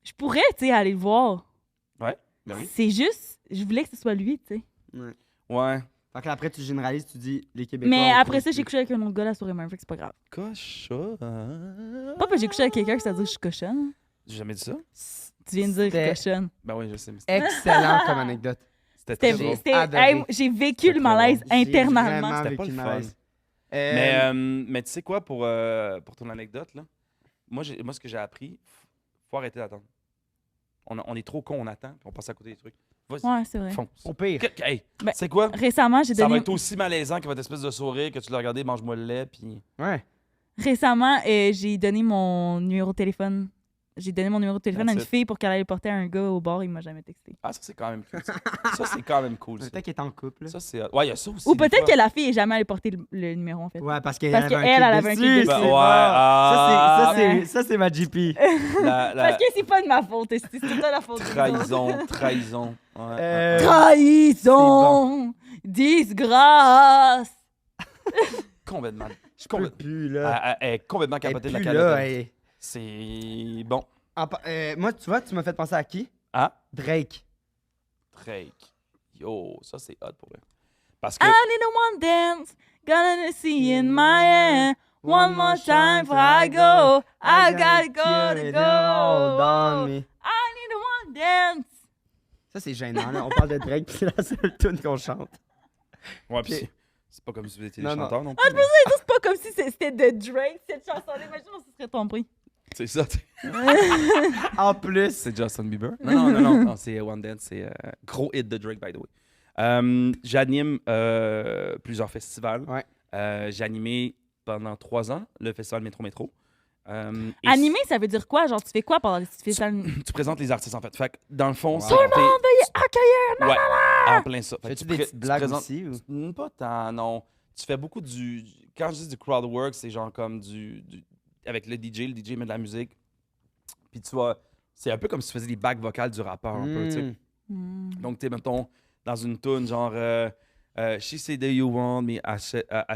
Je pourrais, tu sais, aller le voir. Ouais. Ben oui. C'est juste. Je voulais que ce soit lui, tu sais. Ouais. Fait que là, après, tu généralises, tu dis les Québécois. Mais on après trouve ça, j'ai que- couché avec un autre gars la soirée même, fait que c'est pas grave. Cochon. Pas parce que j'ai couché avec quelqu'un que ça veut dire que je suis cochonne. J'ai jamais dit ça. Tu viens de dire C'était cochonne. Ben oui, je sais. Mais Excellent comme anecdote. c'était très C'était, drôle. c'était- adoré. hey, j'ai vécu C'était le très malaise J'ai internalement. vraiment C'était vécu pas le le fun. malaise. Mais tu sais quoi, pour ton anecdote, là, moi, ce que j'ai appris, faut arrêter d'attendre. On est trop con, on attend, puis on passe à côté des trucs. Vas-y, Ouais, c'est vrai. fonce. Au pire. Hey, Ben, c'est quoi? Récemment, j'ai Ça va donné. être aussi malaisant que votre espèce de sourire que tu l'as regardé, mange-moi le lait, puis... Ouais. Récemment, j'ai donné mon numéro de téléphone j'ai donné mon numéro de téléphone à une That's it. fille pour qu'elle aille porter un gars au bar, il m'a jamais texté. Ah, ça, c'est quand même cool. Ça, c'est quand même cool. Ça, Peut-être qu'il est en couple. ça c'est... Ouais, il y a ça aussi. Ou des peut-être fois. que la fille est jamais allée porter le numéro, en fait. Ouais, parce qu'elle Parce avait qu'elle, elle un avait un kid kid dessus. dessus. c'est Ouais, bon. ah. Ça, c'est ma GP. La Parce que c'est pas de ma faute, c'est tout la faute des autres. trahison. Ouais, Euh, Trahison! Disgrâce! complètement. Je peux plus, là. Elle est complètement Elle est capotée de la plus Canada. là. elle- C'est bon. Moi, tu vois, tu m'as fait penser à qui? Ah, Drake. Drake. Yo, ça, c'est hot pour elle. Parce que... I need a one dance, gonna see in my hand. One more time before I go. I gotta go to Hold on go. me. I need a one dance. Ça, c'est gênant, là. On parle de Drake, puis c'est la seule tune qu'on chante. Ouais, puis Ok. c'est pas comme si vous étiez Non, des non. chanteurs non Ah, plus. C'est pas comme si c'était de Drake, cette chanson-là. Imagine, on se serait trompé. C'est ça, tu sais. En plus, C'est Justin Bieber? Non, c'est One Dance, c'est gros hit de Drake, by the way. J'anime plusieurs festivals. Ouais. J'ai animé pendant 3 ans le festival Métro Métro. Et Animé, ça veut dire quoi? Genre, tu fais quoi pendant les festivals? tu présentes les artistes, en fait. Fait que, dans le fond, Wow. c'est... Tout le accueillir! Ouais, en plein ça. Fait que fais-tu tu des petites blagues présentes- aussi? Ou... Pas tant, non. Tu fais beaucoup du... Quand je dis du crowd work, c'est genre comme avec le DJ met de la musique. Puis tu vois, c'est un peu comme si tu faisais les bacs vocales du rappeur, un peu, tu sais. Hmm. Donc, tu sais, mettons, dans une tune genre She said that you want me, I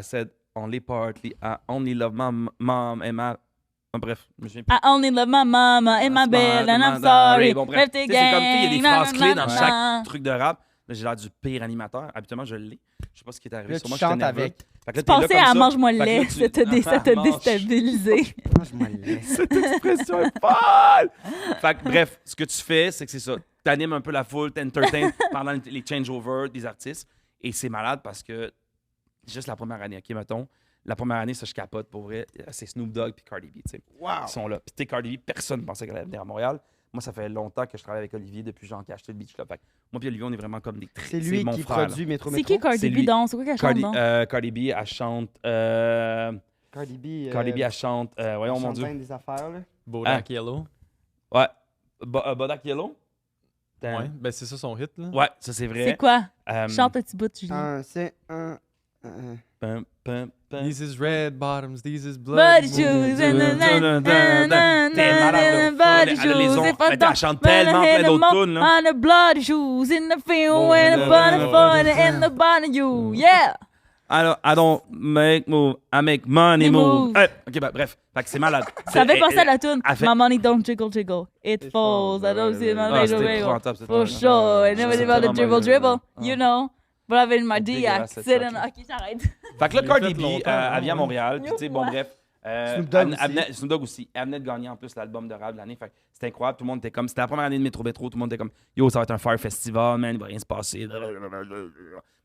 said only partly, I only love my mom and my... Bref, je me souviens plus. I only love my mama and my bed and I'm sorry. Bon, bref, Birthday tu sais, c'est comme, tu sais, il y a des gang, phrases clés dans na, na, chaque na. truc de rap. Là, j'ai l'air du pire animateur. Habituellement, je l'ai. Je sais pas ce qui est arrivé. Là, Sûrement tu que j'étais chantes nerveux. avec. Fait que là, Tu t'es là pensais comme à ça. mange-moi le Fait que là, lait, tu- ça t'a Mange. déstabilisé. Mange-moi le lait. Cette expression est folle! Fait que, bref, ce que tu fais, c'est que c'est ça. T'animes un peu la foule, t'entertains pendant les changeovers des artistes. Et c'est malade parce que juste la première année, OK, mettons, la première année, ça, je capote pour vrai. C'est Snoop Dogg puis Cardi B, tu sais. Wow. Ils sont là. Puis, tu sais, Cardi B, personne ne pensait qu'elle allait venir à Montréal. Moi, ça fait longtemps que je travaille avec Olivier depuis genre qui a acheté le Beach Club. Fait que moi, puis Olivier, on est vraiment comme des C'est lui mon qui frère, là. produit Métro C'est Métro. qui Cardi C'est B lui. dans? C'est quoi qu'elle chante dans? Cardi B, elle chante. Cardi B. Cardi B, elle chante. Voyons, mon Dieu. des affaires, là. Bodak Yellow. Ouais. Bodak Yellow? Ouais, ben c'est ça son hit, là. Ouais, ça, c'est vrai. C'est quoi? Euh, Chante un petit bout, Julie. C'est un... pum, pum, pum. These is red bottoms, these is blood. Body shoes and T'es malade, là. body Elle a les shoes. ongles. If I Elle don't chante tellement plein d'autres tunes, là. on the bloody shoes in the field Oh, when yeah, the bunny yeah, fun yeah. in the bunny you. Yeah! I don't make move, I make money They move. move. Ok, bah, bref. Fait que c'est malade. Ça fait penser à la tune elle fait- My money don't jiggle jiggle. It It falls. falls. I don't see my Ah, little c'était wiggle. épouvantable, cette For tune. sure. And C'est everybody about the tellement dribble mauvais, dribble. là. You know. But I've been my C'est dégueulasse, DX. cette Sitting. track-là. Ok, j'arrête. Fait que là, Je l'ai Cardi fait B, longtemps, elle vient à ouais. Montréal. Puis, tu sais, bon, Ouais. bref. Snoop Dogg Snoop Dogg aussi. Elle venait de gagner en plus l'album de rap de l'année. Fait que c'était incroyable. Tout le monde était comme. C'était la première année de Métro Métro. Tout le monde était comme Yo, ça va être un Fire Festival, man. Il va rien se passer.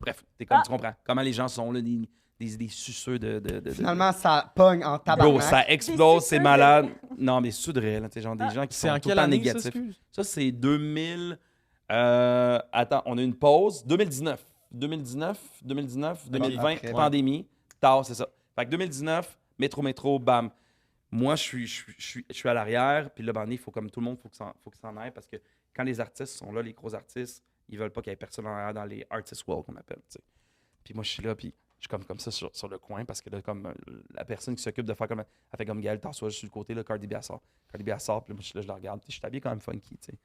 Bref, t'es comme, tu comprends. Comment les gens sont là, des suceux de. Finalement, ça pogne en Bro, tabarnak. ça explose, Des c'est suceux malade. Non, mais soudrais, là. Tu sais, genre des gens qui C'est sont en tout le quelle temps année, ça, négatifs. excuse? Ça, c'est 2000. Attends, on a une pause. 2019, 2020, Après, ouais. pandémie. Tard, c'est ça. Fait que 2019, métro, bam. Moi, je suis à l'arrière. Puis là, ben, il faut comme tout le monde, faut que s'en aille parce que quand les artistes sont là, les gros artistes, ils veulent pas qu'il y ait personne en arrière dans les artist wall qu'on appelle. Tu sais. Puis moi, je suis là, puis je suis comme ça sur le coin parce que là, comme la personne qui s'occupe de faire comme. Elle fait comme Gaël, t'assois juste sur le côté, là, Cardi B, elle sort. Cardi B, elle sort, puis là, moi, je suis là, je la regarde. Puis je suis habillé quand même funky, tu sais.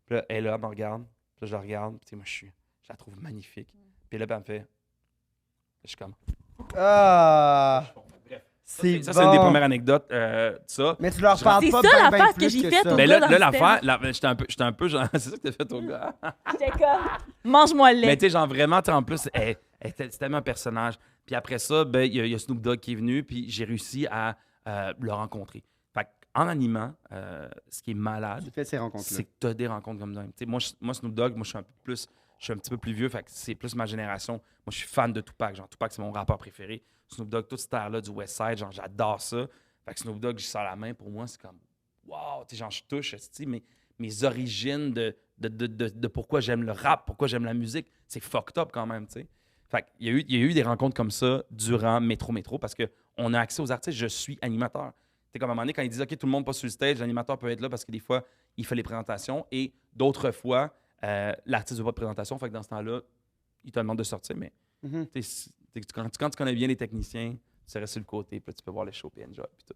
Puis là, elle est là, elle me regarde. Puis là, je la regarde. Puis tu sais, moi, je la trouve magnifique. Puis là, ben, elle me fait. Je suis comme. Ah! Bref. C'est Ça, bon. c'est une des premières anecdotes de ça. Mais tu leur Je- parles C'est pas ça, ben, la ben face plus que j'ai que faite ça. au Mais gars là, dans le l'affaire, j'étais un peu genre. C'est ça que t'as fait au gars. J'étais comme, mange-moi le Mais lait. tu sais, genre vraiment, tu sais, en plus, c'est tellement un personnage. Puis après ça, ben, il y a Snoop Dogg qui est venu, puis j'ai réussi à le rencontrer. Fait en animant, ce qui est malade, Qui fait ces rencontres-là. c'est que tu as des rencontres comme ça. Tu sais, moi, Snoop Dogg, moi, je suis un petit peu plus vieux, fait que c'est plus ma génération. Moi, je suis fan de Tupac. Genre, Tupac, c'est mon rappeur préféré. Snoop Dogg, toute cette ère-là du West Side, genre, j'adore ça. Fait que Snoop Dogg, je sors la main, pour moi, c'est comme, wow, tu sais, genre, je touche, mes origines de pourquoi j'aime le rap, pourquoi j'aime la musique, c'est fucked up quand même, tu sais. Fait qu'il y a eu des rencontres comme ça durant Métro parce qu'on a accès aux artistes. Je suis animateur. sais, comme à un moment donné, quand ils disent, OK, tout le monde passe sur le stage, l'animateur peut être là parce que des fois, il fait les présentations et d'autres fois, l'artiste veut pas de présentation. Fait que dans ce temps-là, il te demande de sortir. Mais Mhm. quand tu connais bien les techniciens, tu restes sur le côté, puis là, tu peux voir les shows, puis enjoy, puis tout.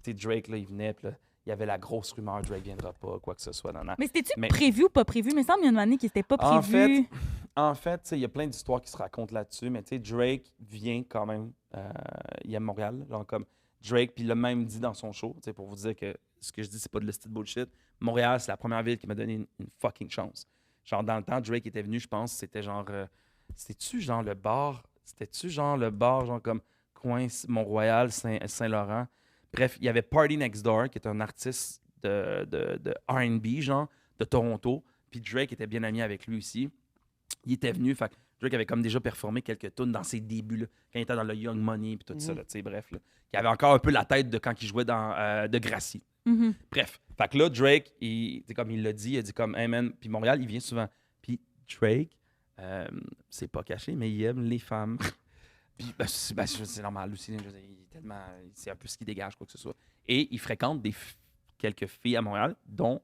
Puis Drake, là, il venait, puis là, il y avait la grosse rumeur, Drake viendra pas, quoi que ce soit. Non. Mais c'était-tu Mais- prévu ou pas prévu? Mais il me semble qu'il y a une année qui n'était pas En prévu. En fait, tu sais, il y a plein d'histoires qui se racontent là-dessus, mais tu sais, Drake vient quand même, il aime Montréal, genre comme Drake, puis il l'a même dit dans son show, tu sais, pour vous dire que ce que je dis, c'est pas de l'hostie de bullshit. Montréal, c'est la première ville qui m'a donné une fucking chance. Genre, dans le temps, Drake était venu, je pense, c'était genre, c'était-tu genre le bar, genre comme coin Mont-Royal, Saint-Laurent. Bref, il y avait Party Next Door, qui est un artiste de R&B, genre, de Toronto, puis Drake était bien ami avec lui aussi. Il était venu, fait que Drake avait comme déjà performé quelques tunes dans ses débuts, là, quand il était dans le Young Money puis tout ça, là, tu sais, bref. Là, qui avait encore un peu la tête de quand il jouait dans de Gracie. Mhm. Bref, fait que là, Drake, comme il l'a dit, il a dit comme, hey man, puis Montréal, il vient souvent. Puis Drake, c'est pas caché, mais il aime les femmes. Puis c'est normal aussi, je veux dire, c'est un peu ce qu'il dégage, quoi que ce soit. Et il fréquente quelques filles à Montréal, dont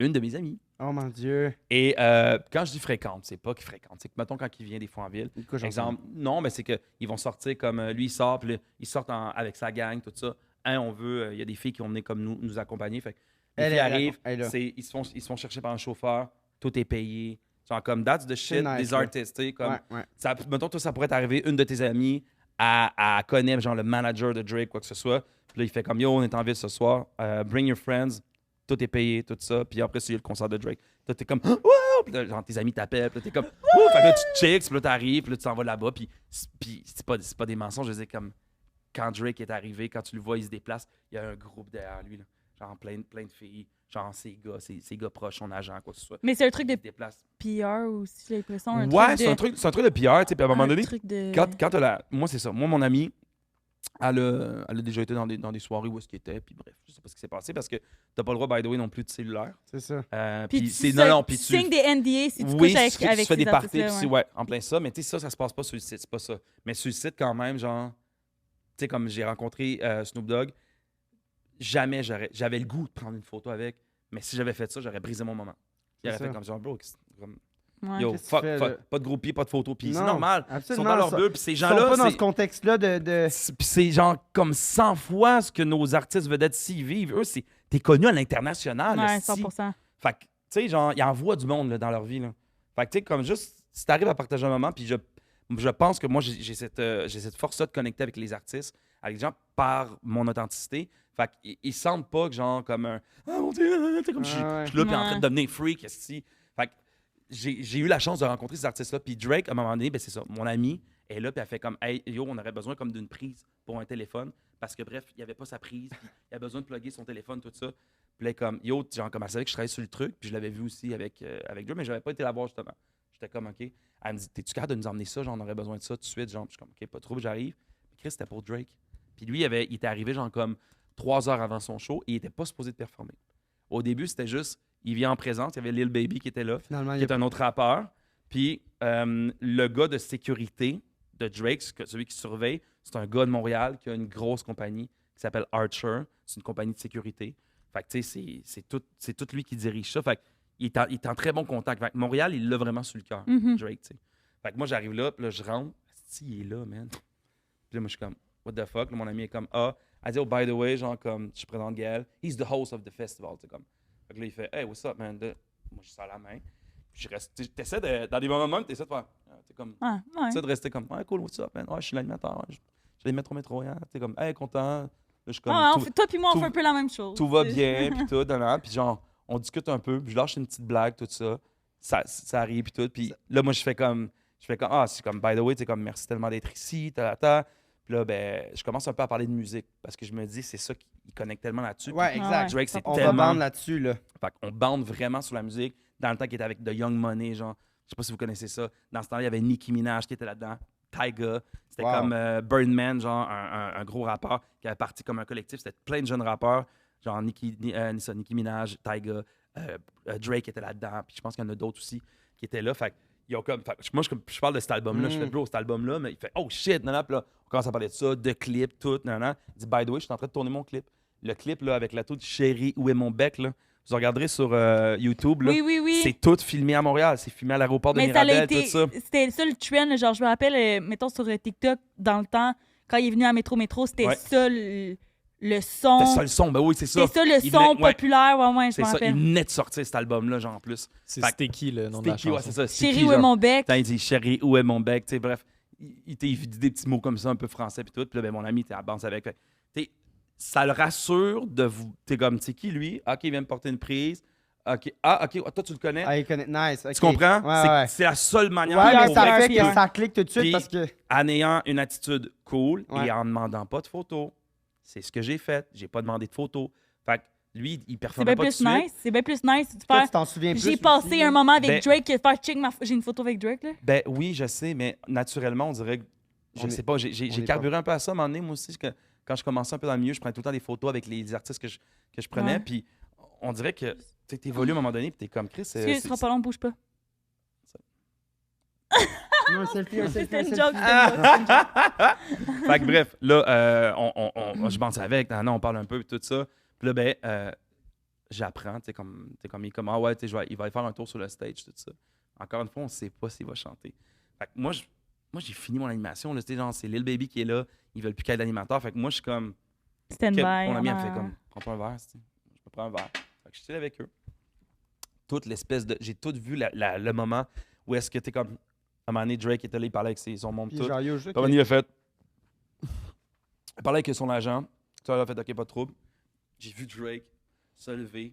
une de mes amies. Oh mon Dieu. Et quand je dis fréquente, c'est pas qu'il fréquente. C'est que, mettons, quand il vient des fois en ville, Une couche exemple, non, mais c'est qu'ils vont sortir comme lui, il sort, puis là, ils sortent avec sa gang, tout ça. On veut, il y a des filles qui vont venir comme nous accompagner. Fait que les filles arrivent, elle est là. ils se font chercher par un chauffeur, tout est payé. Genre comme that's the shit nice, des là. artistes, tu sais, comme Ouais. ça, mettons, toi, ça pourrait t'arriver, une de tes amies, à connaître genre le manager de Drake, quoi que ce soit. Puis là, il fait comme yo, on est en ville ce soir, bring your friends, tout est payé, tout ça. Puis après, il y a le concert de Drake. Là, t'es comme wow! Puis là, genre, tes amis t'appellent, puis là, t'es comme wouh! Fait que là, tu checks, puis là, t'arrives, puis là, tu t'en vas là-bas. Puis c'est pas des mensonges, je veux dire, comme quand Drake est arrivé, quand tu le vois, il se déplace, il y a un groupe derrière lui, là. Genre plein de filles, genre ses gars proches, son agent, quoi que ce soit. Mais c'est un truc de Il se déplace. PR aussi, j'ai l'impression. Ouais, c'est un truc de PR, tu sais, puis à un moment donné, truc de... quand t'as moi, c'est ça. Moi, mon ami, elle a déjà été dans des soirées où est-ce qu'il était, puis bref, je sais pas ce qui s'est passé parce que t'as pas le droit, by the way, non plus de cellulaire. C'est ça. Puis Puis tu c'est tu signes des NDA si tu oui, couches avec, tu avec fais ces des parties, puis artistes-là, ouais, en plein ça, mais tu sais, ça se passe pas sur le site, c'est pas ça. Mais sur le site, quand même, genre, tu sais, comme j'ai rencontré Snoop Dogg, jamais j'avais le goût de prendre une photo avec, mais si j'avais fait ça, j'aurais brisé mon moment. J'aurais C'est fait ça. comme genre, bro, comme, Ouais. yo, Qu'est-ce que tu fuck, fais, fuck, là? pas de groupie, pas de photo, puis c'est Non, normal. Ils sont absolument, dans leur ça- bulle, puis ces Ils sont gens-là, pas dans c'est- ce contexte-là de... puis c'est genre comme 100 fois ce que nos artistes vedettes s'y vivent. Eux, t'es connu à l'international. Ouais, esti. 100%. Fait que, tu sais, genre, ils envoient du monde là, dans leur vie. Là. Fait que, tu sais, comme juste, si t'arrives à partager un moment, puis je pense que moi, j'ai cette force-là de connecter avec les artistes, avec les gens, par mon authenticité. Fait qu'ils sentent pas que, genre, comme un. Ah mon Dieu, tu sais, comme je suis là, puis en train de devenir freak, esti. Fait que j'ai eu la chance de rencontrer ces artistes-là. Puis Drake, à un moment donné, ben, c'est ça. Mon ami est là, puis elle fait comme, hey, yo, on aurait besoin comme d'une prise pour un téléphone. Parce que, bref, il avait pas sa prise, puis il a besoin de plugger son téléphone, tout ça. Puis là, comme, yo, genre, comme elle savait que je travaillais sur le truc, puis je l'avais vu aussi avec Drake, mais j'avais pas été la voir, justement. J'étais comme, OK. Elle me dit, t'es-tu capable de nous emmener ça? Genre, on aurait besoin de ça tout de suite. Genre, je suis comme, OK, pas trop, j'arrive. Puis Chris, c'était pour Drake. Puis lui, il était arrivé, genre, comme 3 heures avant son show, et il était pas supposé de performer. Au début, c'était juste, il vient en présence, il y avait Lil Baby qui était là, Finalement, qui est un autre rappeur. Puis le gars de sécurité de Drake, celui qui surveille, c'est un gars de Montréal qui a une grosse compagnie qui s'appelle Archer. C'est une compagnie de sécurité. Fait que, tu sais, c'est tout lui qui dirige ça. Fait que, il est en très bon contact. Fait que Montréal, il l'a vraiment sur le cœur, Mhm. Drake, tu sais. Fait que moi, j'arrive là, puis là, je rentre. Si, il est là, man. Puis là, moi, je suis comme, what the fuck? Là, mon ami est comme, elle dit, oh, by the way, genre, comme, je présente Gaël. He's the host of the festival, tu sais, comme. Fait que là, il fait, hey, what's up, man? Là, moi, je sors la main. Puis je reste, t'essaies dans des bons moments, t'essaies de faire, t'es comme, Ouais. t'essaies de rester comme, ouais, cool, what's up, man? Ouais, je suis l'animateur, ouais, je vais mettre au métro, hein. T'es comme, hey, content. Là, je suis comme, Toi puis moi, on tout- fait un peu la même chose. tout va bien, puis tout, puis genre, on discute un peu, puis je lâche une petite blague, tout ça. Ça arrive, puis tout. Puis là, moi, je fais comme, c'est comme, by the way, tu sais, comme, merci tellement d'être ici, ta. Puis là, ben, je commence un peu à parler de musique, parce que je me dis, c'est ça qui connecte tellement là-dessus. Ouais, Puis exact. Drake, c'est On va tellement. bande là-dessus, là. Fait qu'on bande vraiment sur la musique. Dans le temps qu'il était avec The Young Money, genre, je sais pas si vous connaissez ça. Dans ce temps-là, il y avait Nicki Minaj qui était là-dedans, Tyga. C'était Wow. comme Birdman, genre un gros rappeur qui avait parti comme un collectif. C'était plein de jeunes rappeurs, genre Nicki Minaj, Tyga, Drake était là-dedans. Puis je pense qu'il y en a d'autres aussi qui étaient là. Fait que ils ont comme, moi, je parle de cet album-là. Je fais, bro, cet album-là, mais il fait, oh shit, non, puis là, on commence à parler de ça, de clips, tout, non. Il dit, by the way, je suis en train de tourner mon clip. le clip là, avec la toute Chérie, où est mon bec, là, vous regarderez sur YouTube, là, Oui. c'est tout filmé à Montréal. C'est filmé à l'aéroport de Mais ça Mirabel, l'a été. tout ça. C'était ça le trend. Là, genre, je me rappelle, mettons sur TikTok, dans le temps, quand il est venu à Métro, c'était Ouais. ça le son. C'était ça le son, ben oui, c'est ça. C'était ça le Il son venait- ouais. populaire. Ouais, je C'est me ça, rappelle. il venait de sortir cet album-là, genre en plus. C'est Fait que- Sticky, le nom de la Sticky, ouais, chanson. c'est ça. Sticky, Chérie, où est genre. mon bec? Quand il dit Chérie, où est mon bec? Tu sais, bref, il dit des petits mots comme ça, un peu français, puis tout. Puis là, ben, mon ami était à bande avec. Fait, t'sais, ça le rassure de vous. T'es comme, tu sais qui lui? OK, il vient me porter une prise. OK. Ah, OK, toi, tu le connais? Ah, il connaît. Nice. Tu comprends? Ouais. C'est la seule manière Ouais, mais pour ça vrai fait que que tu peux- ça clique tout de suite Puis- parce que. en ayant une attitude cool Ouais. et en ne demandant pas de photos. C'est ce que j'ai fait. J'ai pas demandé de photos. Fait que lui, il C'est performait bien pas tout de plus suite. nice. C'est bien plus nice de Toi, faire. tu t'en souviens plus. J'ai aussi, passé là. un moment avec Ben- Drake, faire check j'ai une photo avec Drake, là. Ben oui, je sais, mais naturellement, on dirait que. Je On sais est- pas, on j'ai est carburé un peu à ça à un moment donné, moi aussi, que quand je commençais un peu dans le milieu, je prenais tout le temps des photos avec les artistes que je prenais, Ouais. puis on dirait que tu évolues à un moment donné, puis t'es comme Chris. Excuse, ce sera pas long, bouge pas. Non, un selfie, un selfie. C'était un une selfie. joke, c'était une joke. Fait que bref, là, je pense avec, on parle un peu, puis tout ça. Puis là, ben, j'apprends, t'es comme, il est comme, ah ouais, il va aller faire un tour sur le stage, tout ça. Encore une fois, on ne sait pas s'il va chanter. Fait que moi, j'ai fini mon animation, là, genre, c'est Lil Baby qui est là, ils veulent plus qu'il y ait d'animateur. Fait que moi, je suis comme, Stand OK, by. mon ami, elle ah. fait comme, prends-toi un verre, je me prends un verre. Fait que je suis avec eux. Toute l'espèce de, j'ai tout vu le moment où est-ce que t'es comme, à un moment donné, Drake était là, il parlait avec son monde, Puis tout. genre, yo, Puis à un moment donné, il a fait. Il parlait avec son agent. Il a fait OK, pas de trouble. J'ai vu Drake se lever,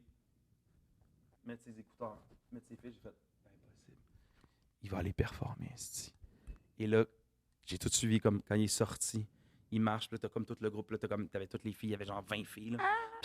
mettre ses écouteurs, mettre ses fils. J'ai fait impossible. Il va aller performer, esti. Et là, j'ai tout suivi comme quand il est sorti. Il marche, puis là, t'as comme tout le groupe, là, t'avais toutes les filles, il y avait genre 20 filles. Là.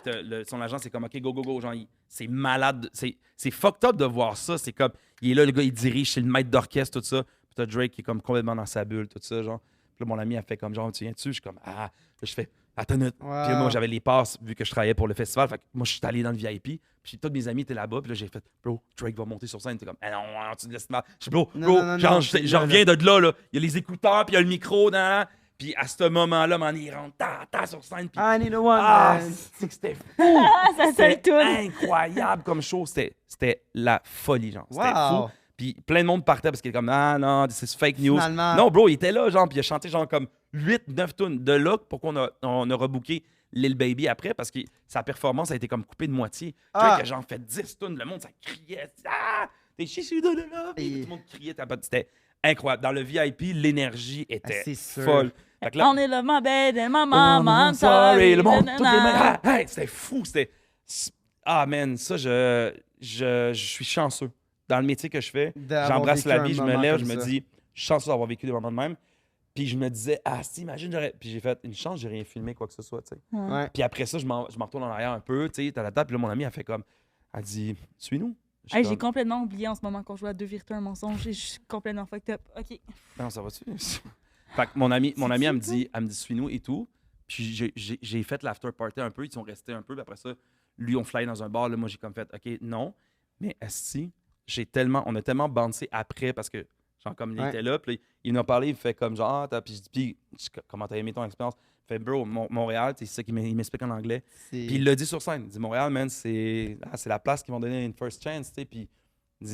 Puis son agent, c'est comme OK, go, go, go. Genre, c'est malade. C'est fucked up de voir ça. C'est comme, il est là, le gars, il dirige, c'est le maître d'orchestre, tout ça. Puis t'as Drake qui est comme complètement dans sa bulle, tout ça, genre. Puis là, mon ami a fait comme genre, tu viens dessus? Je suis comme, ah. Là, je fais, attends une minute. Wow. Puis là, moi, j'avais les passes vu que je travaillais pour le festival. Fait que moi, je suis allé dans le VIP. Puis tous mes amis étaient là-bas. Puis là, j'ai fait, bro, Drake va monter sur scène. T'es comme, ah non, tu te laisses mal. Je suis, bro, Non, genre, non, je reviens de là. Il y a les écouteurs, puis il y a le micro. Puis à ce moment-là, il rentre sur scène. Puis, I need a one. ah, man. c'est que c'était Ah, ça sonne c'était tout. incroyable comme show. C'était la folie, genre. C'était Wow. fou. Puis plein de monde partait parce qu'il était comme, ah non, c'est fake news. Finalement. Non, bro, il était là, genre, puis il a chanté genre comme 8-9 tunes. De là, pourquoi on a rebooké Lil Baby après, parce que sa performance a été comme coupée de moitié. Ah. Drake a genre fait 10 tunes, le monde, ça criait. Ah! T'es chichi de là. Puis Et- tout le monde criait. C'était incroyable. Dans le VIP, l'énergie était c'est sûr. folle. Fait que là, On est là, ma bed and my Oh, mama, I'm sorry, sorry. le monde, nanana. toutes les mains. Ah, hey, c'était fou, ah man, ça je suis chanceux dans le métier que je fais. D'avoir J'embrasse vécu la un vie, je me moment lève, comme je me ça. dis chanceux d'avoir vécu des moments de même. Puis je me disais ah si imagine j'aurais puis j'ai fait une chance, j'ai rien filmé quoi que ce soit, tu sais. Ouais. Puis après ça, je m'en retourne en arrière un peu, tu sais, puis là mon ami a fait comme elle dit suis-nous. Je suis Hey, j'ai comme, complètement oublié en ce moment qu'on jouait à deux vérités, un mensonge et je suis complètement fucked up. OK. non, ça va-tu? Fait que mon ami elle me dit suis-nous et tout. Puis j'ai fait l'after party un peu, ils sont restés un peu, puis après ça, lui on fly dans un bar, là, moi j'ai comme fait OK, non, mais esti, on a tellement bouncé après parce que genre comme il Ouais. était là, puis il nous a parlé, il fait comme genre puis je dis comment t'as aimé ton expérience? Il fait bro, Montréal, c'est ça qu'il m'explique en anglais. C'est- Puis il l'a dit sur scène, il dit Montréal man, c'est la place qui vont donner une first chance, tu sais, puis il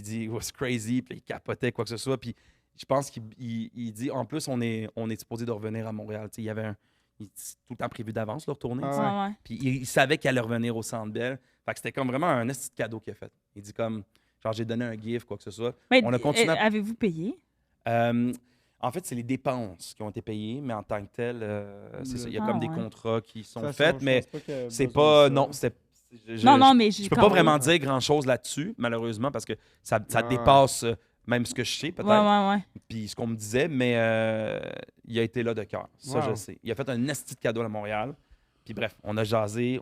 dit it was crazy, puis il capotait quoi que ce soit, puis je pense qu'il dit en plus on est supposé de revenir à Montréal, tu sais, il y avait tout le temps prévu d'avance leur tournée, Ah tu sais. ouais. Ouais. Puis il savait qu'il allait revenir au Centre Bell. Fait que c'était comme vraiment un esti de cadeau qu'il a fait. Il dit comme genre j'ai donné un gift quoi que ce soit. Mais, On a continué à- avez-vous payé? En fait, c'est les dépenses qui ont été payées, mais en tant que tel, c'est ça. Il y a Ah, comme des ouais. contrats qui sont De toute faits, façon, je mais pense pas qu'il y a c'est besoin pas. de ça. Non, c'est. Non, mais Je peux pas vraiment dire grand-chose là-dessus, malheureusement, parce que ça Ouais. dépasse même ce que je sais, peut-être, Ouais. puis ce qu'on me disait, mais il a été là de cœur. Ça, je Wow. sais. Il a fait un esti de cadeau à Montréal. Puis bref, on a jasé,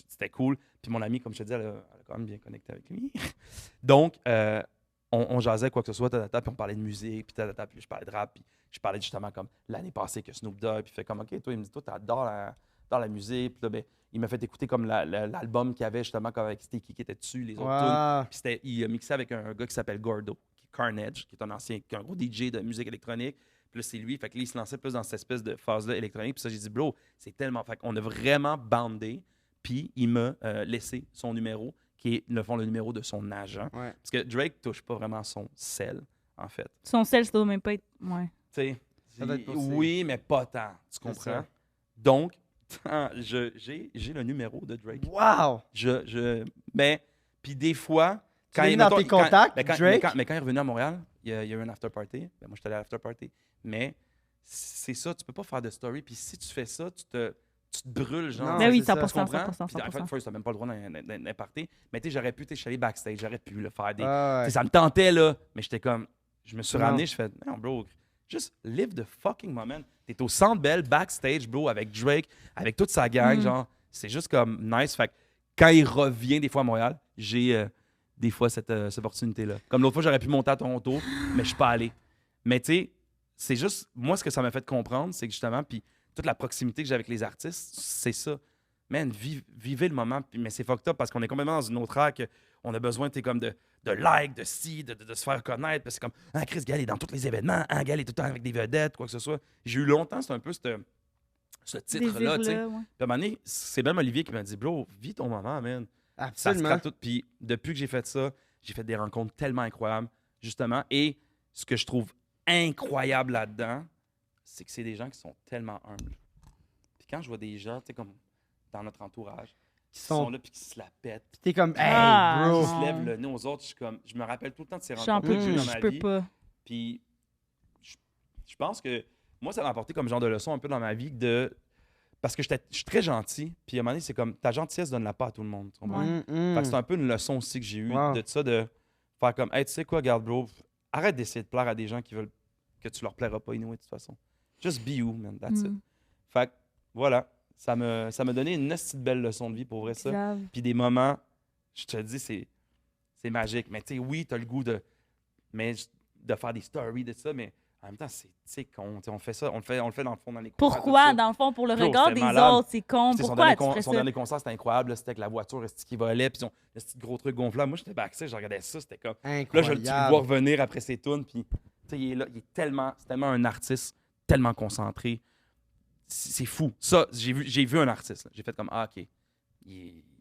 c'était cool. Puis mon ami, comme je te dis, elle a quand même bien connecté avec lui. Donc, on jasait quoi que ce soit, puis on parlait de musique, puis puis je parlais de rap, puis je parlais justement comme l'année passée que Snoop Dogg, puis il fait comme, OK, toi, il me dit, toi, t'adores la musique. Puis là, ben, il m'a fait écouter comme l'album qu'il y avait justement comme avec Sticky qui était dessus, les autres tunes. Wow. Puis il a mixé avec un gars qui s'appelle Gordo, qui est Carnage, qui est un gros DJ de musique électronique. Puis là, c'est lui. Fait que là, il se lançait plus dans cette espèce de phase-là électronique. Puis ça, j'ai dit, bro, c'est tellement. Fait qu'on a vraiment bandé. Puis il m'a laissé son numéro, qui est, le numéro de son agent. Ouais. Parce que Drake touche pas vraiment son sel, en fait. Son sel, ça doit même pas être. Ouais. Tu sais, Ça doit être possible. oui, mais pas tant. Tu comprends? ça. Donc, j'ai le numéro de Drake. Wow! Mais, puis des fois, Tu l'as mis dans tes contacts, Drake? mais quand il est revenu à Montréal, il y a eu un after party. Ben, moi, j'étais allé à l'after party. Mais c'est ça, tu peux pas faire de story. Puis si tu fais ça, tu te brûles, genre. Non, Ben oui, c'est ça, 100%, Tu comprends? 100%, Puis, en fait, 100%. first, t'as même pas le droit d'un party. Mais tu sais, j'aurais pu, je suis allé backstage, j'aurais pu le faire. Tu Ouais. sais, ça me tentait, là. Mais j'étais comme, je me suis Non. ramené, je fais, non, bro, juste live the fucking moment. T'es au Centre Bell, backstage, bro, avec Drake, avec toute sa gang, genre. C'est juste comme nice. Fait que quand il revient des fois à Montréal, j'ai des fois cette opportunité-là. Comme l'autre fois, j'aurais pu monter à Toronto, mais je suis pas allé. Mais tu sais, c'est juste, moi, ce que ça m'a fait comprendre, c'est que justement, puis toute la proximité que j'ai avec les artistes, c'est ça. Man, vivez le moment. Mais c'est fucked up parce qu'on est complètement dans une autre ère qu'on a besoin, tu sais, comme de likes, de ci, de se faire connaître. Parce que c'est comme, ah, Chris Gall est dans tous les événements, ah, Gall est tout le temps avec des vedettes, quoi que ce soit. J'ai eu longtemps, c'est un peu ce titre-là, tu sais. Désir-là, ouais. Puis à un moment donné, c'est même Olivier qui m'a dit, bro, vis ton moment, man. Ça se Absolument. scrape tout. Puis depuis que j'ai fait ça, j'ai fait des rencontres tellement incroyables, justement. Et ce que je trouve incroyable là-dedans, c'est que c'est des gens qui sont tellement humbles. Puis quand je vois des gens, tu sais, comme dans notre entourage, qui sont là puis qui se la pètent, Puis t'es comme, hey, Ah, bro. qui se non. lèvent le nez aux autres, je me rappelle tout le temps de ces J'en rencontres peux que j'ai eues plus, dans je ma peux vie. pas. Puis je pense que moi, ça m'a apporté comme genre de leçon un peu dans ma vie parce que je suis très gentil. Puis à un moment donné, c'est comme ta gentillesse donne-la pas à tout le monde. Tu comprends? Ouais. Fait que c'est un peu une leçon aussi que j'ai eue Wow. de ça, de faire comme, hey, tu sais quoi, garde, bro, arrête d'essayer de plaire à des gens qui veulent que tu leur plairas pas, anyway, de toute façon. Just be you, man, that's it. Fait que, voilà, ça m'a donné une petite belle leçon de vie pour vrai, ça. Grave. Puis des moments, je te dis, c'est magique. Mais tu sais, oui, t'as le goût de faire des stories de ça, mais en même temps, c'est con. T'sais, on fait ça, on le fait dans le fond, dans les concerts, tout Pourquoi, ça. dans le fond, pour le Bro, regard c'était des malade. autres, c'est con? T'sais, Pourquoi tu ferais son ça? dernier concert, c'était incroyable. Là, c'était avec la voiture qui volait, puis le petit gros truc gonflable. Moi, j'étais backstage, je regardais ça, c'était comme... Là, tu le vois Incroyable. revenir après ses tunes, puis il est là, c'est tellement un artiste, tellement concentré. C'est fou. Ça, j'ai vu un artiste. Là. J'ai fait comme, ah, OK,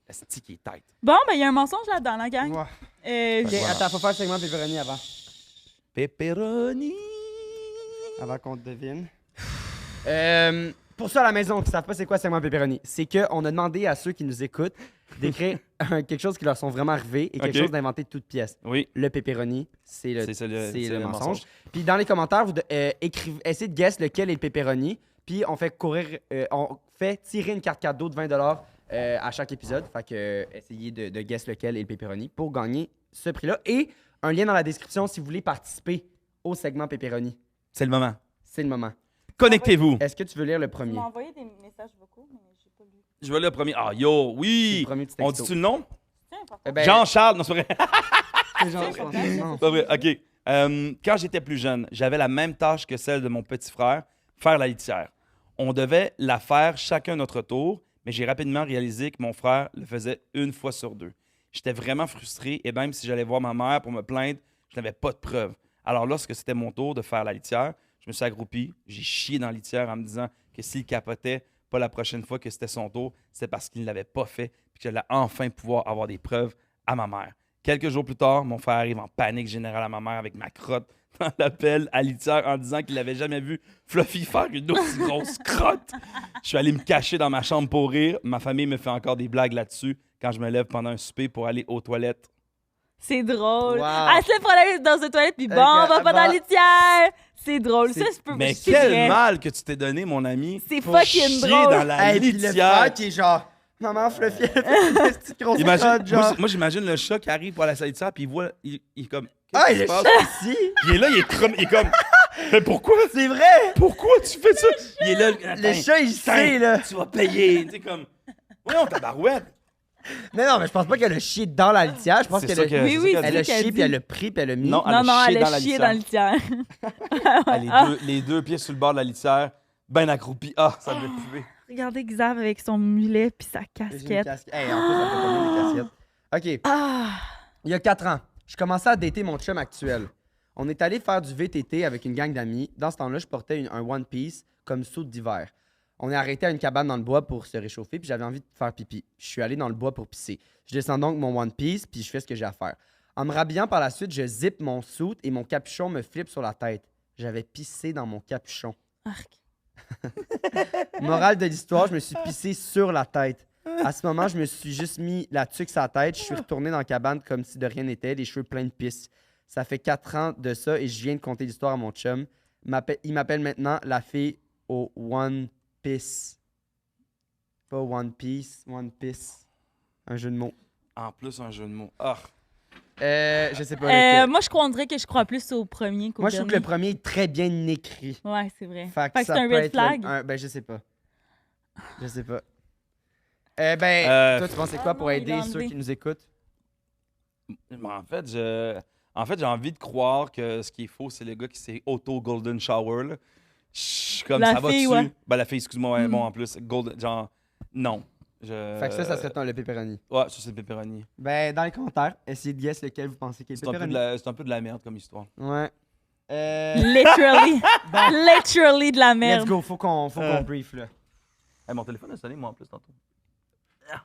asti qui est tight. Bon, ben, il y a un mensonge là-dedans, la gang. Ouais. Euh, Ok, j'ai- attends, faut faire le segment pepperoni avant. Pepperoni! Avant qu'on te devine. Pour ceux à la maison qui ne savent pas c'est quoi le segment pepperoni, c'est qu'on a demandé à ceux qui nous écoutent d'écrire quelque chose qui leur sont vraiment arrivé et quelque Ok. chose d'inventé de toute pièce. Oui, Le pepperoni, c'est le, c'est le, c'est c'est le le mensonge. Puis dans les commentaires, vous essayez de guess lequel est le pepperoni. Puis on fait tirer une carte cadeau de 20$ à chaque épisode. Fait que essayez de guess lequel est le pepperoni pour gagner ce prix-là. Et un lien dans la description si vous voulez participer au segment pepperoni. C'est le moment. C'est le moment. Connectez-vous. Est-ce que tu veux lire le Tu premier? m'as envoyé des messages vocaux, mais j'ai pas lu. Je vais le premier. Ah, yo, oui! Le premier petit On texto. dit-tu le nom? C'est important. Eh ben, Jean-Charles, non, c'est pas vrai. c'est Jean- C'est non. Pas vrai, OK. Quand j'étais plus jeune, j'avais la même tâche que celle de mon petit frère, faire la litière. On devait la faire chacun notre tour, mais j'ai rapidement réalisé que mon frère le faisait une fois sur deux. J'étais vraiment frustré et même si j'allais voir ma mère pour me plaindre, je n'avais pas de preuves. Alors lorsque c'était mon tour de faire la litière, je me suis accroupi, j'ai chié dans la litière en me disant que s'il capotait pas la prochaine fois que c'était son tour, c'est parce qu'il ne l'avait pas fait et que j'allais enfin pouvoir avoir des preuves à ma mère. Quelques jours plus tard, mon frère arrive en panique générale à ma mère avec ma crotte dans la pelle à litière en disant qu'il n'avait jamais vu Fluffy faire une aussi grosse crotte. Je suis allé me cacher dans ma chambre pour rire. Ma famille me fait encore des blagues là-dessus quand je me lève pendant un souper pour aller aux toilettes. C'est drôle. Wow. Elle se lève pour aller dans une toilette, puis bon, on va pas dans la litière. C'est drôle. Ça, je peux Mais c'est quel vrai. mal que tu t'es donné, mon ami. C'est pour fucking chier drôle. dans la Hey, puis le litière. frère qui est genre, maman Fluffy, elle fait une petite grosse Imagine, crotte, genre. moi, j'imagine le chat qui arrive pour la litière, puis il voit, il est comme. Ah, Qu'est-ce le qui se passe? chat ici! Il est là, il est comme. Mais pourquoi? C'est vrai! Pourquoi tu fais ça? Il est là. Le Attends, chat, il sait, là. Tu vas payer. Tu sais, comme. Voyons, tabarouette. Non, mais je pense pas qu'elle a chié dans la litière. Je pense C'est qu'elle ça a... que- Oui, c'est oui, ça qu'elle Elle a qu'elle chié, dit. puis elle l'a pris, puis elle l'a mis. Non, Non, elle dans a la chié litière. dans la litière. Ah, les deux pieds sur le bord de la litière, ben accroupis. Ah, ça devait puer. Regardez Xav avec son mulet puis sa J'ai une casquette. casquette. Hey, en plus, elle fait pas bien des casquettes. OK. Ah! Il y a 4 ans, je commençais à dater mon chum actuel. On est allé faire du VTT avec une gang d'amis. Dans ce temps-là, je portais un One Piece comme soude d'hiver. On est arrêté à une cabane dans le bois pour se réchauffer, puis j'avais envie de faire pipi. Je suis allé dans le bois pour pisser. Je descends donc mon One Piece, puis je fais ce que j'ai à faire. En me rhabillant par la suite, je zippe mon suit et mon capuchon me flippe sur la tête. J'avais pissé dans mon capuchon. Arc. Morale de l'histoire, je me suis pissé sur la tête. À ce moment, je me suis juste mis la tuque sur la tête. Je suis retourné dans la cabane comme si de rien n'était, les cheveux pleins de pisse. Ça fait 4 ans de ça et je viens de conter l'histoire à mon chum. Il m'appelle maintenant la fille au One Piece. Pas One Piece, One Piece. Un jeu de mots. En plus, un jeu de mots. Ah. Je sais pas. lequel. Moi, je dirais que je crois plus au premier qu'au Moi, je trouve que dernier. le premier est très bien écrit. Ouais, c'est vrai. Fait Fait que ça c'est un peut red être flag. ben, je sais pas. Je sais pas. Toi, tu pensais quoi Ah pour non, il aider l'a ceux enlevé. qui nous écoutent? En fait, j'ai envie de croire que ce qui est faux, c'est le gars qui s'est auto-golden shower. Là. Comme La ça va fille, dessus. ouais. Ben, la fille, excuse-moi, ouais, Mm. bon, en plus. Golden, genre, non. Fait que ça serait le pepperoni. Ouais, ça, c'est le pepperoni. Ben, dans les commentaires, essayez de guess lequel vous pensez qui est le C'est un, peu pepperoni. c'est un peu de la merde comme histoire. Ouais. Literally. Literally de la Let's merde. go, faut qu'on brief, là. Hey, mon téléphone a sonné, moi, en plus, tantôt. Ah.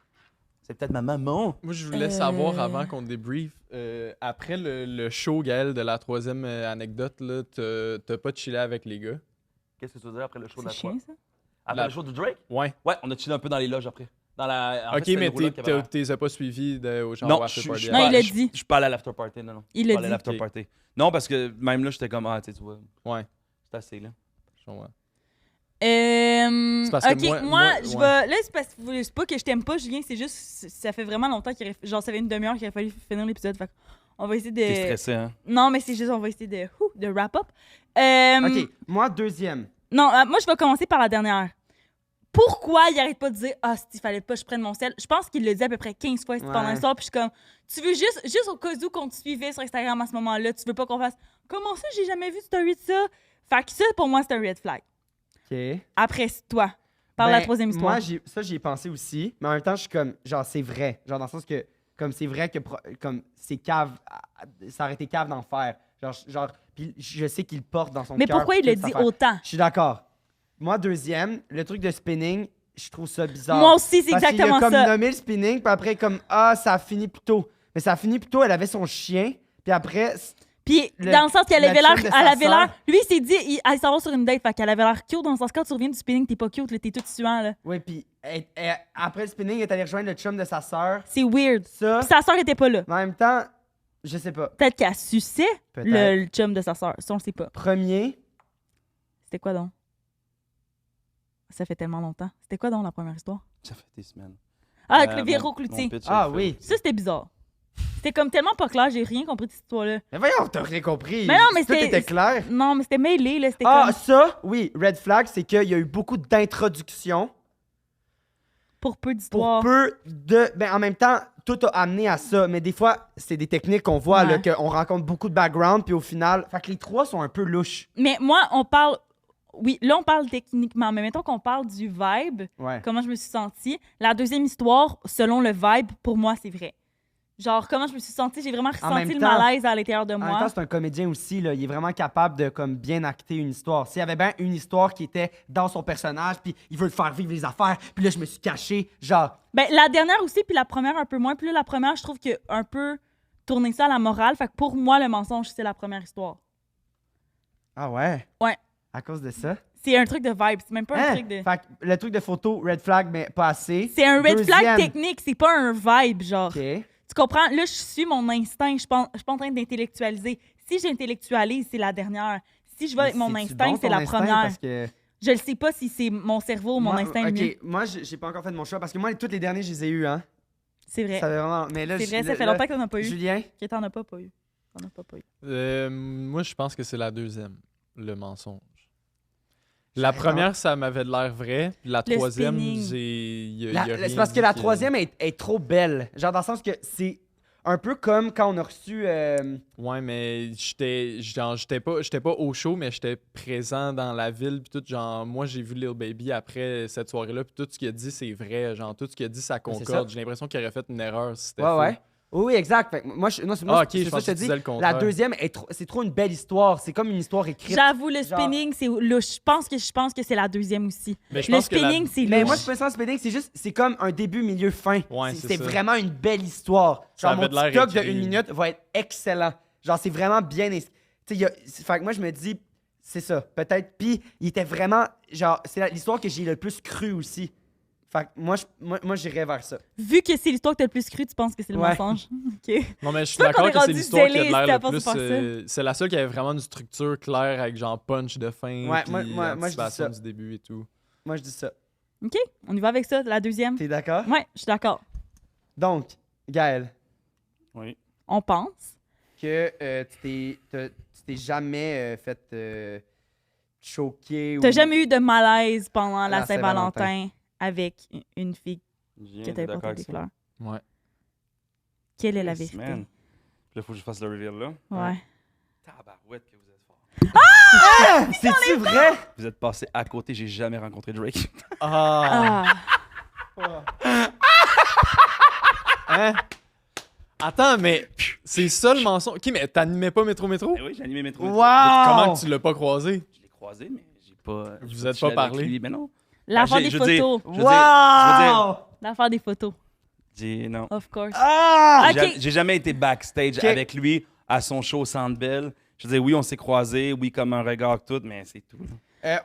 C'est peut-être ma maman. Moi, je voulais savoir avant qu'on débrief. Après le show, Gaël, de la 3e anecdote, là, t'as pas chillé avec les gars? Qu'est-ce que tu veux dire après le show de C'est la chiant, ça. Après La- le show de Drake? Ouais. Ouais, on a chillé un peu dans les loges après. En fait, Ok, c'était mais le roulotte qu'il y avait à- t'es pas suivi au genre Non, after je party? suis Non, il l'a je- dit. Je suis pas allé à l'after party, non. Il Je suis l'a pas allé à dit. l'after Ok. party. Non, parce que même là, j'étais comme, tu vois, Ouais. c'est assez, là. Je comprends. C'est parce que ok, moi, je ouais. vais. Là, c'est parce que c'est pas que je t'aime pas, Julien, c'est juste. Ça fait vraiment longtemps qu'il aurait. Genre, ça fait une demi-heure qu'il aurait fallu finir l'épisode. Fait on va essayer de. T'es stressé, hein? Non, mais c'est juste, on va essayer de wrap up. Ok, moi, deuxième. Non, moi, je vais commencer par la dernière. Pourquoi il arrête pas de dire ah, il fallait pas que je prenne mon sel? Je pense qu'il l'a dit à peu près 15 fois pendant Ouais. le soir. Puis je suis comme, tu veux juste au cas où qu'on te suivait sur Instagram à ce moment-là, tu veux pas qu'on fasse comment ça, j'ai jamais vu de story de ça? Fait que ça, pour moi, c'est un red flag. Ok. Après, c'est toi. Par la troisième histoire. Moi, j'y ai pensé aussi, mais en même temps, je suis comme, genre, c'est vrai. Genre, dans le sens que, comme, c'est vrai que, comme, c'est cave, ça aurait été cave d'en faire. Genre, puis je sais qu'il le porte dans son Mais cœur. pourquoi il toute le cette dit affaire. autant? Je suis d'accord. Moi, deuxième, le truc de spinning, je trouve ça bizarre. Moi aussi, c'est Parce exactement qu'il a comme ça. nommé le spinning, puis après, comme, ça a fini plus tôt. Mais ça a fini plus tôt, elle avait son chien, puis après, Puis, Le- dans le sens qu'elle le avait chum l'air. de Elle sa avait l'air. sœur. Lui, il s'est dit, il s'en va sur une date. Fait qu'elle avait l'air cute. Dans le sens, quand tu reviens du spinning, t'es pas cute, là, t'es tout suant, là. oui, puis après le spinning, elle est allée rejoindre le chum de sa sœur. C'est weird. Ça, Puis sa soeur était pas là. mais en même temps, je sais pas. Peut-être qu'elle suçait Peut-être. le chum de sa soeur. Ça, on le sait pas. Premier, C'était quoi donc? Ça fait tellement longtemps. C'était quoi donc la première histoire? Ça fait des semaines. Ah, avec le Véro Mon Cloutier. pitch, Ah elle fait- oui. Ça, c'était bizarre. C'était comme tellement pas clair, j'ai rien compris de cette histoire-là. mais voyons, t'as rien compris. Mais non, mais Tout c'était- était clair. Non, mais c'était mêlé, là. C'était Ah, comme ça, oui, red flag, c'est qu'il y a eu beaucoup d'introductions pour peu pour d'histoires. peu de. Ben, en même temps, tout a amené à ça. Mais des fois, c'est des techniques qu'on voit, là, Ouais. qu'on rencontre beaucoup de background, puis au final. Fait que les trois sont un peu louches. Mais moi, on parle. Oui, là, on parle techniquement, mais mettons qu'on parle du vibe, Ouais. comment je me suis sentie. La deuxième histoire, selon le vibe, pour moi, c'est vrai. Genre, comment je me suis sentie, j'ai vraiment ressenti même le temps- malaise à l'intérieur de En même moi. temps, c'est un comédien aussi, là. Il est vraiment capable de comme, bien acter une histoire. S'il y avait bien une histoire qui était dans son personnage, puis il veut le faire vivre les affaires, puis là, je me suis caché, genre. Ben, la dernière aussi, puis la première un peu moins. Puis là, la première, je trouve que un peu tourner ça à la morale. Fait que pour moi, le mensonge, c'est la première histoire. Ah ouais? Ouais. À cause de ça? C'est un truc de vibe, c'est même pas un Hein? truc de... Fait que le truc de photo, red flag, mais pas assez. C'est un red flag Deuxième. technique, c'est pas un vibe, genre. OK. Tu comprends? Là, je suis mon instinct, je suis pas en train d'intellectualiser. Si j'intellectualise, c'est la dernière. Si je vais avec mon Mais c'est-tu instinct, bon, c'est ton la instinct? première. Parce que Je le sais pas si c'est mon cerveau ou mon moi, instinct OK, mieux. moi, j'ai pas encore fait de mon choix parce que moi, tous les derniers, je les ai eus, hein. C'est vrai. Ça fait vraiment... Mais là, C'est vrai, je- ça fait là, longtemps que t'en as pas eu. Julien? Que t'en as pas eu. T'en as pas eu. Moi, je pense que c'est la deuxième, le mensonge. La J'adore. première, ça m'avait de l'air vrai. Puis la Le troisième, spinning. C'est parce que la troisième est trop belle. Genre, dans le sens que c'est un peu comme quand on a reçu... Ouais, mais j'étais pas au show, mais j'étais présent dans la ville. Puis tout, genre, moi, j'ai vu Lil Baby après cette soirée-là. Puis tout ce qu'il a dit, c'est vrai. Genre, tout ce qu'il a dit, ça c'est concorde. ça. J'ai l'impression qu'il aurait fait une erreur si c'était Ouais, faux. ouais. Oui, exact. Fait que moi, non, c'est Ah, ok, c'est je ça pensais que je que te tu disais le dis. contraire. La deuxième, c'est trop une belle histoire. C'est comme une histoire écrite. J'avoue, le Genre- spinning, c'est louche. Je pense que c'est la deuxième aussi. Mais je Le pense que la- spinning, c'est Mais louche. moi, je pense que spinning, c'est comme un début, milieu, fin. Ouais, c'est c'est ça. vraiment une belle histoire. Ça Genre, mon avait de l'air TikTok de écrit. 1 minute va être excellent. Genre, c'est vraiment bien. Tu sais, fait que moi, je me dis, c'est ça. Peut-être. Puis, il était vraiment. Genre, c'est l'histoire que j'ai le plus cru aussi. Fait que moi j'irais vers ça. Vu que c'est l'histoire que t'as le plus cru, tu penses que c'est le Ouais. mensonge. OK. Non, mais je suis Toi, qu'on d'accord est que c'est rendu l'histoire qui a de zélé, l'air c'était à le force de plus. faire C'est la seule qui avait vraiment une structure claire avec genre punch de fin. Ouais, puis moi, je dis anticipation ça. du début et tout. Moi, je dis ça. OK, on y va avec ça, la deuxième. T'es d'accord? Ouais, je suis d'accord. Donc, Gaël, Oui. On pense. que tu t'es jamais fait choquer ou. T'as jamais eu de malaise pendant la La Saint-Valentin avec une fille Je viens que d'être t'avais d'accord porté avec des ça. fleurs? Ouais. Quelle est la Yes, vérité? man. Puis là, faut que je fasse le reveal là. Ouais. Tabarouette que vous êtes fort. C'est-tu vrai? Vous êtes passé à côté, j'ai jamais rencontré Drake. Ah! Ah. Hein? Attends, mais c'est ça le mensonge. Ok, mais t'animais pas Métro Métro? Eh oui, j'ai animé Métro. Wow! Comment que tu l'as pas croisé? Je l'ai croisé, mais j'ai pas. Vous j'ai êtes je pas suis avec parlé? lui, Mais non. L'affaire j'ai- des je veux dire- photos. Je veux dire- je veux dire- L'affaire des photos. J'ai non. Of course. Ah! Ok. J'ai jamais été backstage Ok. avec lui à son show au Centre Bell. Je veux dire, oui, on s'est croisés, oui, comme un regard tout, mais c'est tout.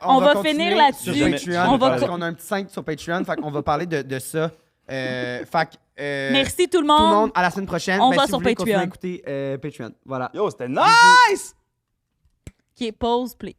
On va continuer finir là-dessus. Sur On Patreon, va parce co- qu'on a un petit 5 sur Patreon, fait qu'on va parler de ça. Fait que, Merci tout le tout le monde. monde, à la semaine prochaine. On Ben, va si sur vous voulez continuer à Patreon. écouter Patreon. Voilà. Yo, c'était nice! OK, pause, please.